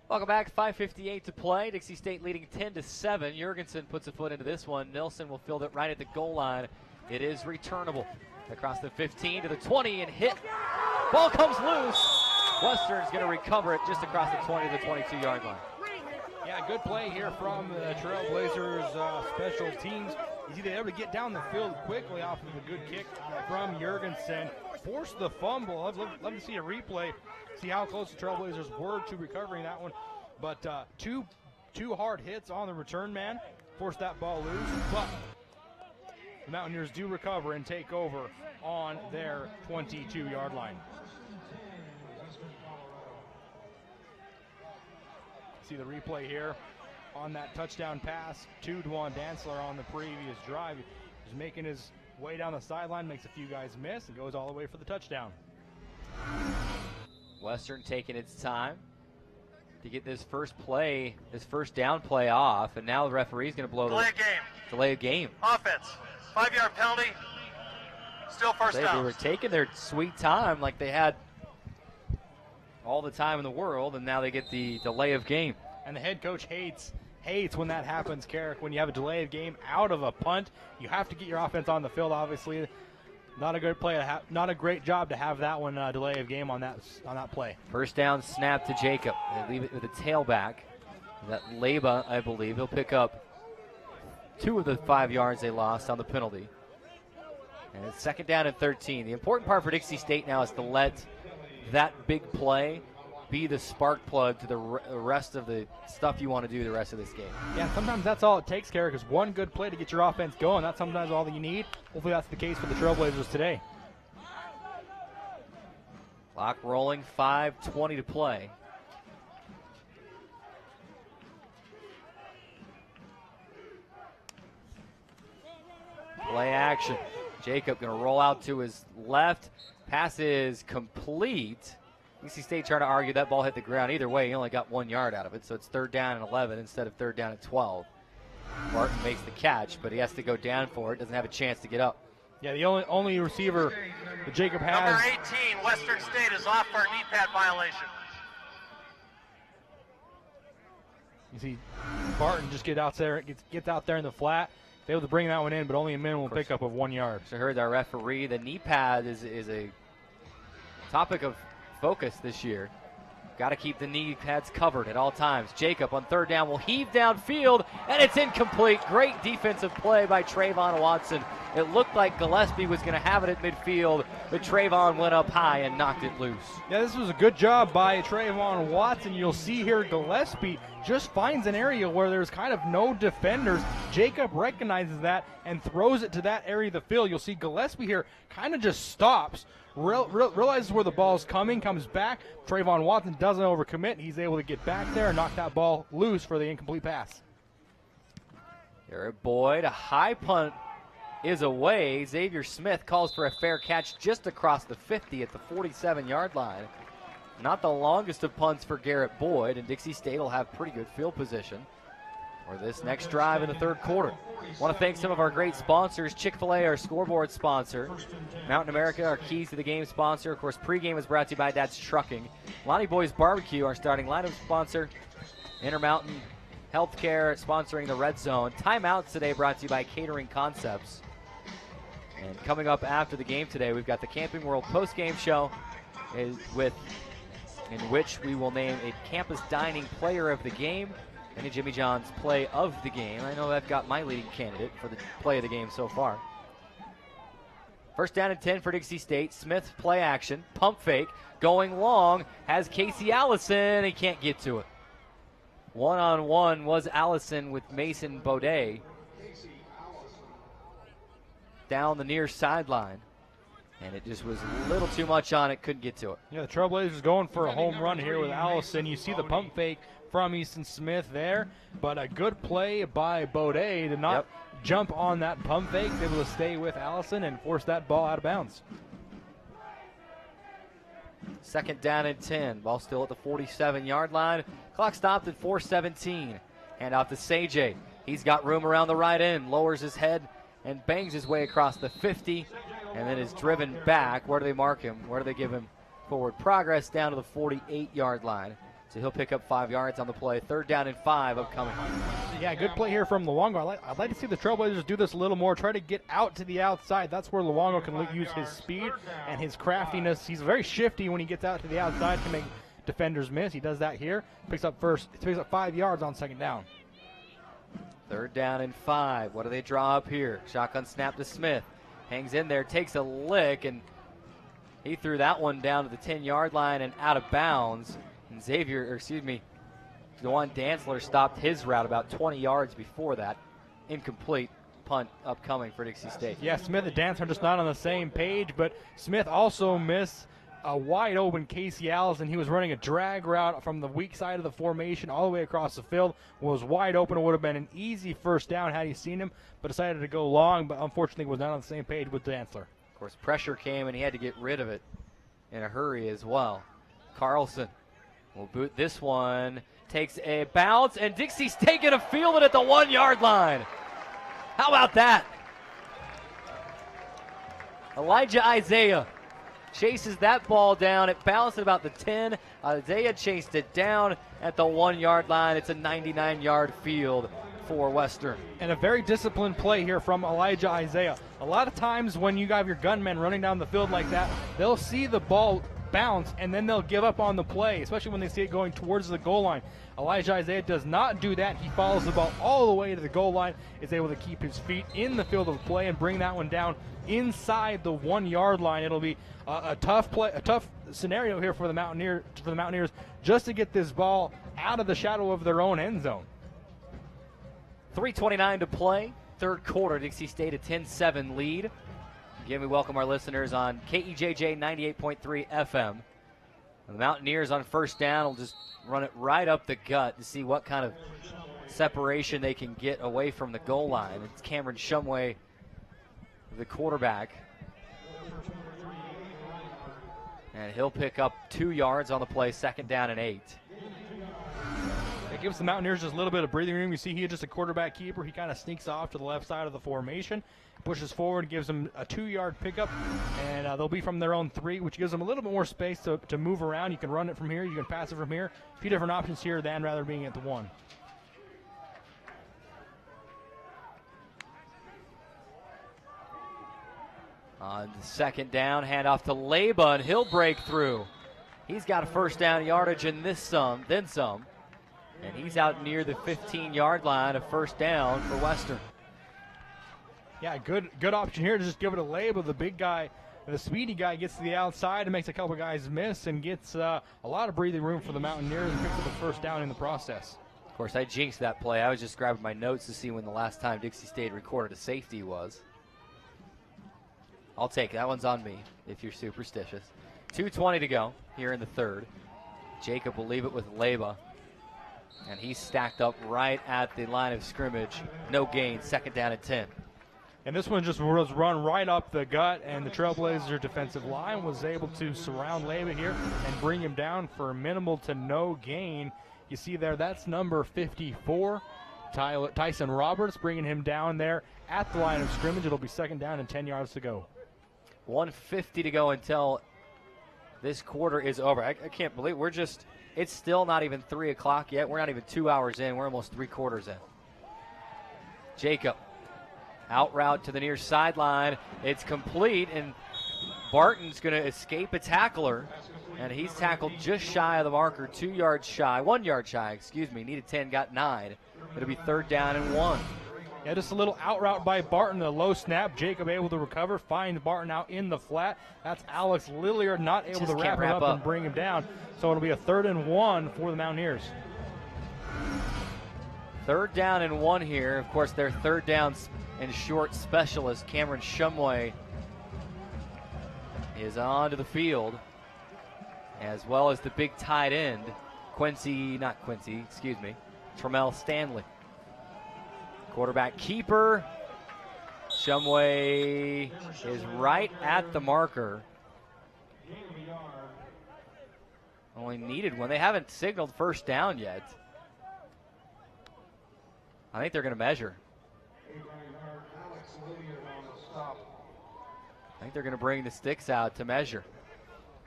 Welcome back. 5:58 to play. Dixie State leading 10-7. Jurgensen puts a foot into this one. Nilsson will field it right at the goal line. It is returnable. Across the 15 to the 20 and hit. Ball comes loose. Western's going to recover it just across the 20 to the 22-yard line. Yeah, good play here from the Trailblazers special teams. He's either able to get down the field quickly off of a good kick from Jurgensen. Forced the fumble. I'd love to see a replay, see how close the Trailblazers were to recovering that one. But two hard hits on the return man. Forced that ball loose. But the Mountaineers do recover and take over on their 22-yard line. See the replay here on that touchdown pass to Dwan Dantzler on the previous drive. He's making his way down the sideline, makes a few guys miss, and goes all the way for the touchdown. Western taking its time to get this first down play off, and now the referee's going to blow delay a game. Offense, 5-yard penalty, still first down. They were taking their sweet time like they had all the time in the world, and now they get the delay of game. And the head coach hates when that happens, Carrick. When you have a delay of game out of a punt, you have to get your offense on the field, obviously. Not a good play, not a great job to have that one delay of game on that play. First down snap to Jacob. They leave it with a tailback. That Leba, I believe, he'll pick up 2 of the 5 yards they lost on the penalty. And it's second down and 13. The important part for Dixie State now is to let that big play be the spark plug to the rest of the stuff you want to do the rest of this game. Yeah, sometimes that's all it takes, Carrick, is one good play to get your offense going. That's sometimes all that you need. Hopefully that's the case for the Trailblazers today. Clock rolling, 5:20 to play. Play action. Jacob going to roll out to his left. Pass is complete. NC State trying to argue that ball hit the ground. Either way, he only got 1 yard out of it, so it's third down and 11 instead of third down and 12. Martin makes the catch, but he has to go down for it. Doesn't have a chance to get up. Yeah, the only receiver that Jacob has. Number 18, Western State is off for a knee pad violation. You see Barton just gets out there in the flat. Able to bring that one in, but only a minimal pickup of 1 yard. So I heard our referee, the knee pad is a topic of focus this year. Got to keep the knee pads covered at all times. Jacob on third down will heave downfield, and it's incomplete. Great defensive play by Trayvon Watson. It looked like Gillespie was going to have it at midfield, but Trayvon went up high and knocked it loose. Yeah, this was a good job by Trayvon Watson. You'll see here Gillespie just finds an area where there's kind of no defenders. Jacob recognizes that and throws it to that area of the field. You'll see Gillespie here kind of just stops, realizes where the ball's coming, comes back. Trayvon Watson doesn't overcommit. He's able to get back there and knock that ball loose for the incomplete pass. Garrett Boyd, a high punt is away. Xavier Smith calls for a fair catch just across the 50 at the 47-yard line. Not the longest of punts for Garrett Boyd, and Dixie State will have pretty good field position for this next drive in the third quarter. I want to thank some of our great sponsors. Chick-fil-A, our scoreboard sponsor. Mountain America, our Keys to the Game sponsor. Of course, pregame is brought to you by Dad's Trucking. Lonnie Boys Barbecue, our starting lineup sponsor. Intermountain Healthcare sponsoring the Red Zone. Timeouts today brought to you by Catering Concepts. And coming up after the game today, we've got the Camping World post-game show in which we will name a campus dining player of the game and a Jimmy John's play of the game. I know I've got my leading candidate for the play of the game so far. First down and 10 for Dixie State. Smith play action, pump fake, going long, has Casey Allison. He can't get to it. One-on-one was Allison with Mason Baudet down the near sideline. And it just was a little too much on it, couldn't get to it. Yeah, the Trailblazers going for a home run here with Allison. You see the pump fake from Easton Smith there, but a good play by Baudet to not jump on that pump fake, able to stay with Allison and force that ball out of bounds. Second down and 10. Ball still at the 47-yard line. Clock stopped at 4:17. Hand off to Sajay. He's got room around the right end, lowers his head and bangs his way across the 50. And then is driven back. Where do they mark him? Where do they give him forward progress? Down to the 48-yard line. So he'll pick up 5 yards on the play. Third down and 5 upcoming. Yeah, good play here from Luongo. I'd like to see the Trailblazers do this a little more. Try to get out to the outside. That's where Luongo can use his speed and his craftiness. He's very shifty when he gets out to the outside to make defenders miss. He does that here. Picks up 5 yards on second down. Third down and 5. What do they draw up here? Shotgun snap to Smith. Hangs in there, takes a lick, and he threw that one down to the 10-yard line and out of bounds. And Dewan Dantzler stopped his route about 20 yards before that. Incomplete punt upcoming for Dixie State. Yeah, Smith and Dantzler are just not on the same page, but Smith also missed a wide open Casey Allison. He was running a drag route from the weak side of the formation all the way across the field. Was wide open. It would have been an easy first down had he seen him, but decided to go long, but unfortunately was not on the same page with Dantzler. Of course, pressure came, and he had to get rid of it in a hurry as well. Carlson will boot this one. Takes a bounce, and Dixie's taking a field it at the 1-yard line. How about that? Elijah Isaiah chases that ball down. It bounced at about the 10. Isaiah chased it down at the 1-yard line. It's a 99-yard field for Western. And a very disciplined play here from Elijah Isaiah. A lot of times when you have your gunmen running down the field like that, they'll see the ball bounce and then they'll give up on the play, especially when they see it going towards the goal line. Elijah Isaiah does not do that. He follows the ball all the way to the goal line, is able to keep his feet in the field of play and bring that one down inside the 1-yard line. It'll be a tough scenario here for the Mountaineers just to get this ball out of the shadow of their own end zone. 3:29 to play. Third quarter, Dixie State a 10-7 lead. Again, we welcome our listeners on KEJJ 98.3 FM. The Mountaineers on first down will just run it right up the gut to see what kind of separation they can get away from the goal line. It's Cameron Shumway, the quarterback. And he'll pick up 2 yards on the play, second down and 8. It gives the Mountaineers just a little bit of breathing room. You see here just a quarterback keeper. He kind of sneaks off to the left side of the formation, pushes forward, gives them a 2-yard pickup, and they'll be from their own 3, which gives them a little bit more space to move around. You can run it from here. You can pass it from here. A few different options here than rather being at the 1. On the second down, handoff to Leba, and he'll break through. He's got a first down yardage and then some. And he's out near the 15-yard line, a first down for Western. Yeah, good option here to just give it a Leba. The big guy, the speedy guy, gets to the outside and makes a couple guys miss and gets a lot of breathing room for the Mountaineers and picks up the first down in the process. Of course, I jinxed that play. I was just grabbing my notes to see when the last time Dixie State recorded a safety was. I'll take it. That one's on me if you're superstitious. 2:20 to go here in the third. Jacob will leave it with Leba. And he's stacked up right at the line of scrimmage. No gain, second down and 10. And this one just was run right up the gut, and the Trailblazers defensive line was able to surround Leba here and bring him down for minimal to no gain. You see there, that's number 54, Tyson Roberts, bringing him down there at the line of scrimmage. It'll be second down and 10 yards to go. 1:50 to go until This quarter is over. I can't believe it's still not even 3 o'clock yet. We're not even 2 hours in. We're almost 3 quarters in. Jacob, out route to the near sideline. It's complete, and Barton's going to escape a tackler, and he's tackled just shy of the marker, 1 yard shy, needed 10, got 9. It'll be 3rd down and 1. Yeah, just a little out route by Barton, a low snap. Jacob able to recover, finds Barton out in the flat. That's Alex Lilliard not able to wrap him up and bring him down. So it'll be a 3rd and 1 for the Mountaineers. 3rd down and 1 here. Of course, their 3rd down and short specialist, Cameron Shumway, is onto the field, as well as the big tight end, Tremel Stanley. Quarterback keeper. Shumway is right at the marker. Only needed one. They haven't signaled 1st down yet. I think they're going to measure. I think they're going to bring the sticks out to measure.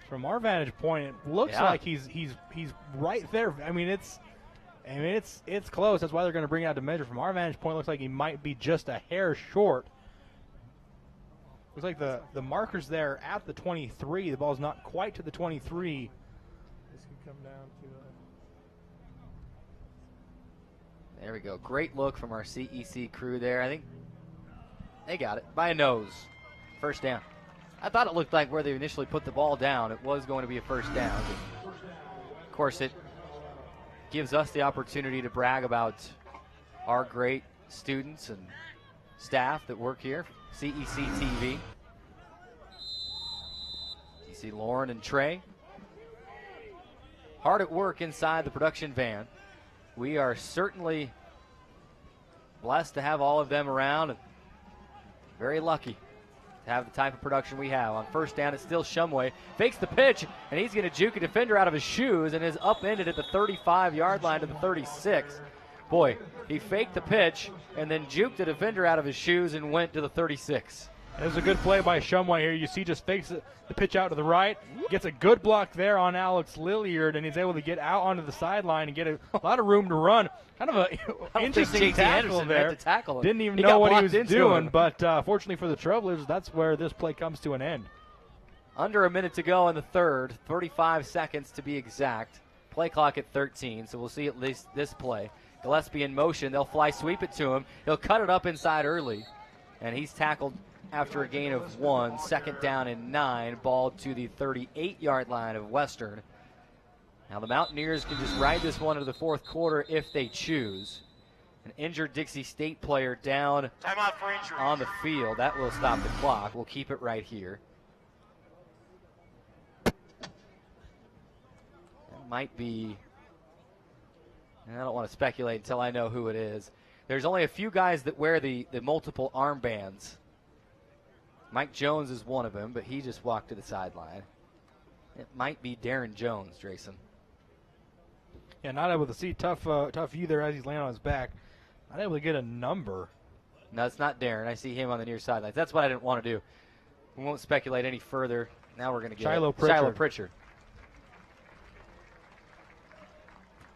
From our vantage point, it looks like he's right there. I mean, it's close. That's why they're going to bring it out to measure. From our vantage point, it looks like he might be just a hair short. Looks like the marker's there at the 23. The ball's not quite to the 23. This could come down to There we go. Great look from our CEC crew there. I think they got it by a nose. 1st down. I thought it looked like where they initially put the ball down, it was going to be a 1st down. Of course, it gives us the opportunity to brag about our great students and staff that work here, CEC TV. You see Lauren and Trey hard at work inside the production van. We are certainly blessed to have all of them around, and very lucky to have the type of production we have. On 1st down, it's still Shumway. Fakes the pitch, and he's going to juke a defender out of his shoes and is upended at the 35-yard line to the 36. Boy, he faked the pitch and then juked the defender out of his shoes and went to the 36. It was a good play by Shumway here. You see just fakes the pitch out to the right, gets a good block there on Alex Lilliard, and he's able to get out onto the sideline and get a lot of room to run. Kind of an interesting tackle there. Didn't even know what he was doing, but fortunately for the Trailblazers, that's where this play comes to an end. Under a minute to go in the 3rd, 35 seconds to be exact. Play clock at 13, so we'll see at least this play. Gillespie in motion. They'll fly sweep it to him. He'll cut it up inside early, and he's tackled after a gain of 1. 2nd down and 9. Ball to the 38-yard line of Western. Now the Mountaineers can just ride this one into the 4th quarter if they choose. An injured Dixie State player down on the field. That will stop the clock. We'll keep it right here. That might be, and I don't want to speculate until I know who it is. There's only a few guys that wear the multiple armbands. Mike Jones is one of them, but he just walked to the sideline. It might be Darren Jones, Drayson. Yeah, not able to see. Tough view there as he's laying on his back. Not able to get a number. No, it's not Darren. I see him on the near sideline. That's what I didn't want to do. We won't speculate any further. Now we're going to get Shiloh Pritchard.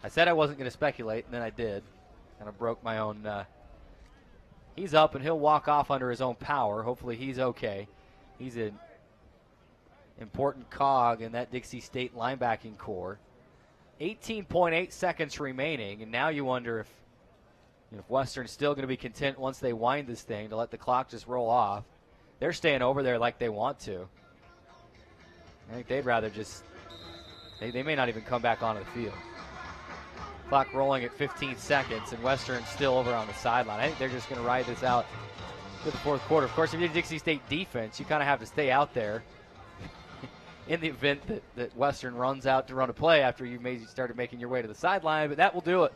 I said I wasn't going to speculate, and then I did. Kind of broke my own. He's up, and he'll walk off under his own power. Hopefully he's okay. He's an important cog in that Dixie State linebacking core. 18.8 seconds remaining, and now you wonder if Western's still going to be content once they wind this thing to let the clock just roll off. They're staying over there like they want to. I think they'd rather just – they may not even come back onto the field. Clock rolling at 15 seconds, and Western's still over on the sideline. I think they're just going to ride this out to the 4th quarter. Of course, if you're Dixie State defense, you kind of have to stay out there in the event that Western runs out to run a play after you maybe started making your way to the sideline, but that will do it.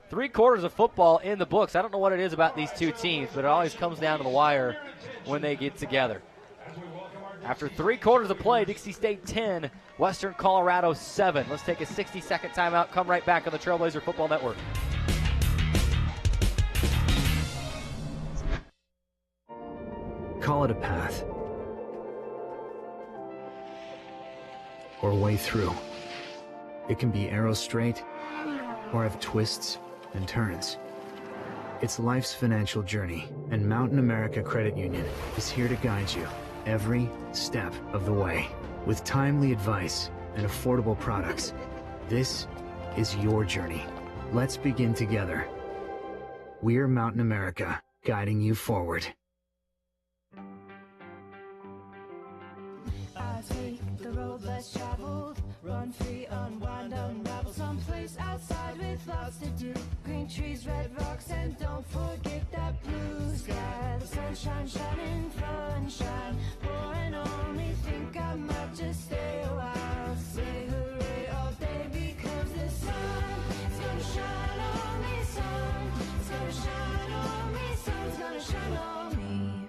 3 quarters of football in the books. I don't know what it is about these two teams, but it always comes down to the wire when they get together. After 3 quarters of play, Dixie State 10, Western Colorado 7. Let's take a 60-second timeout. Come right back on the Trailblazer Football Network. Call it a path. or way through. It can be arrow straight or have twists and turns. It's life's financial journey, and Mountain America Credit Union is here to guide you every step of the way. With timely advice and affordable products, this is your journey. Let's begin together. We're Mountain America, guiding you forward. I take the road less traveled, run free, unwind, unravel someplace outside with lots to do. Green trees, red rocks, and don't forget that blue sky. The sunshine shining, sunshine pouring on me. Think I might just stay a while. Say hooray all day because the sun is gonna shine on me. Sun, it's gonna shine on me. Sun's gonna shine on me.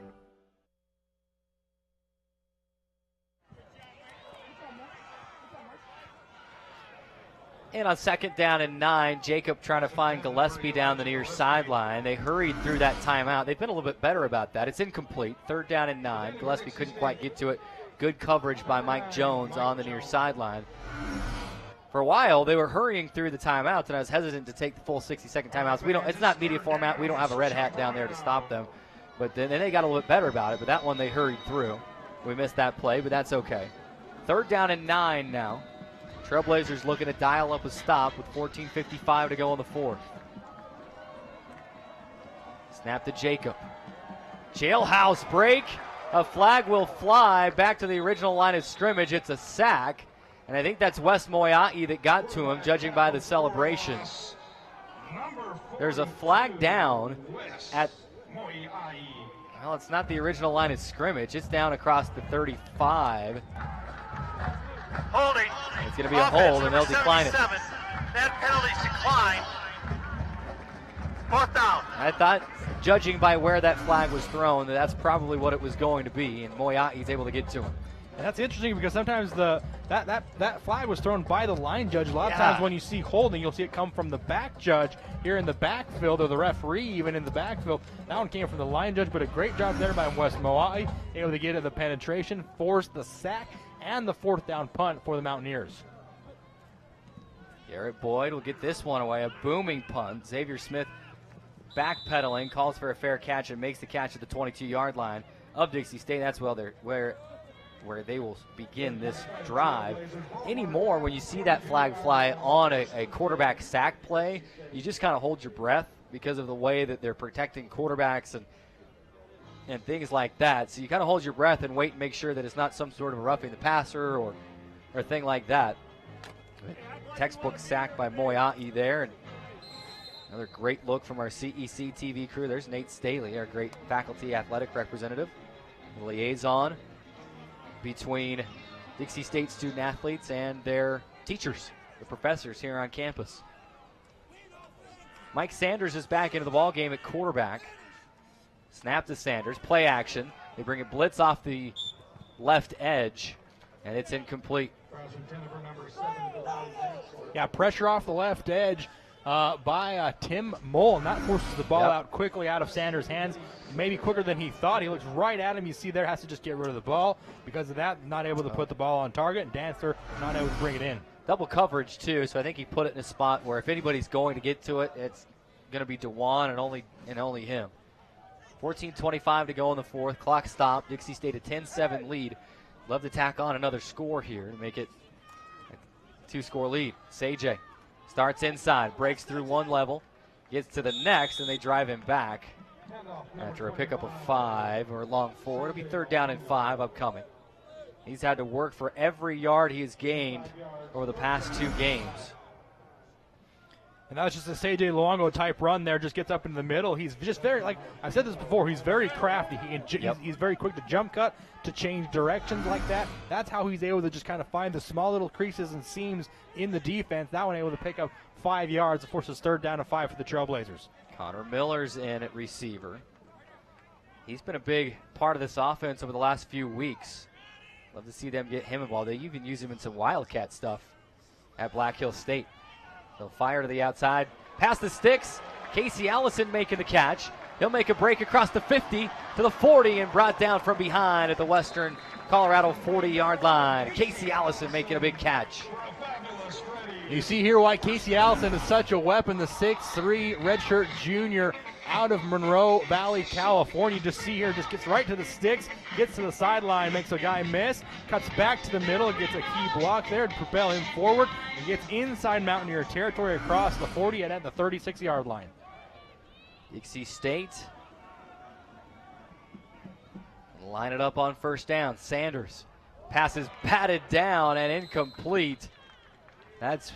And on 2nd down and 9, Jacob trying to find Gillespie down the near sideline. They hurried through that timeout. They've been a little bit better about that. It's incomplete. 3rd down and 9. Gillespie couldn't quite get to it. Good coverage by Mike Jones on the near sideline. For a while, they were hurrying through the timeouts, and I was hesitant to take the full 60-second timeouts. It's not media format. We don't have a red hat down there to stop them. But then they got a little bit better about it, but that one they hurried through. We missed that play, but that's okay. 3rd down and 9 now. Trailblazers looking to dial up a stop with 14:55 to go in the 4th. Snap to Jacob. Jailhouse break. A flag will fly back to the original line of scrimmage. It's a sack. And I think that's Wes Moyai that got to him, judging by the celebration. There's a flag down at, well, it's not the original line of scrimmage. It's down across the 35. Holding. It's going to be a hold, and they'll decline it. That penalty's declined. 4th down. I thought, judging by where that flag was thrown, that's probably what it was going to be, and Moyai's able to get to him. And that's interesting because sometimes that flag was thrown by the line judge. A lot of times when you see holding, you'll see it come from the back judge here in the backfield, or the referee even in the backfield. That one came from the line judge, but a great job there by Wes Moyai, able to get at the penetration, force the sack, and the 4th down punt for the Mountaineers. Garrett Boyd will get this one away, a booming punt. Xavier Smith backpedaling, calls for a fair catch, and makes the catch at the 22-yard line of Dixie State. That's where they will begin this drive. Anymore, when you see that flag fly on a quarterback sack play, you just kind of hold your breath because of the way that they're protecting quarterbacks and things like that. So you kind of hold your breath and wait and make sure that it's not some sort of roughing the passer or thing like that. Textbook sack by Moyai there. And another great look from our CEC TV crew. There's Nate Staley, our great faculty athletic representative. The liaison between Dixie State student athletes and their teachers, the professors here on campus. Mike Sanders is back into the ball game at quarterback. Snap to Sanders, play action. They bring a blitz off the left edge, and it's incomplete. Yeah, pressure off the left edge by Tim Mole, and that forces the ball out quickly out of Sanders' hands, maybe quicker than he thought. He looks right at him. You see there, has to just get rid of the ball. Because of that, not able to put the ball on target, and Dancer not able to bring it in. Double coverage, too, so I think he put it in a spot where if anybody's going to get to it, it's going to be DeJuan and only him. 14:25 to go in the 4th. Clock stopped. Dixie State a 10-7 lead. Love to tack on another score here to make it a 2-score lead. Sajay starts inside, breaks through one level, gets to the next, and they drive him back after a pickup of 5 or a long 4. It'll be 3rd down and 5 upcoming. He's had to work for every yard he has gained over the past 2 games. And that was just a Sajay Luongo type run there, just gets up into the middle. He's just very, like I've said this before, he's very crafty. He's very quick to jump cut, to change directions like that. That's how he's able to just kind of find the small little creases and seams in the defense. That one able to pick up 5 yards to force us 3rd down and 5 for the Trailblazers. Connor Miller's in at receiver. He's been a big part of this offense over the last few weeks. Love to see them get him involved. They even use him in some Wildcat stuff at Black Hill State. They'll fire to the outside. Past the sticks. Casey Allison making the catch. He'll make a break across the 50 to the 40 and brought down from behind at the Western Colorado 40-yard line. Casey Allison making a big catch. You see here why Casey Allison is such a weapon, the 6'3" redshirt junior out of Monroe Valley, California. Just see here, just gets right to the sticks, gets to the sideline, makes a guy miss, cuts back to the middle, gets a key block there to propel him forward, and gets inside Mountaineer territory across the 40 and at the 36-yard line. Dixie State line it up on first down. Sanders passes batted down and incomplete. That's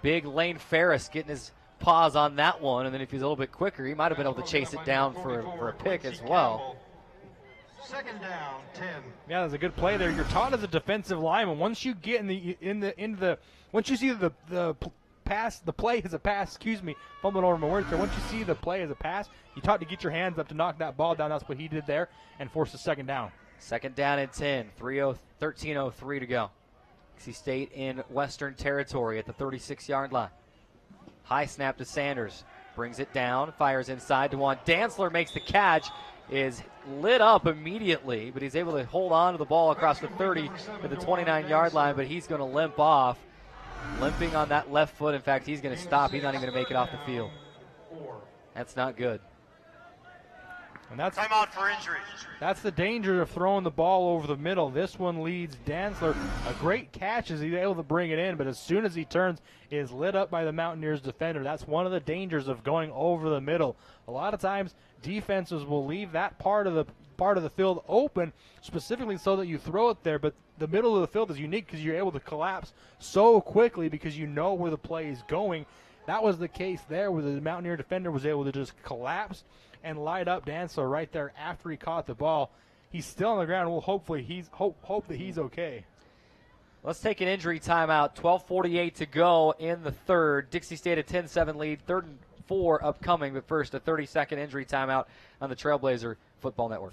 big Lane Ferris getting his paws on that one, and then if he's a little bit quicker, he might have been able to chase it down for a pick as well. Second down, 10. Yeah, that's a good play there. You're taught as a defensive lineman. Once you get once you see the play as a pass, fumbling over my words there. Once you see the play as a pass, you taught to get your hands up to knock that ball down. That's what he did there and forced a second down. Second down and 10, 13:03 to go. Dixie State in Western territory at the 36-yard line. High snap to Sanders. Brings it down, fires inside. DeJuan Dantzler makes the catch, is lit up immediately, but he's able to hold on to the ball across the 30 to the 29-yard line, but he's going to limp off. Limping on that left foot. In fact, he's going to stop. He's not even going to make it off the field. That's not good. And that's timeout for injury. That's the danger of throwing the ball over the middle. This one leads Dantzler. A great catch as he's able to bring it in, but as soon as he turns, he is lit up by the Mountaineers defender. That's one of the dangers of going over the middle. A lot of times, defenses will leave that part of the field open, specifically so that you throw it there. But the middle of the field is unique because you're able to collapse so quickly because you know where the play is going. That was the case there where the Mountaineer defender was able to just collapse and light up Dantzler right there after he caught the ball. He's still on the ground. Well, hopefully hope that he's okay. Let's take an injury timeout. 12:48 to go in the third. Dixie State a 10-7 lead. 3rd and 4 upcoming, but first a 30-second injury timeout on the Trailblazer Football Network.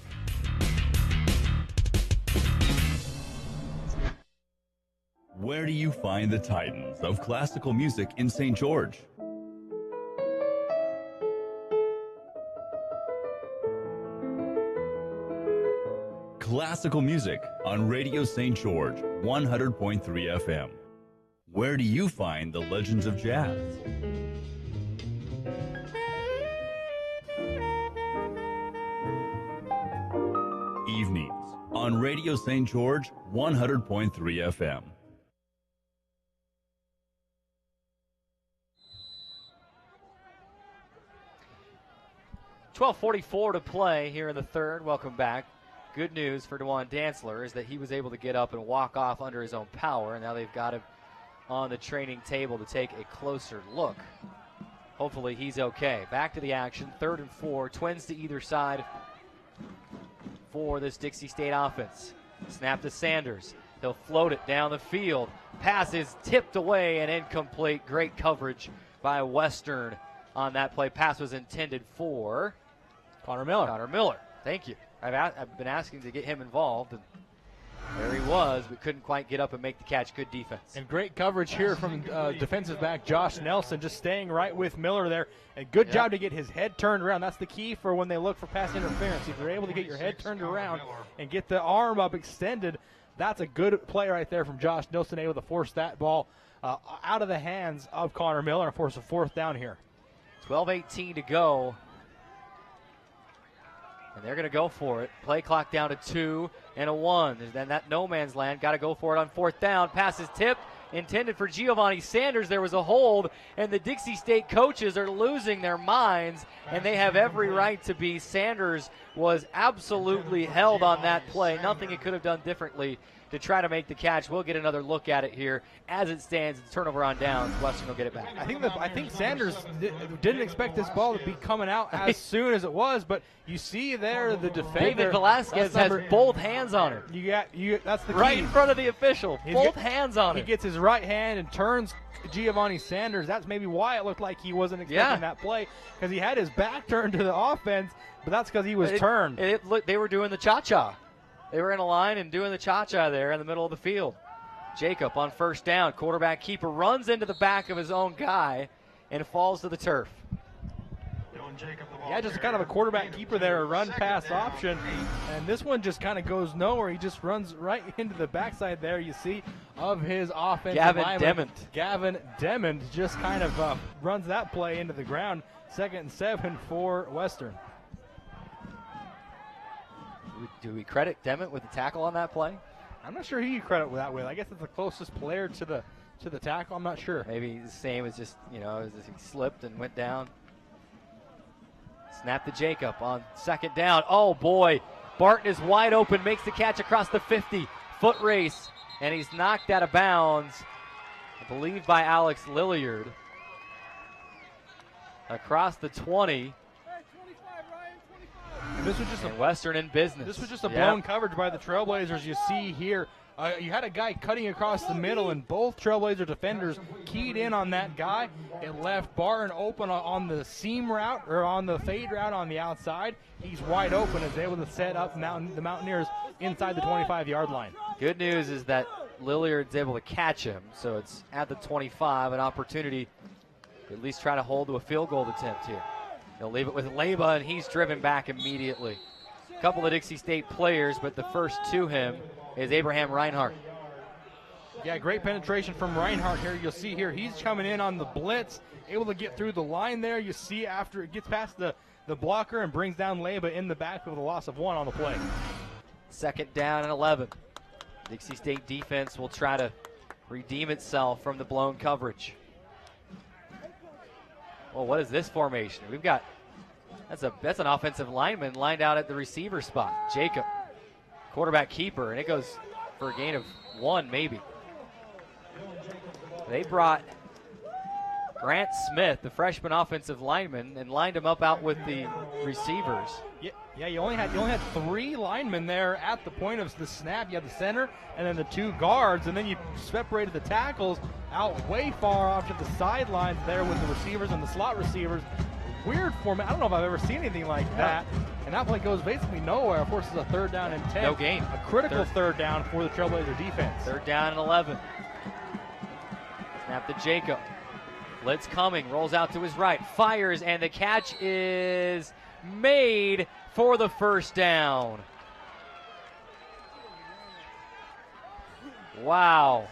Where do you find the titans of classical music in St. George? Classical music on Radio St. George, 100.3 FM. Where do you find the legends of jazz? Evenings on Radio St. George, 100.3 FM. .12:44 to play here in the third. Welcome back. Good news for DeJuan Dantzler is that he was able to get up and walk off under his own power, and now they've got him on the training table to take a closer look. Hopefully he's okay. Back to the action, 3rd and 4, Twins to either side for this Dixie State offense. Snap to Sanders. He'll float it down the field. Pass is tipped away and incomplete. Great coverage by Western on that play. Pass was intended for Connor Miller. Thank you. I've been asking to get him involved, and there he was, but couldn't quite get up and make the catch. Good defense. And great coverage here from defensive back Josh Nelson, just staying right with Miller there. And good job to get his head turned around. That's the key for when they look for pass interference. If you're able to get your head turned around and get the arm up extended, that's a good play right there from Josh Nelson, able to force that ball out of the hands of Connor Miller and force a 4th down here. 12:18 to go. And they're going to go for it. Play clock down to 2 and a 1. Then that no man's land. Got to go for it on 4th down. Pass is tipped. Intended for Giovanni Sanders. There was a hold. And the Dixie State coaches are losing their minds. And they have every right to be. Sanders was absolutely held on that play. Nothing he could have done differently to try to make the catch. We'll get another look at it here. As it stands, the turnover on downs. Western will get it back. I think Sanders didn't expect this ball to be coming out as soon as it was, but you see there the defender. David Velasquez has both hands on it. That's the key. Right in front of the official. Both hands on it. He gets his right hand and turns Giovanni Sanders. That's maybe why it looked like he wasn't expecting that play, because he had his back turned to the offense, but that's because he was turned. They were doing the cha-cha. They were in a line and doing the cha-cha there in the middle of the field. Jacob on 1st down. Quarterback keeper runs into the back of his own guy and falls to the turf. Yeah, just kind of a quarterback keeper there, a run-pass option. And this one just kind of goes nowhere. He just runs right into the backside there, you see, of his offensive lineman. Gavin Demond just kind of runs that play into the ground. 2nd and 7 for Western. Do we credit Demond with the tackle on that play? I'm not sure who you credit that with. I guess it's the closest player to the tackle. I'm not sure. Maybe the same as just, as he slipped and went down. Snap to Jacob on 2nd down. Oh, boy. Barton is wide open, makes the catch across the 50. Foot race, and he's knocked out of bounds, I believe by Alex Lilliard. Across the 20. And this was just a Western in business. This was just a blown coverage by the Trailblazers. You see here, you had a guy cutting across the middle, and both Trailblazer defenders keyed in on that guy. It left Barton open on the seam route, or on the fade route on the outside. He's wide open, is able to set up the Mountaineers inside the 25-yard line. Good news is that Lilliard's able to catch him, so it's at the 25, an opportunity to at least try to hold to a field goal attempt here. They'll leave it with Leba, and he's driven back immediately. A couple of Dixie State players, but the first to him is Abraham Reinhardt. Yeah, great penetration from Reinhardt here. You'll see here he's coming in on the blitz, able to get through the line there. You see after it gets past the blocker and brings down Leba in the backfield with a loss of 1 on the play. 2nd down and 11. Dixie State defense will try to redeem itself from the blown coverage. Well, what is this formation? We've got, that's an offensive lineman lined out at the receiver spot. Jacob, quarterback keeper, and it goes for a gain of 1 maybe. They brought Grant Smith, the freshman offensive lineman, and lined him up out with the receivers. Yeah, you only had 3 linemen there at the point of the snap. You had the center and then the 2 guards, and then you separated the tackles out way far off to the sidelines there with the receivers and the slot receivers. Weird format. I don't know if I've ever seen anything like that. And that play goes basically nowhere. Of course, it's a 3rd down and 10. No gain. A critical 3rd down for the Trailblazer defense. 3rd down and 11. Snap to Jacob. Blitz coming, rolls out to his right, fires, and the catch is made for the 1st down. Wow.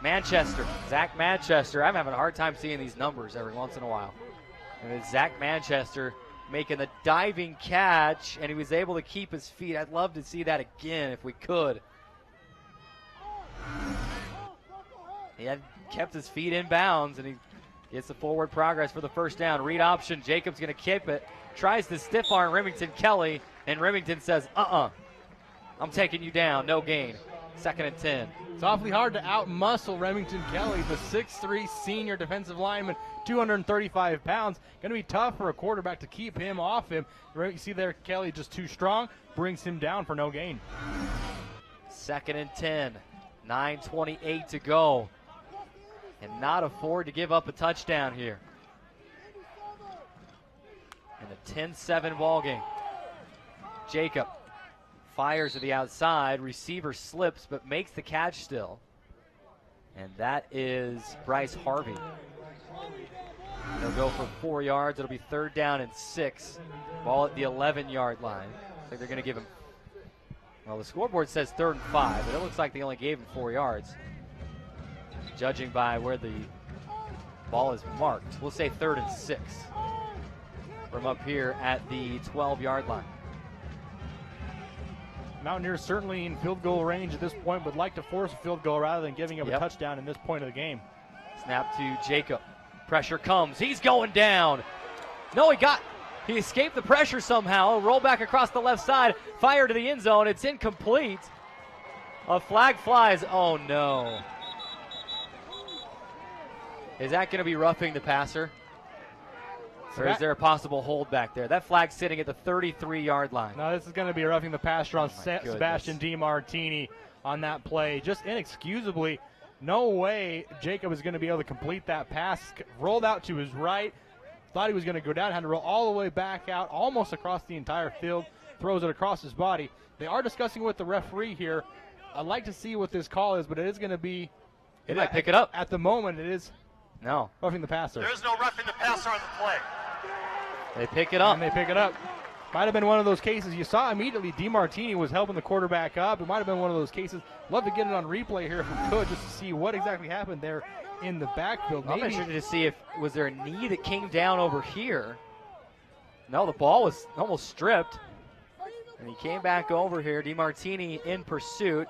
Manchester, Zach Manchester. I'm having a hard time seeing these numbers every once in a while. And it's Zach Manchester making the diving catch, and he was able to keep his feet. I'd love to see that again if we could. He had kept his feet in bounds, and he gets the forward progress for the 1st down. Read option. Jacob's going to keep it. Tries to stiff arm Remington Kelly, and Remington says, I'm taking you down. No gain. 2nd and 10. It's awfully hard to out-muscle Remington Kelly, the 6'3 senior defensive lineman, 235 pounds. Going to be tough for a quarterback to keep him off him. You see there, Kelly just too strong, brings him down for no gain. 2nd and 10. 9:28 to go. And not afford to give up a touchdown here. In a 10-7 ball game. Jacob fires to the outside. Receiver slips but makes the catch still. And that is Bryce Harvey. They'll go for 4 yards. It'll be 3rd down and 6. Ball at the 11-yard line. I think they're going to give him, well, the scoreboard says 3rd and 5, but it looks like they only gave him 4 yards, judging by where the ball is marked. We'll say 3rd and 6 from up here at the 12-yard line. Mountaineers certainly in field goal range at this point, would like to force a field goal rather than giving up a touchdown in this point of the game. Snap to Jacob. Pressure comes. He's going down. No, he escaped the pressure somehow. Roll back across the left side. Fire to the end zone. It's incomplete. A flag flies. Oh, no. Is that going to be roughing the passer? Or is there a possible hold back there? That flag's sitting at the 33-yard line. No, this is going to be roughing the passer on Sebastian DiMartini on that play. Just inexcusably, no way Jacob is going to be able to complete that pass. Rolled out to his right. Thought he was going to go down. Had to roll all the way back out, almost across the entire field. Throws it across his body. They are discussing with the referee here. I'd like to see what this call is, but it is going to be. He might pick it up. At the moment, it is. No. Roughing the passer. There is no roughing the passer on the play. They pick it up. And they pick it up. Might have been one of those cases you saw immediately. DeMartini was helping the quarterback up. It might have been one of those cases. Love to get it on replay here if we could, just to see what exactly happened there in the backfield. I'm interested to see if was there a knee that came down over here. No, the ball was almost stripped. And he came back over here. DeMartini in pursuit.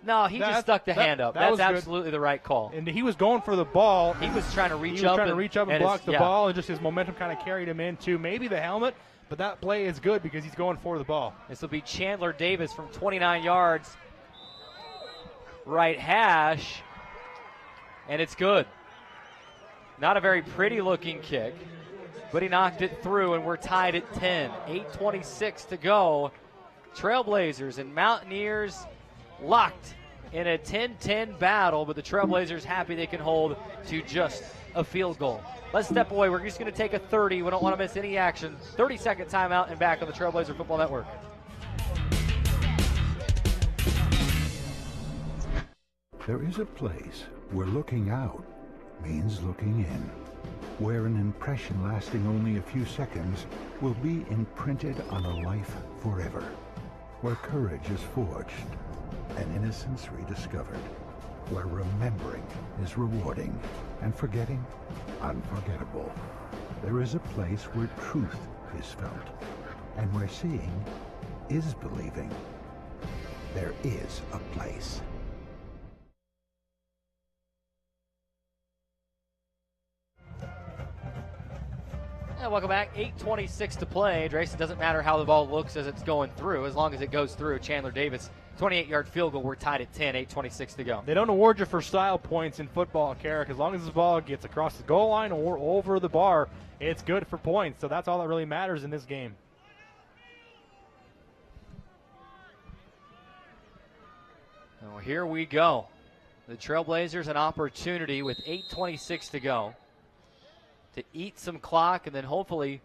No, he just stuck the hand up. That's absolutely the right call. And he was going for the ball. He was trying to reach up. And block the ball, and just his momentum kind of carried him into maybe the helmet. But that play is good because he's going for the ball. This will be Chandler Davis from 29 yards. Right hash. And it's good. Not a very pretty looking kick, but he knocked it through, and we're tied at 10. 8:26 to go. Trailblazers and Mountaineers locked in a 10-10 battle, but the Trailblazers happy they can hold to just a field goal. Let's step away. We're just going to take a 30. We don't want to miss any action. 30-second timeout and back on the Trailblazer Football Network. There is a place where looking out means looking in, where an impression lasting only a few seconds will be imprinted on a life forever, where courage is forged and innocence rediscovered, where remembering is rewarding and forgetting unforgettable. There is a place where truth is felt and where seeing is believing. There is a place. And welcome back. 8:26 to play. Drayson, doesn't matter how the ball looks as it's going through, as long as it goes through. Chandler Davis, 28-yard field goal. We're tied at 10. 8:26 to go. They don't award you for style points in football, Carrick. As long as the ball gets across the goal line or over the bar, it's good for points. So that's all that really matters in this game. Well, here we go. The Trailblazers an opportunity with 8:26 to go to eat some clock and then hopefully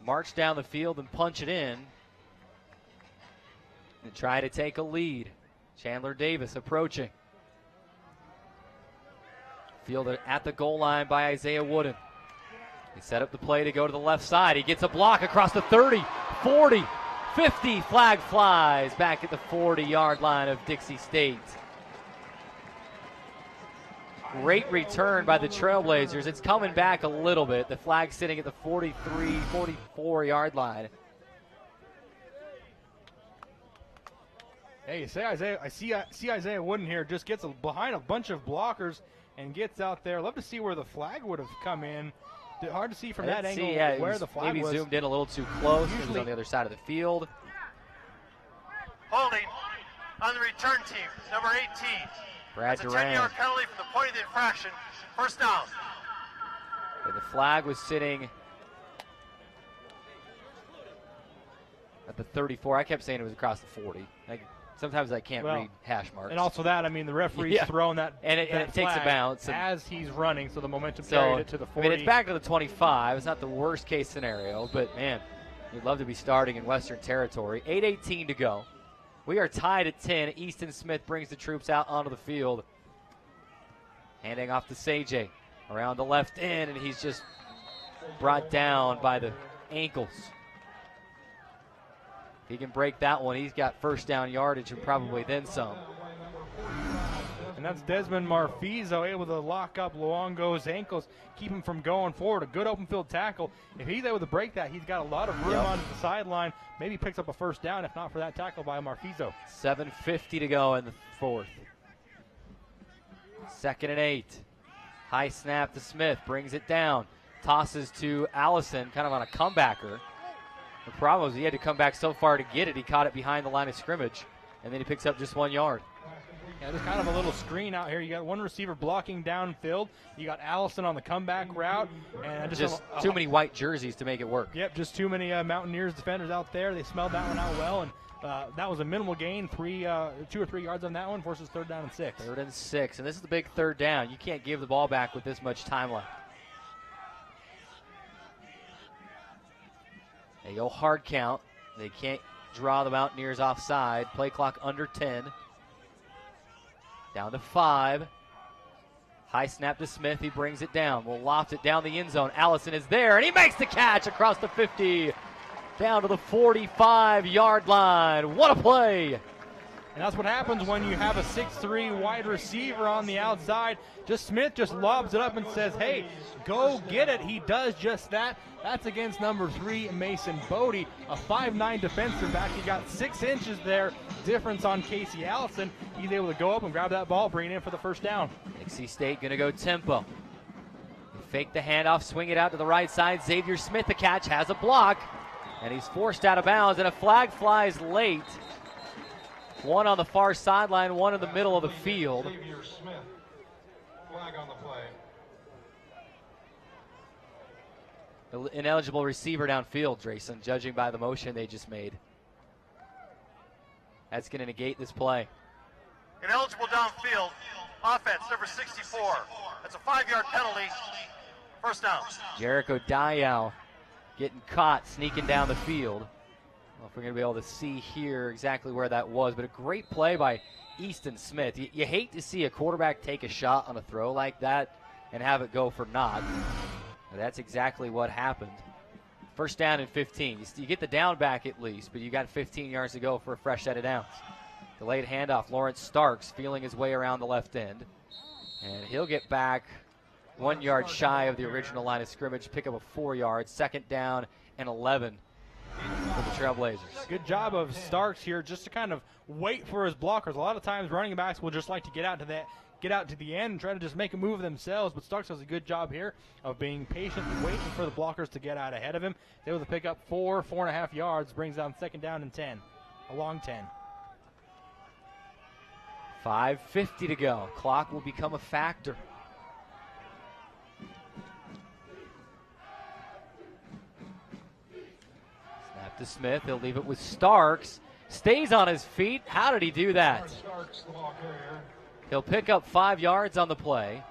march down the field and punch it in and try to take a lead. Chandler Davis approaching. Fielded at the goal line by Isaiah Wooden. He set up the play to go to the left side. He gets a block across the 30, 40, 50. Flag flies back at the 40-yard line of Dixie State. Great return by the Trailblazers. It's coming back a little bit. The flag sitting at the 43, 44-yard line. Hey, I see Isaiah Wooden here. Just gets behind a bunch of blockers and gets out there. Love to see where the flag would have come in. Hard to see from that angle where the flag maybe was. zoomed in a little too close. He was on the other side of the field. Holding on the return team, number 18. Brad That's a Duran. 10-yard penalty from the point of the infraction. First down. And the flag was sitting at the 34. I kept saying it was across the 40. Sometimes I can't read hash marks. And also that, the referee's throwing that and it takes a bounce as he's running, so the momentum carried it to the 40. It's back to the 25. It's not the worst case scenario, but man, you'd love to be starting in Western Territory. 8:18 to go. We are tied at 10. Easton Smith brings the troops out onto the field. Handing off to Sajay around the left end, and he's just brought down by the ankles. If he can break that one, he's got first down yardage and probably then some. And that's Desmond Marfizo able to lock up Luongo's ankles, keep him from going forward. A good open field tackle. If he's able to break that, he's got a lot of room on the sideline. Maybe picks up a first down, if not for that tackle by Marfizo. 7:50 to go in the fourth. 2nd and 8. High snap to Smith, brings it down. Tosses to Allison, kind of on a comebacker. The problem was he had to come back so far to get it. He caught it behind the line of scrimmage, and then he picks up just 1 yard. Yeah, there's kind of a little screen out here. You got one receiver blocking downfield. You got Allison on the comeback route. And just too many white jerseys to make it work. Yep, just too many Mountaineers defenders out there. They smelled that one out well, and that was a minimal gain, 2 or 3 yards on that one versus 3rd down and 6. 3rd and 6, and this is the big 3rd down. You can't give the ball back with this much time left. They go hard count. They can't draw the Mountaineers offside. Play clock under 10. Down to 5. High snap to Smith. He brings it down. Will loft it down the end zone. Allison is there, and he makes the catch across the 50, down to the 45-yard line. What a play! And that's what happens when you have a 6'3" wide receiver on the outside. Smith just lobs it up and says, hey, go get it. He does just that. That's against number 3, Mason Bodie, a 5'9" defensive back. He got 6 inches there difference on Casey Allison. He's able to go up and grab that ball, bring it in for the first down. Dixie State going to go tempo. Fake the handoff, swing it out to the right side. Xavier Smith, the catch, has a block, and he's forced out of bounds, and a flag flies late. One on the far sideline, one in the middle of the field. Xavier Smith, flag on the play. Ineligible receiver downfield, Drayson, judging by the motion they just made. That's going to negate this play. Ineligible downfield, offense, number 64. That's a 5-yard penalty, first down. Jericho Dial getting caught, sneaking down the field. I don't know if we're going to be able to see here exactly where that was, but a great play by Easton Smith. You hate to see a quarterback take a shot on a throw like that and have it go for naught. That's exactly what happened. First down and 15. You get the down back at least, but you got 15 yards to go for a fresh set of downs. Delayed handoff. Lawrence Starks feeling his way around the left end. And he'll get back 1 yard shy of the original line of scrimmage, pick up a 4 yards. Second down and 11 for the Trailblazers. Good job of Starks here just to kind of wait for his blockers. A lot of times running backs will just like to get out to the end and try to just make a move themselves, but Starks does a good job here of being patient and waiting for the blockers to get out ahead of him. He's able to pick up 4.5 yards, brings down second down and 10, a long 10. 5:50 to go. Clock will become a factor. Snap to Smith. He'll leave it with Starks. Stays on his feet. How did he do that? He'll pick up 5 yards on the play,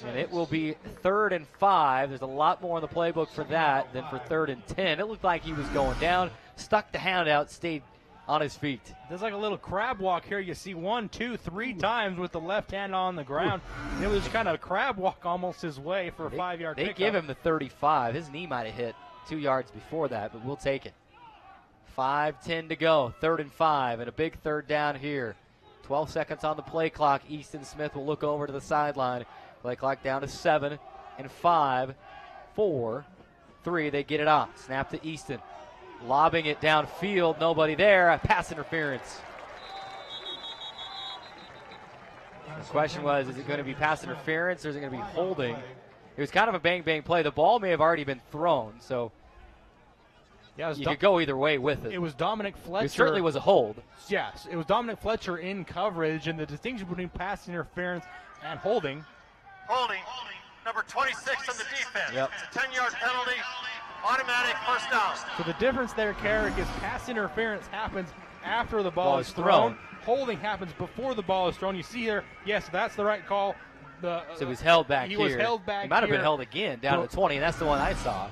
and it will be 3rd and 5. There's a lot more in the playbook for that than for 3rd and 10. It looked like he was going down, stuck the hand out, stayed on his feet. There's like a little crab walk here. You see 1, 2, 3 times with the left hand on the ground. It was kind of a crab walk almost his way for a 5-yard They pickup. give him the 35. His knee might have hit 2 yards before that, but we'll take it. 5:10 to go, 3rd and 5, and a big third down here. 12 seconds on the play clock. Easton Smith will look over to the sideline. Play clock down to 7 and 5, 4, 3. They get it off. Snap to Easton. Lobbing it downfield. Nobody there. Pass interference. The question was, is it going to be pass interference or is it going to be holding? It was kind of a bang-bang play. The ball may have already been thrown, so yeah, you could go either way with it. It was Dominic Fletcher. It certainly was a hold. Yes, it was Dominic Fletcher in coverage, and the distinction between pass interference and holding. Holding, number 26 on the defense. Yep. It's a 10-yard penalty, automatic first down. So the difference there, Carrick, is pass interference happens after the ball is thrown. Holding happens before the ball is thrown. You see here, yes, that's the right call. So he was held back here. He was held back here. He might have been held again down to the 20, and that's the one I saw.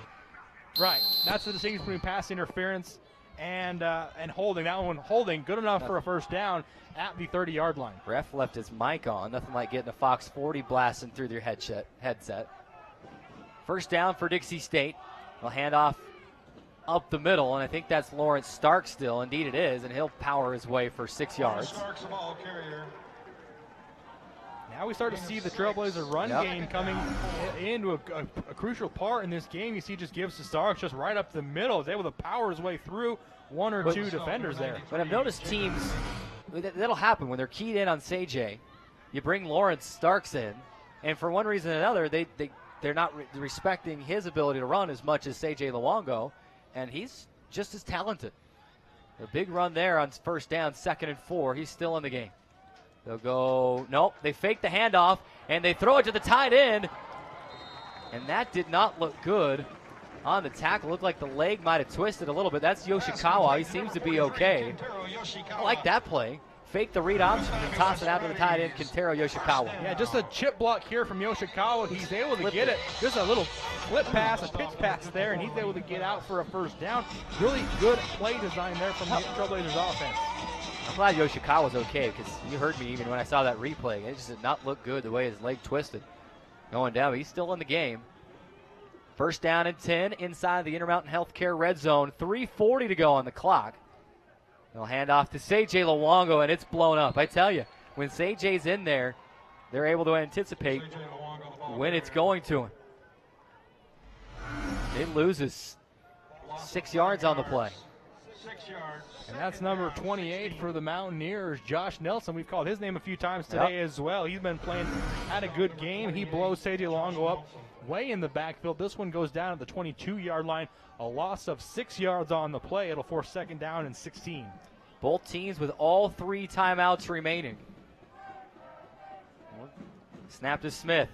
Right. That's the distinction between pass interference and holding. That one holding, good enough for a first down at the 30-yard line. Ref left his mic on. Nothing like getting a Fox 40 blasting through their headset. First down for Dixie State. They'll hand off up the middle, and I think that's Lawrence Stark still. Indeed it is, and he'll power his way for 6 yards. Stark's the ball carrier. Now we start to see the Trailblazer run game coming into a crucial part in this game. You see just gives to Starks just right up the middle. He's able to power his way through one or two defenders there. But I've noticed teams, that'll happen when they're keyed in on Sajay. You bring Lawrence Starks in, and for one reason or another, they're not respecting his ability to run as much as Sajay Luongo, and he's just as talented. A big run there on first down, 2nd and 4. He's still in the game. They'll go, nope, they fake the handoff, and they throw it to the tight end. And that did not look good on the tackle. Looked like the leg might have twisted a little bit. That's Yoshikawa. He seems to be okay. I like that play. Fake the read option and toss it out to the tight end, Kentaro Yoshikawa. Yeah, just a chip block here from Yoshikawa. He's able to get it. Just a little flip pass, a pitch pass there, and he's able to get out for a first down. Really good play design there from the Trailblazers offense. I'm glad Yoshikawa's okay because you heard me even when I saw that replay. It just did not look good the way his leg twisted. going down, but he's still in the game. First down and 10 inside the Intermountain Healthcare red zone. 3:40 to go on the clock. They'll hand off to Seijay Luongo, and it's blown up. I tell you, when Seijay's in there, they're able to anticipate when it's going to him. It loses 6 yards on the play. And that's number 28 for the Mountaineers, Josh Nelson. We've called his name a few times today as well. He's been playing, had a good game. He blows Seijay Luongo up way in the backfield. This one goes down at the 22-yard line. A loss of 6 yards on the play. It'll force second down and 16. Both teams with all 3 timeouts remaining. Snap to Smith.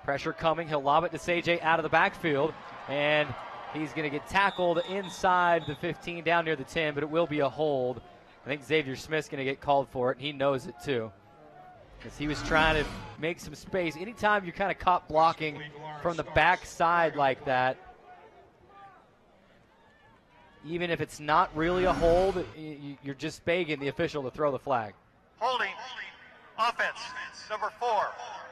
Pressure coming. He'll lob it to Seijay out of the backfield. And he's going to get tackled inside the 15 down near the 10, but it will be a hold. I think Xavier Smith's going to get called for it. He knows it too, because he was trying to make some space. Anytime you're kind of caught blocking from the backside like that, even if it's not really a hold, you're just begging the official to throw the flag. Holding. Offense. Number 4.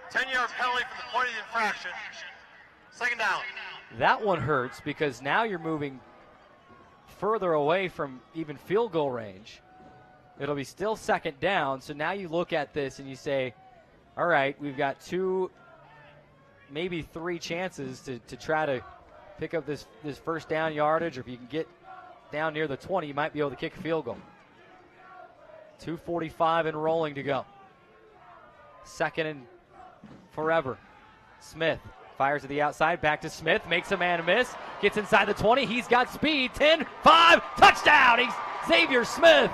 10-yard penalty for the point of the infraction. Second down. That one hurts because now you're moving further away from even field goal range. It'll be still second down, so now you look at this and you say, all right, we've got 2, maybe 3 chances to try to pick up this first down yardage, or if you can get down near the 20, you might be able to kick a field goal. 2:45 and rolling to go. Second and forever. Smith fires to the outside, back to Smith, makes a man miss, gets inside the 20, he's got speed, 10, 5, touchdown! He's Xavier Smith.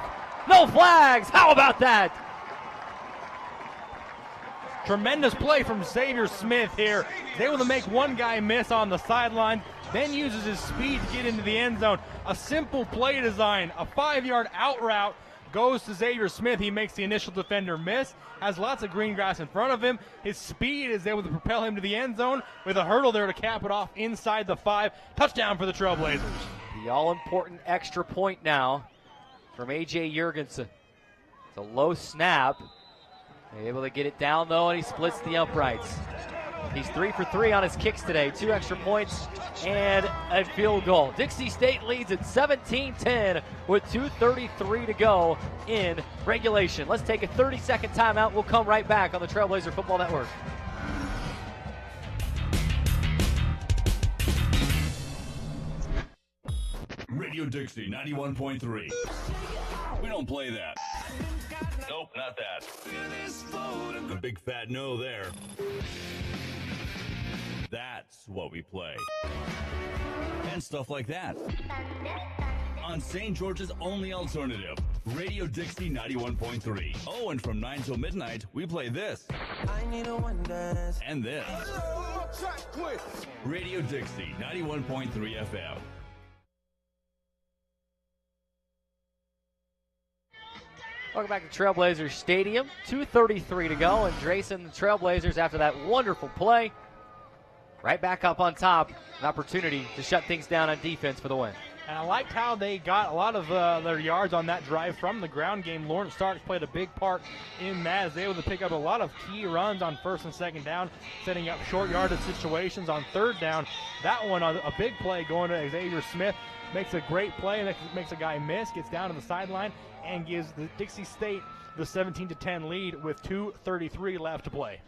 No flags, how about that? Tremendous play from Xavier Smith here. He's able to make one guy miss on the sideline, then uses his speed to get into the end zone. A simple play design, a 5-yard out route goes to Xavier Smith. He makes the initial defender miss, has lots of green grass in front of him. His speed is able to propel him to the end zone with a hurdle there to cap it off inside the 5. Touchdown for the Trailblazers. The all-important extra point now from A.J. Jurgensen. It's a low snap. They're able to get it down, though, and he splits the uprights. He's 3 for 3 on his kicks today. 2 extra points and a field goal. Dixie State leads at 17-10 with 2:33 to go in regulation. Let's take a 30-second timeout. We'll come right back on the Trailblazer Football Network. Radio Dixie 91.3. We don't play that. Nope, not that. The big fat no there. That's what we play. And stuff like that. On St. George's only alternative, Radio Dixie 91.3. Oh, and from 9 till midnight, we play this. And this. Radio Dixie 91.3 FM. Welcome back to Trailblazers Stadium. 2:33 to go, and Drayson, the Trailblazers, after that wonderful play, right back up on top. An opportunity to shut things down on defense for the win. And I liked how they got a lot of their yards on that drive from the ground game. Lawrence Starks played a big part in that, as they were able to pick up a lot of key runs on first and second down, setting up short yardage situations on third down. That one, a big play going to Xavier Smith, makes a great play, makes a guy miss, gets down to the sideline, and gives the Dixie State the 17-10 lead with 2:33 left to play.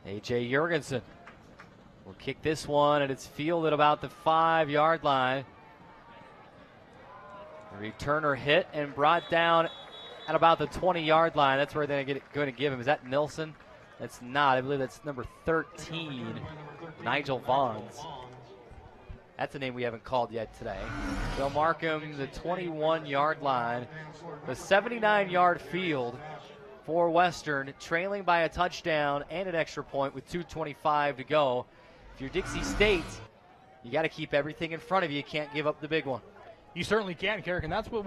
A.J. Jurgensen will kick this one, and it's fielded about the 5-yard line. The returner hit and brought down at about the 20-yard line. That's where they're going to give him. Is that Nilsson? That's not. I believe that's number 13, Nigel Vaughns. That's a name we haven't called yet today. They'll mark him the 21-yard line. The 79-yard field for Western, trailing by a touchdown and an extra point with 2:25 to go. If you're Dixie State, you got to keep everything in front of you. You can't give up the big one. You certainly can, Carrick, and that's what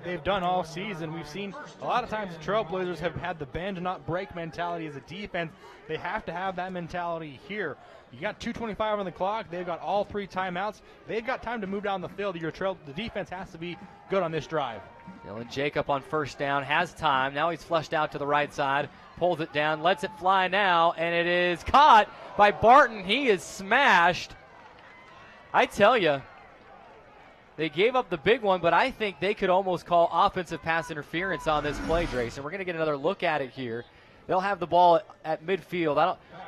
they've done all season. We've seen a lot of times the Trailblazers have had the bend and not break mentality as a defense. They have to have that mentality here. You got 2:25 on the clock. They've got all 3 timeouts. They've got time to move down the field. The defense has to be good on this drive. Dylan Jacob on first down has time. Now he's flushed out to the right side, pulls it down, lets it fly now, and it is caught by Barton. He is smashed. I tell you, they gave up the big one, but I think they could almost call offensive pass interference on this play, Drace. And we're going to get another look at it here. They'll have the ball at midfield.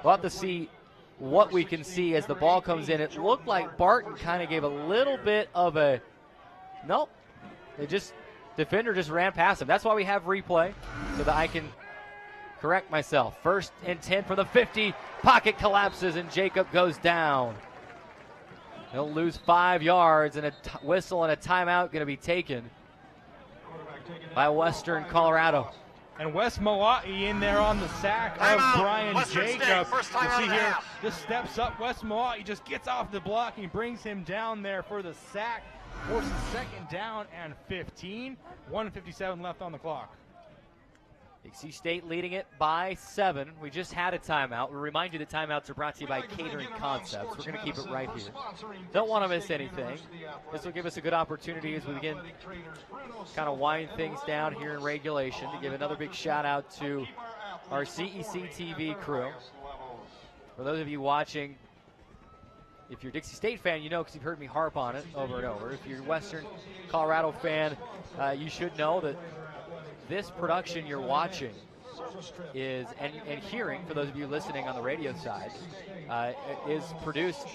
We'll have to see what we can see as the ball comes in. It looked like Barton kind of gave a little bit of a, nope. Defender just ran past him. That's why we have replay, so that I can correct myself. 1st and 10 for the 50. Pocket collapses, and Jacob goes down. He'll lose 5 yards, and a whistle and a timeout going to be taken by Western Colorado. And Wes Mala'i in there on the sack of Brian Jacob. You see here, just steps up. Wes Mala'i just gets off the block. He brings him down there for the sack. Forces 2nd down and 15. 1:57 left on the clock. Dixie State leading it by 7. We just had a timeout. We'll remind you that timeouts are brought to you by Catering Concepts. We're going to keep it right here. Don't want to miss anything. This will give us a good opportunity as we begin kind of wind things down here in regulation to give another big shout out to our CEC TV crew. For those of you watching, if you're a Dixie State fan, you know because you've heard me harp on it over and over. If you're a Western Colorado fan, you should know that this production you're watching is, and hearing, for those of you listening on the radio side, is produced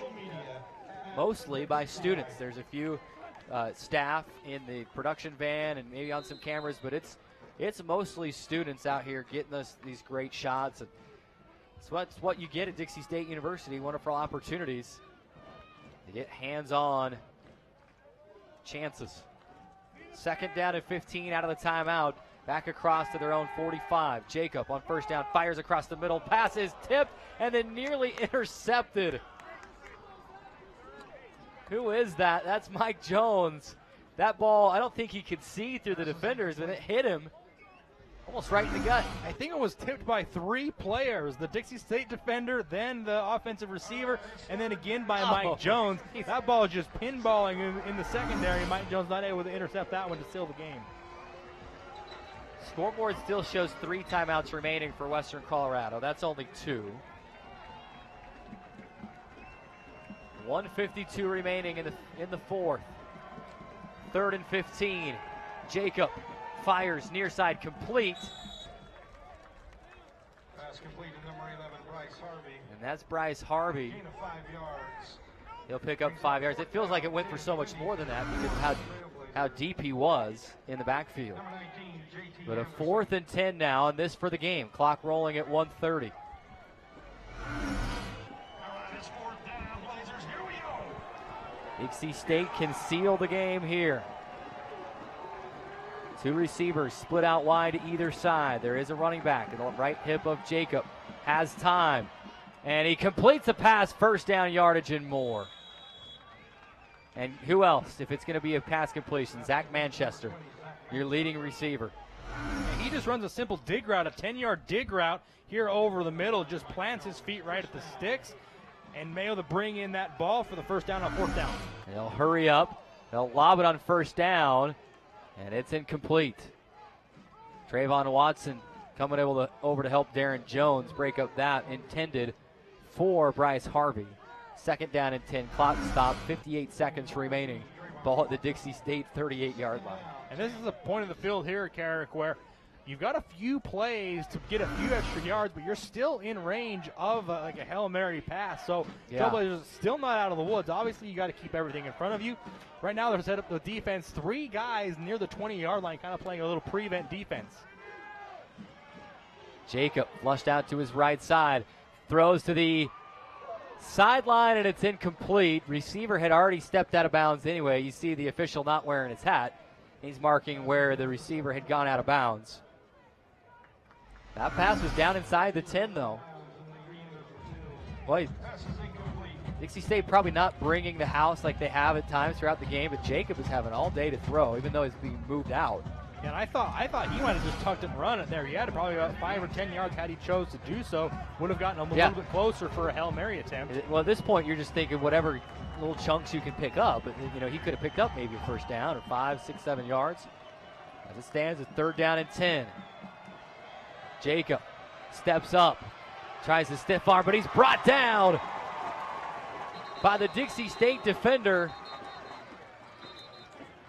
mostly by students. There's a few staff in the production van and maybe on some cameras, but it's mostly students out here getting us these great shots. And it's what you get at Dixie State University, wonderful opportunities to get hands-on chances. 2nd down and 15 out of the timeout. Back across to their own 45. Jacob on first down fires across the middle. Pass is tipped and then nearly intercepted. Who is that? That's Mike Jones. That ball, I don't think he could see through the defenders, and it hit him almost right in the gut. I think it was tipped by 3 players. The Dixie State defender, then the offensive receiver, and then again by Mike Jones. That ball is just pinballing in the secondary. Mike Jones not able to intercept that one to seal the game. Scoreboard still shows 3 timeouts remaining for Western Colorado. That's only 2. 1:52 remaining in the 4th. 3rd and 15. Jacob fires near side complete. Pass complete to number 11, Bryce Harvey. And that's Bryce Harvey. Gain of 5 yards. He'll pick up 5 yards. It feels like it went for so much more than that because of how deep he was in the backfield. But a 4th and 10 now, and this for the game. Clock rolling at 1:30. Dixie State can seal the game here. 2 receivers split out wide to either side. There is a running back. The right hip of Jacob has time. And he completes a pass, 1st down yardage and more. And who else, if it's going to be a pass completion? Zach Manchester, your leading receiver. And he just runs a simple dig route, a 10-yard dig route here over the middle, just plants his feet right at the sticks, and Mayo to bring in that ball for the 1st down on 4th down. And they'll hurry up. They'll lob it on 1st down, and it's incomplete. Trayvon Watson coming over to help Darren Jones break up that intended for Bryce Harvey. 2nd down and 10. Clock stop. 58 seconds remaining. Ball at the Dixie State 38-yard line. And this is a point of the field here, Carrick, where you've got a few plays to get a few extra yards, but you're still in range of like a Hail Mary pass. So Trailblazers still not out of the woods. Obviously, you got to keep everything in front of you. Right now, they're set up the defense. 3 guys near the 20-yard line, kind of playing a little prevent defense. Jacob flushed out to his right side. Throws to the sideline, and it's incomplete. Receiver had already stepped out of bounds anyway. You see the official not wearing his hat. He's marking where the receiver had gone out of bounds. That pass was down inside the 10, though. Boy, Dixie State probably not bringing the house like they have at times throughout the game, but Jacob is having all day to throw, even though he's being moved out. And I thought he might have just tucked and run it there. He had probably about 5 or 10 yards had he chose to do so. Would have gotten a little bit closer for a Hail Mary attempt. Well, at this point, you're just thinking whatever little chunks you can pick up. But, he could have picked up maybe a 1st down or 5, 6, 7 yards. As it stands, it's 3rd down and 10. Jacob steps up, tries to stiff arm, but he's brought down by the Dixie State defender.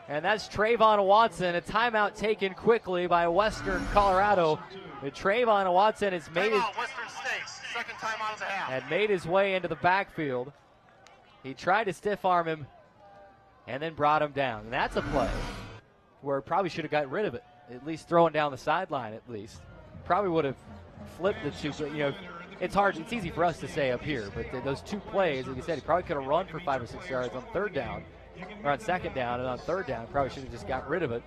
And that's Trayvon Watson. A timeout taken quickly by Western Colorado. But Trayvon Watson has made Western State, second timeout of the half. had made his way into the backfield. He tried to stiff arm him and then brought him down. And that's a play where probably should have got rid of it, at least throwing down the sideline at least. Probably would have flipped the two. It's hard. It's easy for us to say up here, but those two plays, like you said, he probably could have run for 5 or 6 yards on 3rd down, or on 2nd down, and on 3rd down, probably should have just got rid of it.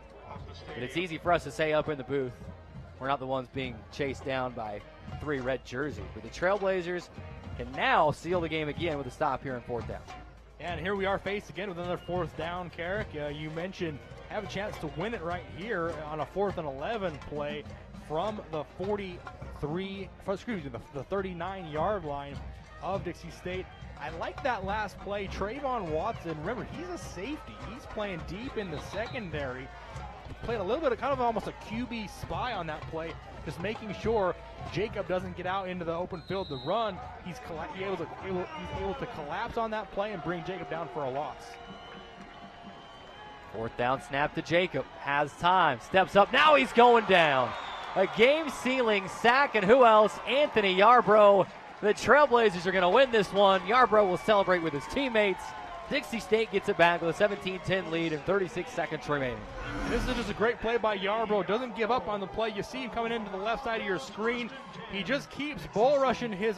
But it's easy for us to say up in the booth. We're not the ones being chased down by 3 red jerseys. But the Trailblazers can now seal the game again with a stop here on 4th down. And here we are faced again with another 4th down, Carrick. You mentioned have a chance to win it right here on a 4th and 11 play from the 39-yard line of Dixie State. I like that last play. Trayvon Watson, remember, he's a safety. He's playing deep in the secondary. He played a little bit of kind of almost a QB spy on that play, just making sure Jacob doesn't get out into the open field to run. He's able to collapse on that play and bring Jacob down for a loss. 4th down snap to Jacob. Has time. Steps up. Now he's going down. A game-sealing sack, and who else? Anthony Yarbrough. The Trailblazers are going to win this one. Yarbrough will celebrate with his teammates. Dixie State gets it back with a 17-10 lead and 36 seconds remaining. This is just a great play by Yarbrough. Doesn't give up on the play. You see him coming into the left side of your screen. He just keeps bull rushing his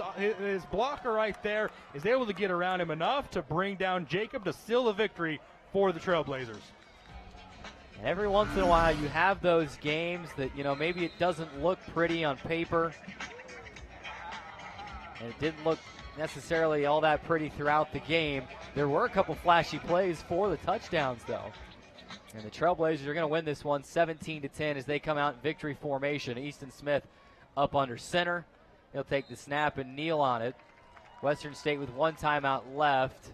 blocker right there. Is able to get around him enough to bring down Jacob to seal the victory for the Trailblazers. And every once in a while you have those games that, maybe it doesn't look pretty on paper. And it didn't look necessarily all that pretty throughout the game. There were a couple flashy plays for the touchdowns, though. And the Trailblazers are going to win this one 17-10 as they come out in victory formation. Easton Smith up under center. He'll take the snap and kneel on it. Western State with 1 timeout left,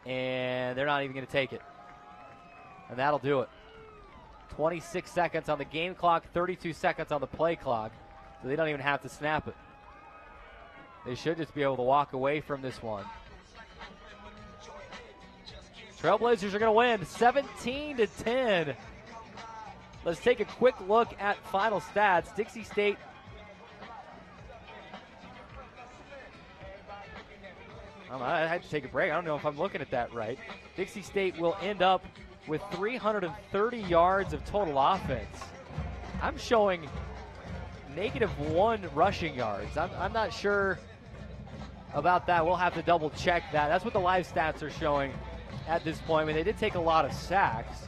and they're not even going to take it. And that'll do it. 26 seconds on the game clock, 32 seconds on the play clock, so they don't even have to snap it. They should just be able to walk away from this one. Trailblazers are going to win 17-10. Let's take a quick look at final stats. Dixie State I had to take a break. I don't know if I'm looking at that right. Dixie State will end up with 330 yards of total offense. I'm showing -1 rushing yards. I'm not sure about that. We'll have to double check that. That's what the live stats are showing at this point. I mean, they did take a lot of sacks,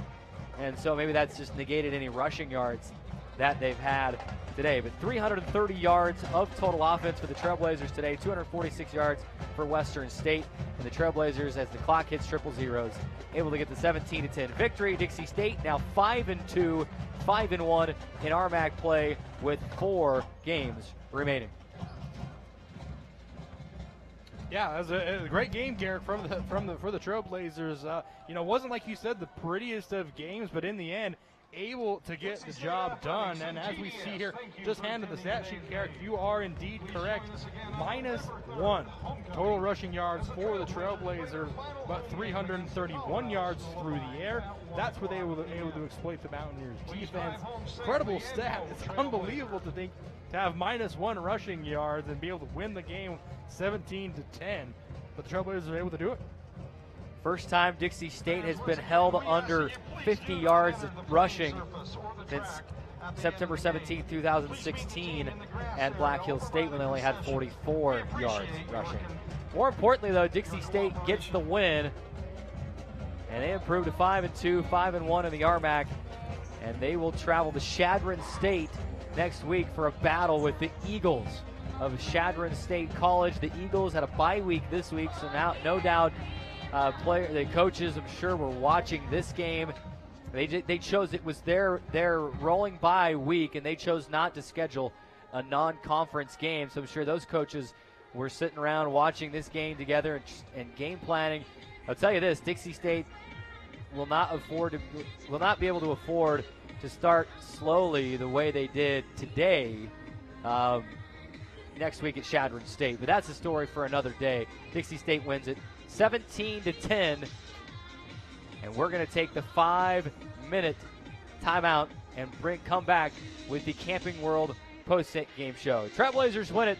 and so maybe that's just negated any rushing yards that they've had today. But 330 yards of total offense for the Trailblazers today, 246 yards for Western State. And the Trailblazers, as the clock hits triple zeros, able to get the 17-10 victory. Dixie State now 5-2, 5-1 in RMAC play with 4 games remaining. Yeah, it was a great game, Garrett, for the Trailblazers. It wasn't, like you said, the prettiest of games, but in the end, able to get the job done. And as we see here, just handed the stat sheet, Garrett, you are indeed correct. -1 total rushing yards for the Trailblazers, about 331 yards through the air. That's where they were able to exploit the Mountaineers' defense. Incredible stat. It's unbelievable to think to have -1 rushing yards and be able to win the game 17-10. But the Trailblazers are able to do it. First time Dixie State has been held under 50 yards of rushing since September 17, 2016 at Black Hills State when they only had 44 yards rushing. More importantly, though, Dixie State gets the win, and they improve to 5-2, 5-1 in the RMAC, and they will travel to Chadron State next week for a battle with the Eagles of Chadron State College. The Eagles had a bye week this week, so now no doubt the coaches, I'm sure, were watching this game. They chose, it was their rolling bye week, and they chose not to schedule a non-conference game. So I'm sure those coaches were sitting around watching this game together and game planning. I'll tell you this: Dixie State will not be able to afford to start slowly the way they did today next week at Chadron State. But that's a story for another day. Dixie State wins it 17-10. And we're going to take the 5-minute timeout and come back with the Camping World post-game show. Trailblazers win it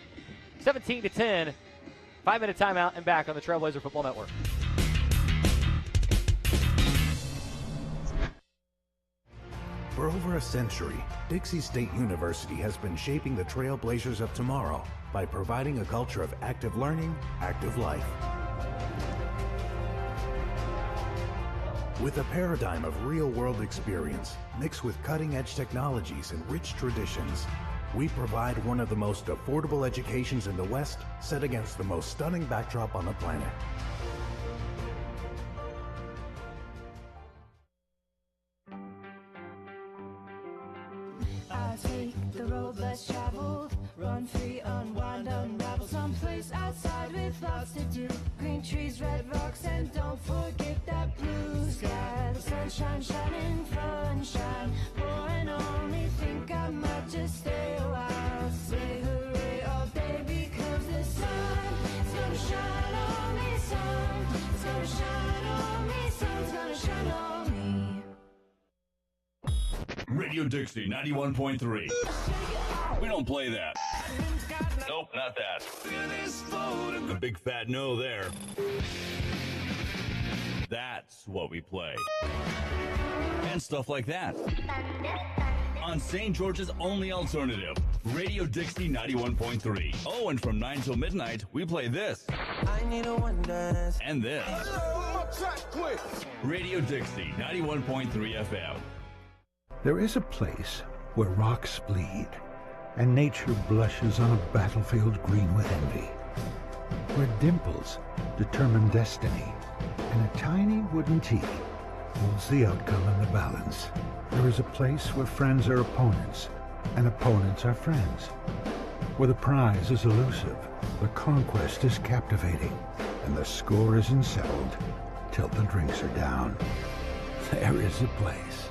17-10. 5-minute timeout and back on the Trailblazer Football Network. For over a century, Dixie State University has been shaping the Trailblazers of tomorrow by providing a culture of active learning, active life. With a paradigm of real-world experience, mixed with cutting-edge technologies and rich traditions, we provide one of the most affordable educations in the West, set against the most stunning backdrop on the planet. I take the road less traveled, run free, unwind, unravel someplace outside with lots to do. Green trees, red rocks, and don't forget that blue sky. The sunshine shining, sunshine pouring on me. Think I might just stay a while. Say hooray all day because the sun's gonna shine on me. Sun's gonna shine on me. Sun's gonna shine on me. Radio Dixie 91.3. We don't play that. Nope, not that. The big fat no there. That's what we play. And stuff like that. On St. George's only alternative, Radio Dixie 91.3. Oh, and from 9 till midnight, we play this. I need a one dance. And this. Radio Dixie 91.3 FM. There is a place where rocks bleed and nature blushes on a battlefield green with envy, where dimples determine destiny and a tiny wooden T holds the outcome in the balance. There is a place where friends are opponents and opponents are friends, where the prize is elusive, the conquest is captivating, and the score isn't settled till the drinks are down. There is a place.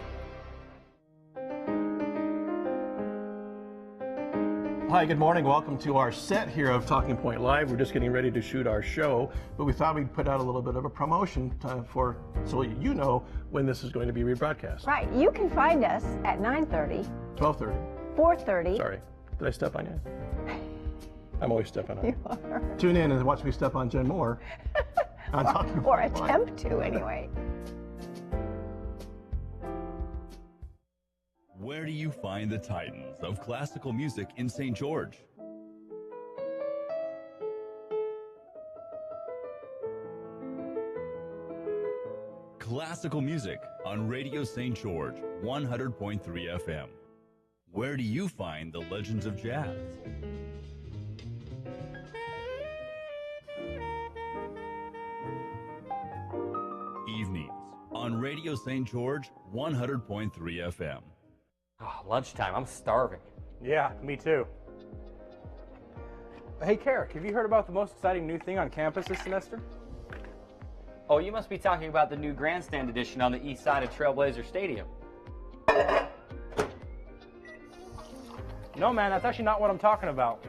Hi, good morning. Welcome to our set here of Talking Point Live. We're just getting ready to shoot our show, but we thought we'd put out a little bit of a promotion so you know when this is going to be rebroadcast. Right. You can find us at 9:30, 12:30. 4:30. Sorry. Did I step on you? I'm always stepping on you. You are. Tune in and watch me step on Jen Moore. or attempt to, anyway. Where do you find the titans of classical music in St. George? Classical music on Radio St. George, 100.3 FM. Where do you find the legends of jazz? Evenings on Radio St. George, 100.3 FM. Oh, lunchtime. I'm starving. Yeah, me too. Hey, Carrick, have you heard about the most exciting new thing on campus this semester? Oh, you must be talking about the new grandstand addition on the east side of Trailblazer Stadium. No, man, that's actually not what I'm talking about.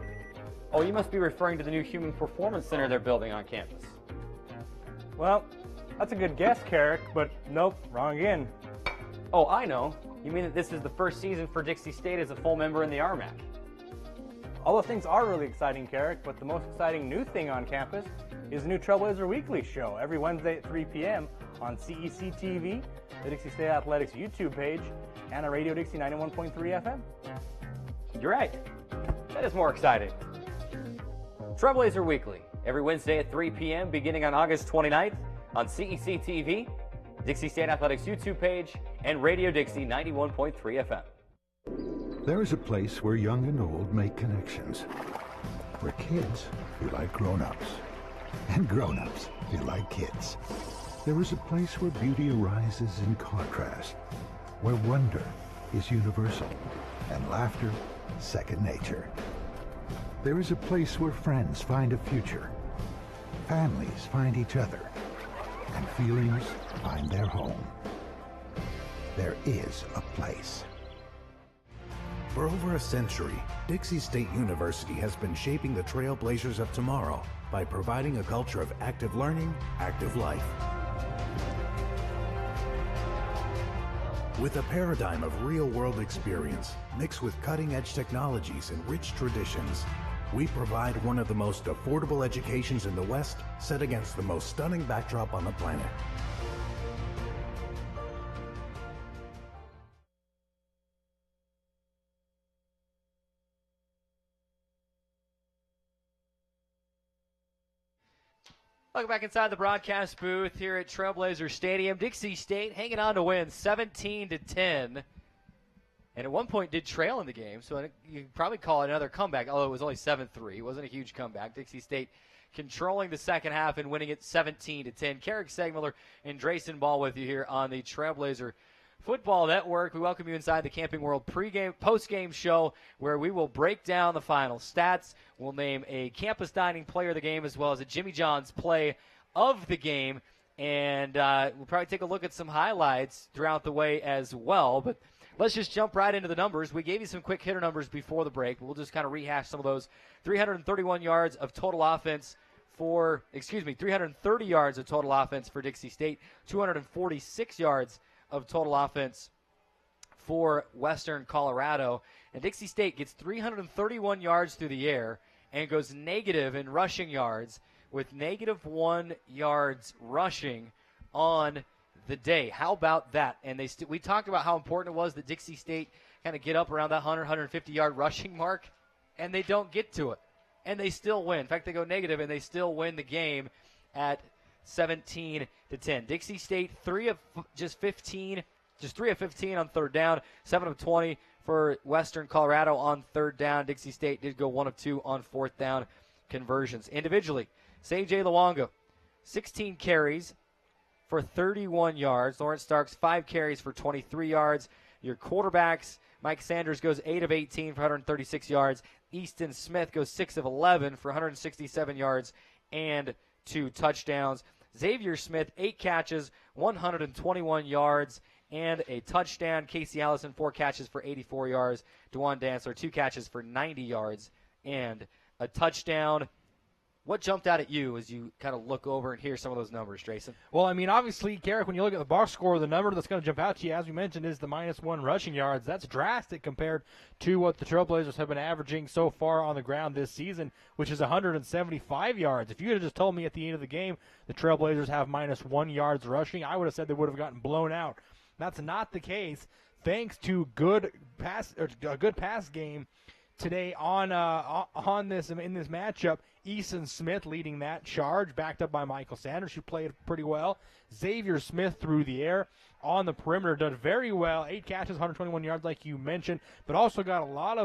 Oh, you must be referring to the new Human Performance Center they're building on campus. Well, that's a good guess, Carrick, but nope, wrong again. Oh, I know. You mean that this is the first season for Dixie State as a full member in the RMAC? All those things are really exciting, Carrick, but the most exciting new thing on campus is the new Trailblazer Weekly show every Wednesday at 3 p.m. on CEC TV, the Dixie State Athletics YouTube page, and on Radio Dixie 91.3 FM. You're right. That is more exciting. Trailblazer Weekly, every Wednesday at 3 p.m. beginning on August 29th on CEC TV, Dixie State Athletics YouTube page, and Radio Dixie 91.3 FM. There is a place where young and old make connections, where kids feel like grown-ups, and grown-ups feel like kids. There is a place where beauty arises in contrast, where wonder is universal, and laughter second nature. There is a place where friends find a future, families find each other, and feelings find their home. there is a place. For over a century, Dixie State University has been shaping the trailblazers of tomorrow by providing a culture of active learning, active life. With a paradigm of real-world experience mixed with cutting-edge technologies and rich traditions, we provide one of the most affordable educations in the West, set against the most stunning backdrop on the planet. Welcome back inside the broadcast booth here at Trailblazer Stadium. Dixie State hanging on to win 17-10. And at one point did trail in the game, so you could probably call it another comeback, although it was only 7-3. It wasn't a huge comeback. Dixie State controlling the second half and winning it 17-10. Carrick Segmiller and Drayson Ball with you here on the Trailblazer Football Network. We welcome you inside the Camping World post-game show where we will break down the final stats. We'll name a campus dining player of the game as well as a Jimmy John's play of the game. And we'll probably take a look at some highlights throughout the way as well. But let's just jump right into the numbers. We gave you some quick hitter numbers before the break, but we'll just kind of rehash some of those. 331 yards of total offense 330 yards of total offense for Dixie State, 246 yards of total offense for Western Colorado. And Dixie State gets 331 yards through the air and goes negative in rushing yards with -1 yards rushing on the day. How about that? And we talked about how important it was that Dixie State kind of get up around that 150-yard rushing mark, and they don't get to it. And they still win. In fact, they go negative, and they still win the game at 17-10. Dixie State 3 of 15 on third down, 7 of 20 for Western Colorado on third down. Dixie State did go 1 of 2 on fourth down conversions. Individually, St. J. Luongo, 16 carries for 31 yards. Lawrence Starks, 5 carries for 23 yards. Your quarterbacks, Mike Sanders goes 8 of 18 for 136 yards. Easton Smith goes 6 of 11 for 167 yards and 2 touchdowns. Xavier Smith, 8 catches, 121 yards, and a touchdown. Casey Allison, 4 catches for 84 yards. DeJuan Dantzler, 2 catches for 90 yards and a touchdown. What jumped out at you as you kind of look over and hear some of those numbers, Drayson? Well, I mean, obviously, Carrick, when you look at the box score, the number that's going to jump out to you, as we mentioned, is the -1 rushing yards. That's drastic compared to what the Trailblazers have been averaging so far on the ground this season, which is 175 yards. If you had just told me at the end of the game the Trailblazers have -1 yards rushing, I would have said they would have gotten blown out. That's not the case, thanks to a good pass game today in this matchup. Easton Smith leading that charge, backed up by Michael Sanders, who played pretty well. Xavier Smith through the air on the perimeter did very well. 8 catches, 121 yards, like you mentioned, but also got a lot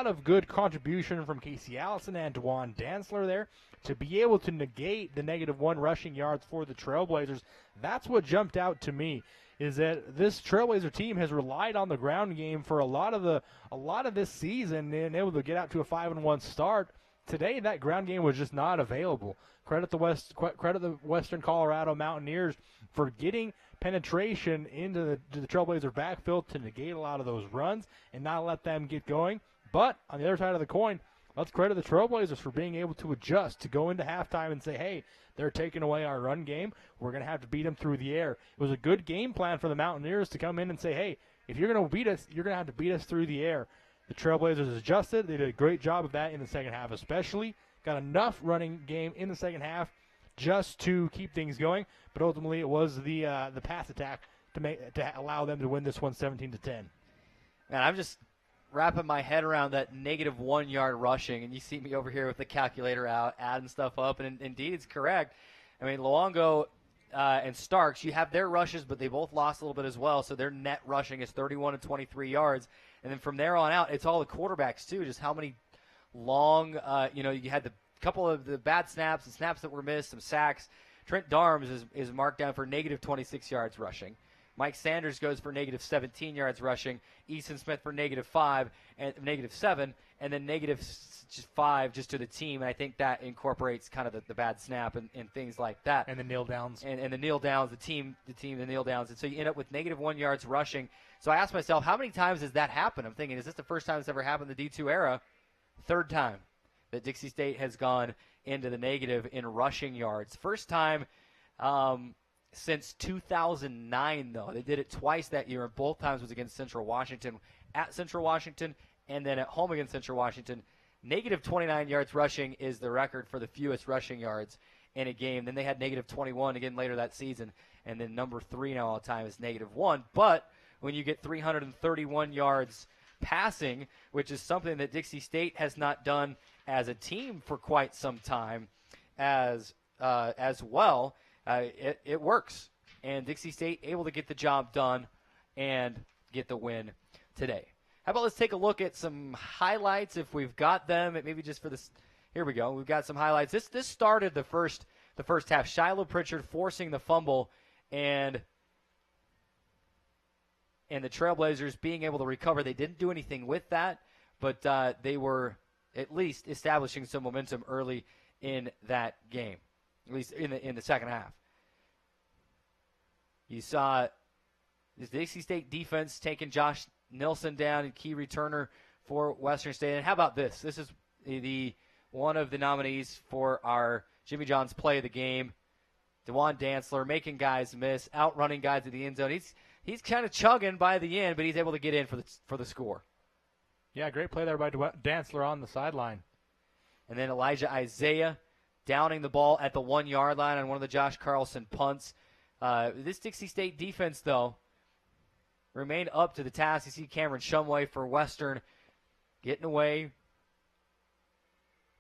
of good contribution from Casey Allison and DeJuan Dantzler there to be able to negate the -1 rushing yards for the Trailblazers. That's what jumped out to me, is that this Trailblazer team has relied on the ground game for a lot of this season and able to get out to a 5-1 start. Today, that ground game was just not available. Credit the Western Colorado Mountaineers for getting penetration into the Trailblazer backfield to negate a lot of those runs and not let them get going. But on the other side of the coin, let's credit the Trailblazers for being able to adjust, to go into halftime and say, hey, they're taking away our run game. We're going to have to beat them through the air. It was a good game plan for the Mountaineers to come in and say, hey, if you're going to beat us, you're going to have to beat us through the air. The Trailblazers adjusted. They did a great job of that in the second half especially. Got enough running game in the second half just to keep things going. But ultimately it was the pass attack to allow them to win this one 17-10. Man, I'm just wrapping my head around that -1 yard rushing, and you see me over here with the calculator out, adding stuff up, and indeed it's correct. I mean, Luongo and Starks, you have their rushes, but they both lost a little bit as well, so their net rushing is 31 and 23 yards. And then from there on out, it's all the quarterbacks, too, just how many long, you had the couple of the bad snaps, the snaps that were missed, some sacks. Trent Darms is marked down for -26 yards rushing. Mike Sanders goes for negative 17 yards rushing. Easton Smith for -5 and -7, and then -5 just to the team. And I think that incorporates kind of the bad snap and things like that. And the kneel downs. And the kneel downs, the kneel downs. And so you end up with -1 yards rushing. So I asked myself, how many times has that happened? I'm thinking, is this the first time it's ever happened in the D2 era? Third time that Dixie State has gone into the negative in rushing yards. First time since 2009, though. They did it twice that year, and both times was against Central Washington, at Central Washington, and then at home against Central Washington. -29 yards rushing is the record for the fewest rushing yards in a game. Then they had -21 again later that season, and then number 3 now all time is -1. But when you get 331 yards passing, which is something that Dixie State has not done as a team for quite some time as well, it works. And Dixie State able to get the job done and get the win today. How about let's take a look at some highlights if we've got them. Maybe just for this. Here we go. We've got some highlights. This started the first half. Shiloh Pritchard forcing the fumble and the Trailblazers being able to recover. They didn't do anything with that, but they were at least establishing some momentum early in that game, at least in the second half. You saw the Dixie State defense taking Josh Nilsson down, and key returner for Western State. And how about this? This is one of the nominees for our Jimmy John's play of the game. DeJuan Dantzler making guys miss, outrunning guys at the end zone. He's kind of chugging by the end, but he's able to get in for the score. Yeah, great play there by Dantzler on the sideline. And then Elijah Isaiah downing the ball at the 1-yard line on one of the Josh Carlson punts. This Dixie State defense, though, remained up to the task. You see Cameron Shumway for Western getting away.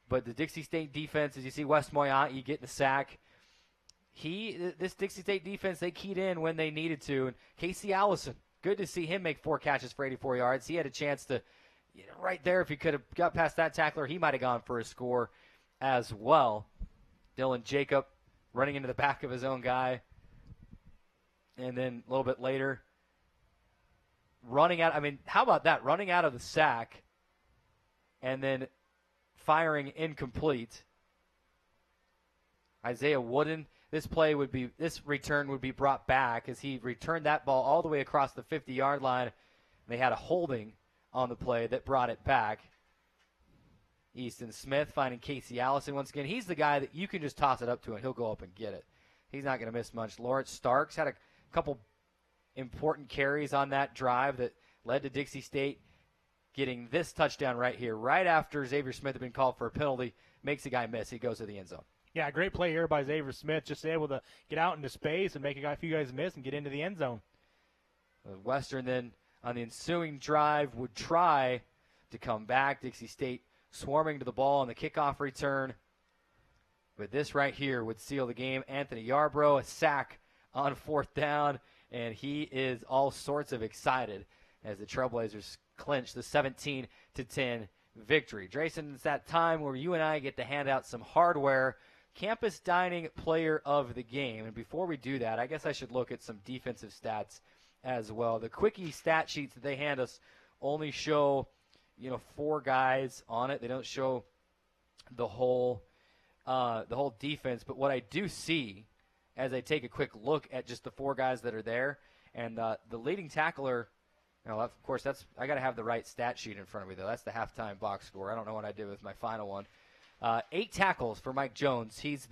But the Dixie State defense, as you see Wes Moyant getting a sack. This Dixie State defense, they keyed in when they needed to. And Casey Allison, good to see him make 4 catches for 84 yards. He had a chance to, right there, if he could have got past that tackler, he might have gone for a score as well. Dylan Jacob running into the back of his own guy. And then a little bit later, running out. I mean, how about that? Running out of the sack and then firing incomplete. Isaiah Wooden, this return would be brought back as he returned that ball all the way across the 50-yard line. And they had a holding on the play that brought it back. Easton Smith finding Casey Allison once again. He's the guy that you can just toss it up to and he'll go up and get it. He's not going to miss much. Lawrence Starks had a couple important carries on that drive that led to Dixie State getting this touchdown right here, right after Xavier Smith had been called for a penalty, makes a guy miss. He goes to the end zone. Yeah, great play here by Xavier Smith, just able to get out into space and make a few guys miss and get into the end zone. Western then on the ensuing drive would try to come back. Dixie State swarming to the ball on the kickoff return. But this right here would seal the game. Anthony Yarbrough, a sack on 4th down, and he is all sorts of excited as the Trailblazers clinch the 17-10 victory. Drayson, it's that time where you and I get to hand out some hardware. Campus Dining Player of the Game. And before we do that, I guess I should look at some defensive stats as well. The quickie stat sheets that they hand us only show, 4 guys on it. They don't show the whole defense. But what I do see as I take a quick look at just the 4 guys that are there, and the leading tackler, of course, I got to have the right stat sheet in front of me, though. That's the halftime box score. I don't know what I did with my final one. 8 tackles for Mike Jones. He's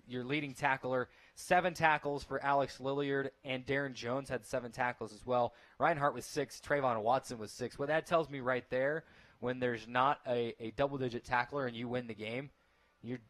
your leading tackler. 7 tackles for Alex Lilliard, and Darren Jones had 7 tackles as well. Reinhardt was 6. Trayvon Watson was 6. What that tells me right there, when there's not a double-digit tackler and you win the game, your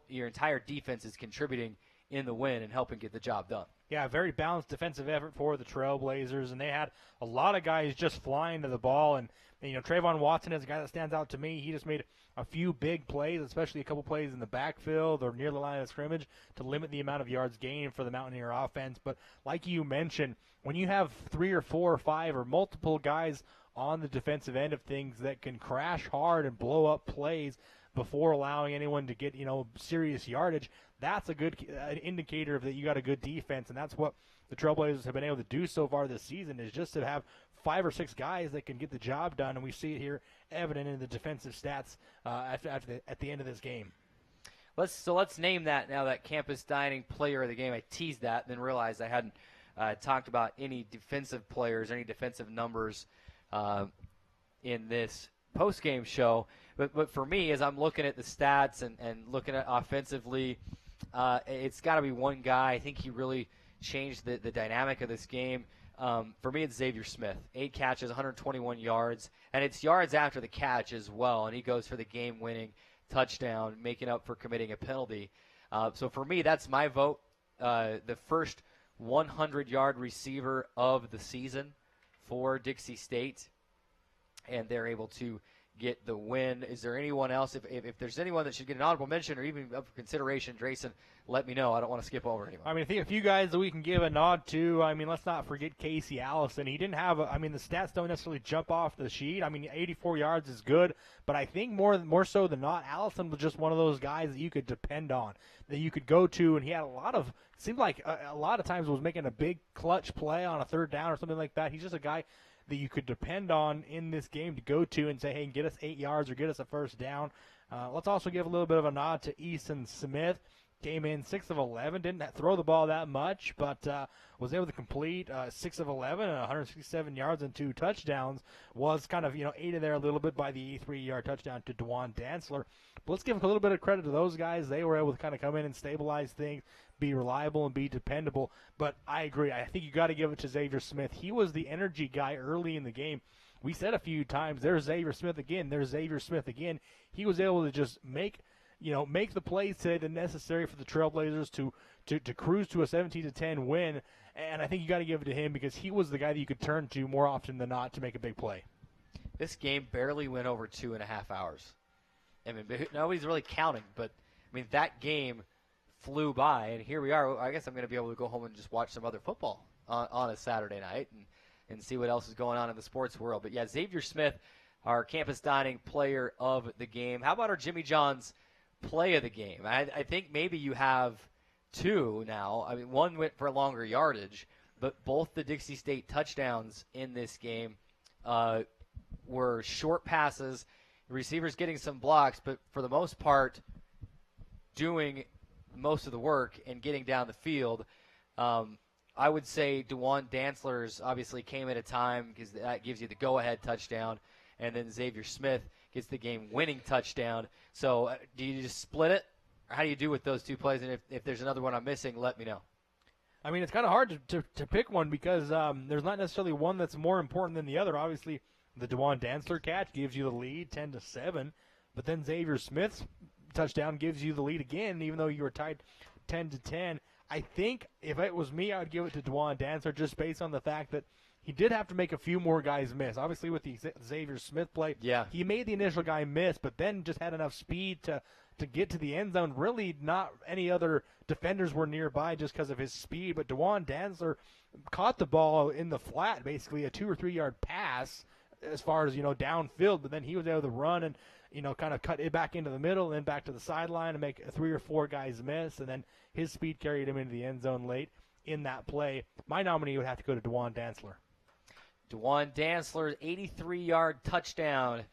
entire defense is contributing in the win and helping get the job done. Yeah, very balanced defensive effort for the Trailblazers, and they had a lot of guys just flying to the ball. And Trayvon Watson is a guy that stands out to me. He just made a few big plays, especially a couple plays in the backfield or near the line of scrimmage to limit the amount of yards gained for the Mountaineer offense. But like you mentioned, when you have 3 or 4 or 5 or multiple guys on the defensive end of things that can crash hard and blow up plays before allowing anyone to get serious yardage, that's a good indicator that you got a good defense, and that's what the Trailblazers have been able to do so far this season is just to have 5 or 6 guys that can get the job done, and we see it here evident in the defensive stats at the end of this game. Let's name that now, that campus dining player of the game. I teased that, then realized I hadn't talked about any defensive players, any defensive numbers in this post-game show. But for me, as I'm looking at the stats and looking at offensively, it's got to be one guy. I think he really changed the dynamic of this game. For me, it's Xavier Smith. 8 catches, 121 yards, and it's yards after the catch as well, and he goes for the game-winning touchdown, making up for committing a penalty. So for me, that's my vote. The first 100-yard receiver of the season for Dixie State, and they're able to get the win. Is there anyone else? If there's anyone that should get an honorable mention or even up for consideration, Drayson, let me know. I don't want to skip over anyone. I think a few guys that we can give a nod to. Let's not forget Casey Allison. He didn't have the stats don't necessarily jump off the sheet. 84 yards is good, but I think more so than not, Allison was just one of those guys that you could depend on, that you could go to, and he had seemed like a lot of times was making a big clutch play on a third down or something like that. He's just a guy that you could depend on in this game to go to and say, hey, get us 8 yards or get us a first down. Let's also give a little bit of a nod to Easton Smith. Came in 6 of 11, didn't throw the ball that much, but was able to complete 6 of 11 and 167 yards and 2 touchdowns. Was kind of, aided there a little bit by the 3-yard touchdown to DeJuan Dantzler. But let's give a little bit of credit to those guys. They were able to kind of come in and stabilize things, be reliable and be dependable. But I agree. I think you got to give it to Xavier Smith. He was the energy guy early in the game. We said a few times, there's Xavier Smith again. There's Xavier Smith again. He was able to just make the plays today that necessary for the Trailblazers to cruise to a 17-10 win. And I think you got to give it to him because he was the guy that you could turn to more often than not to make a big play. This game barely went over 2.5 hours. Nobody's really counting, but that game flew by, and here we are. I guess I'm going to be able to go home and just watch some other football on a Saturday night and see what else is going on in the sports world. But yeah, Xavier Smith, our campus dining player of the game. How about our Jimmy John's play of the game? I think maybe you have 2 now. One went for longer yardage, but both the Dixie State touchdowns in this game were short passes, receivers getting some blocks, but for the most part doing most of the work and getting down the field. I would say DeJuan Dantzler's obviously came at a time because that gives you the go-ahead touchdown, and then Xavier Smith gets the game-winning touchdown. So do you just split it? Or how do you do with those 2 plays? And if there's another one I'm missing, let me know. It's kind of hard to pick one because there's not necessarily one that's more important than the other. Obviously, the DeJuan Dantzler catch gives you the lead 10-7, but then Xavier Smith's touchdown gives you the lead again, even though you were tied 10-10. I think if it was me, I would give it to DeJuan Dantzler just based on the fact that he did have to make a few more guys miss. Obviously, with the Xavier Smith play, he made the initial guy miss, but then just had enough speed to get to the end zone. Really, not any other defenders were nearby just because of his speed. But DeJuan Dantzler caught the ball in the flat, basically a 2 or 3 yard pass as far as downfield. But then he was able to run and kind of cut it back into the middle and then back to the sideline and make 3 or 4 guys miss. And then his speed carried him into the end zone late in that play. My nominee would have to go to DeJuan Dantzler. DeJuan Dantzler's 83-yard touchdown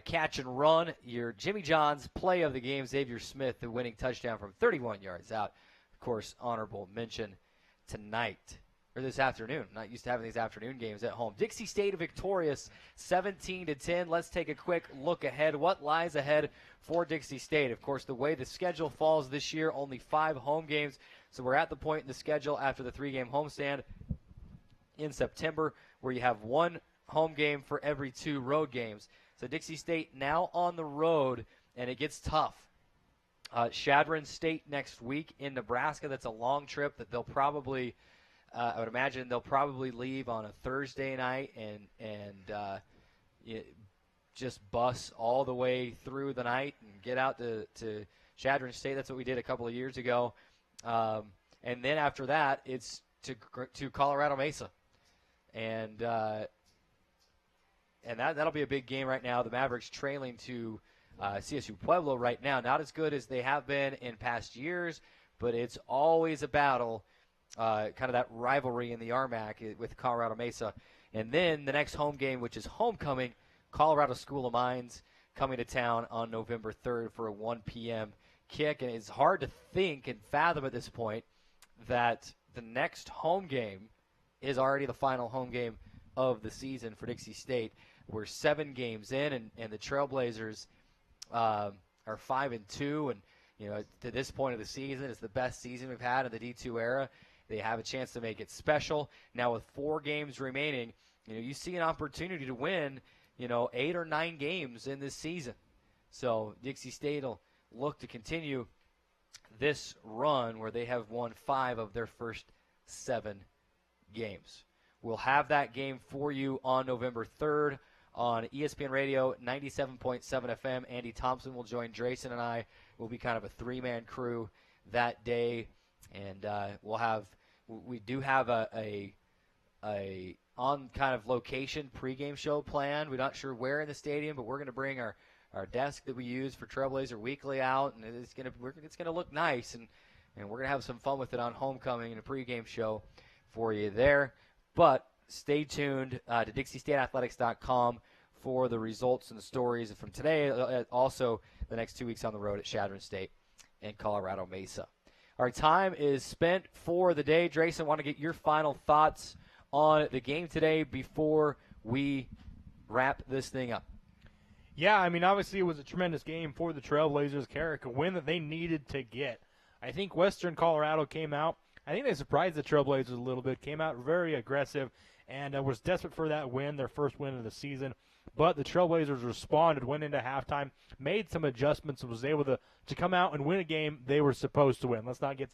catch and run. Your Jimmy John's play of the game, Xavier Smith, the winning touchdown from 31 yards out. Of course, honorable mention tonight, or this afternoon. Not used to having these afternoon games at home. Dixie State victorious 17-10. Let's take a quick look ahead. What lies ahead for Dixie State? Of course, the way the schedule falls this year, only 5 home games. So we're at the point in the schedule after the 3-game homestand in September where you have 1 home game for every 2 road games. So Dixie State now on the road, and it gets tough. Chadron State next week in Nebraska. That's a long trip that they'll probably, I would imagine they'll probably leave on a Thursday night and just bus all the way through the night and get out to Chadron State. That's what we did a couple of years ago. And then after that, it's to Colorado Mesa. And that'll be a big game right now. The Mavericks trailing to CSU Pueblo right now. Not as good as they have been in past years, but it's always a battle kind of that rivalry in the RMAC with Colorado Mesa. And then the next home game, which is homecoming, Colorado School of Mines coming to town on November 3rd for a 1 p.m. kick. And it's hard to think and fathom at this point that the next home game is already the final home game of the season for Dixie State. We're 7 games in, and the Trailblazers are 5-2, and to this point of the season, it's the best season we've had in the D2 era. They have a chance to make it special. Now with 4 games remaining, you see an opportunity to win, 8 or 9 games in this season. So Dixie State will look to continue this run where they have won 5 of their first 7 games. We'll have that game for you on November 3rd on ESPN Radio 97.7 FM. Andy Thompson will join Drayson and I. We'll be kind of a 3-man crew that day, and we do have a on kind of location pregame show planned. We're not sure where in the stadium, but we're going to bring our desk that we use for Trailblazer Weekly out, and it's going to look nice, and we're going to have some fun with it on homecoming and a pregame show for you there. But stay tuned to DixieStateAthletics.com for the results and the stories from today. Also, the next 2 weeks on the road at Chadron State and Colorado Mesa. Our time is spent for the day. Drayson, want to get your final thoughts on the game today before we wrap this thing up. Yeah, I mean, obviously it was a tremendous game for the Trailblazers. Carrick, a win that they needed to get. I think Western Colorado came out. I think they surprised the Trailblazers a little bit, came out very aggressive, and was desperate for that win, their first win of the season. But the Trailblazers responded, went into halftime, made some adjustments, and was able to come out and win a game they were supposed to win. Let's not get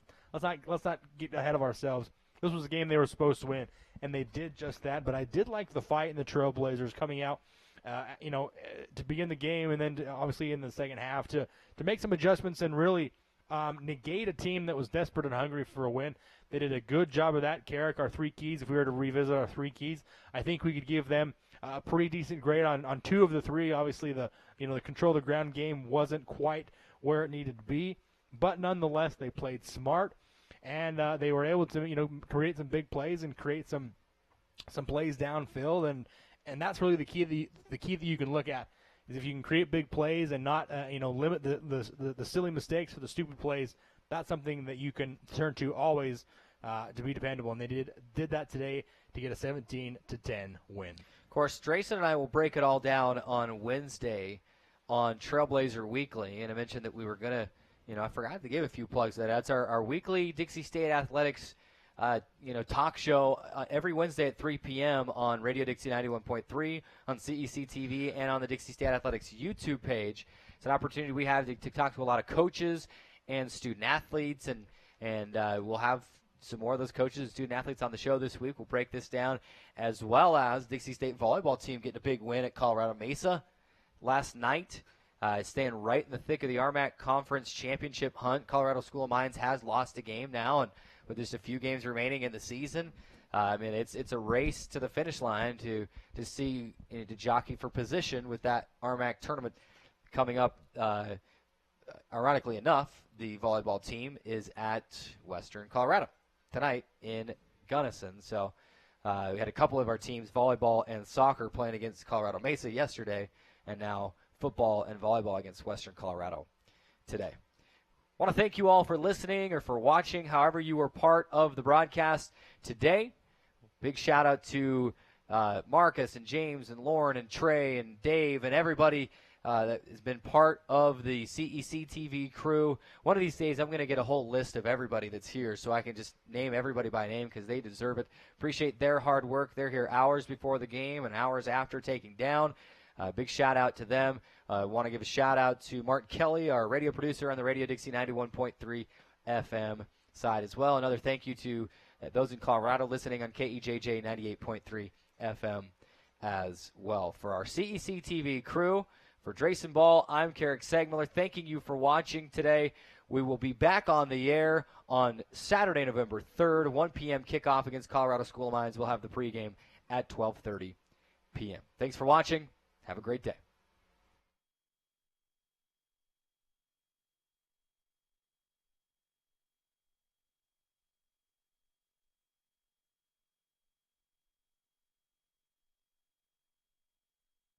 ahead of ourselves. This was a game they were supposed to win, and they did just that. But I did like the fight in the Trailblazers coming out, to begin the game, and then obviously in the second half to make some adjustments and really negate a team that was desperate and hungry for a win. They did a good job of that. Carrick, our 3 keys, if we were to revisit our 3 keys, I think we could give them a pretty decent grade on 2 of the 3. Obviously, the control of the ground game wasn't quite where it needed to be, but nonetheless, they played smart, and they were able to create some big plays and create some plays downfield, and that's really the key that you can look at. Is if you can create big plays and not limit the silly mistakes or the stupid plays, that's something that you can turn to always to be dependable. And they did that today to get a 17-10 win. Of course, Drayson and I will break it all down on Wednesday on Trailblazer Weekly. And I mentioned that we were going to, I forgot to give a few plugs to that. That's our weekly Dixie State Athletics talk show every Wednesday at 3 p.m. on Radio Dixie 91.3, on CEC TV, and on the Dixie State Athletics YouTube page. It's an opportunity we have to talk to a lot of coaches and student athletes, and we'll have some more of those coaches and student athletes on the show this week. We'll break this down, as well as Dixie State volleyball team getting a big win at Colorado Mesa last night. Staying right in the thick of the RMAC Conference Championship hunt. Colorado School of Mines has lost a game now, and with just a few games remaining in the season, it's a race to the finish line to see to jockey for position with that RMAC tournament coming up. Ironically enough, the volleyball team is at Western Colorado tonight in Gunnison. So we had a couple of our teams, volleyball and soccer, playing against Colorado Mesa yesterday, and now football and volleyball against Western Colorado today. I want to thank you all for listening or for watching, however you were part of the broadcast today. Big shout out to Marcus and James and Lauren and Trey and Dave and everybody that has been part of the CEC TV crew. One of these days I'm going to get a whole list of everybody that's here so I can just name everybody by name because they deserve it. Appreciate their hard work. They're here hours before the game and hours after taking down. Big shout out to them. Want to give a shout out to Martin Kelly, our radio producer on the Radio Dixie 91.3 FM side as well. Another thank you to those in Colorado listening on KEJJ 98.3 FM as well. For our CEC TV crew, for Drayson Ball, I'm Carrick Segmiller. Thanking you for watching today. We will be back on the air on Saturday, November 3rd, 1 p.m. kickoff against Colorado School of Mines. We'll have the pregame at 12:30 p.m. Thanks for watching. Have a great day.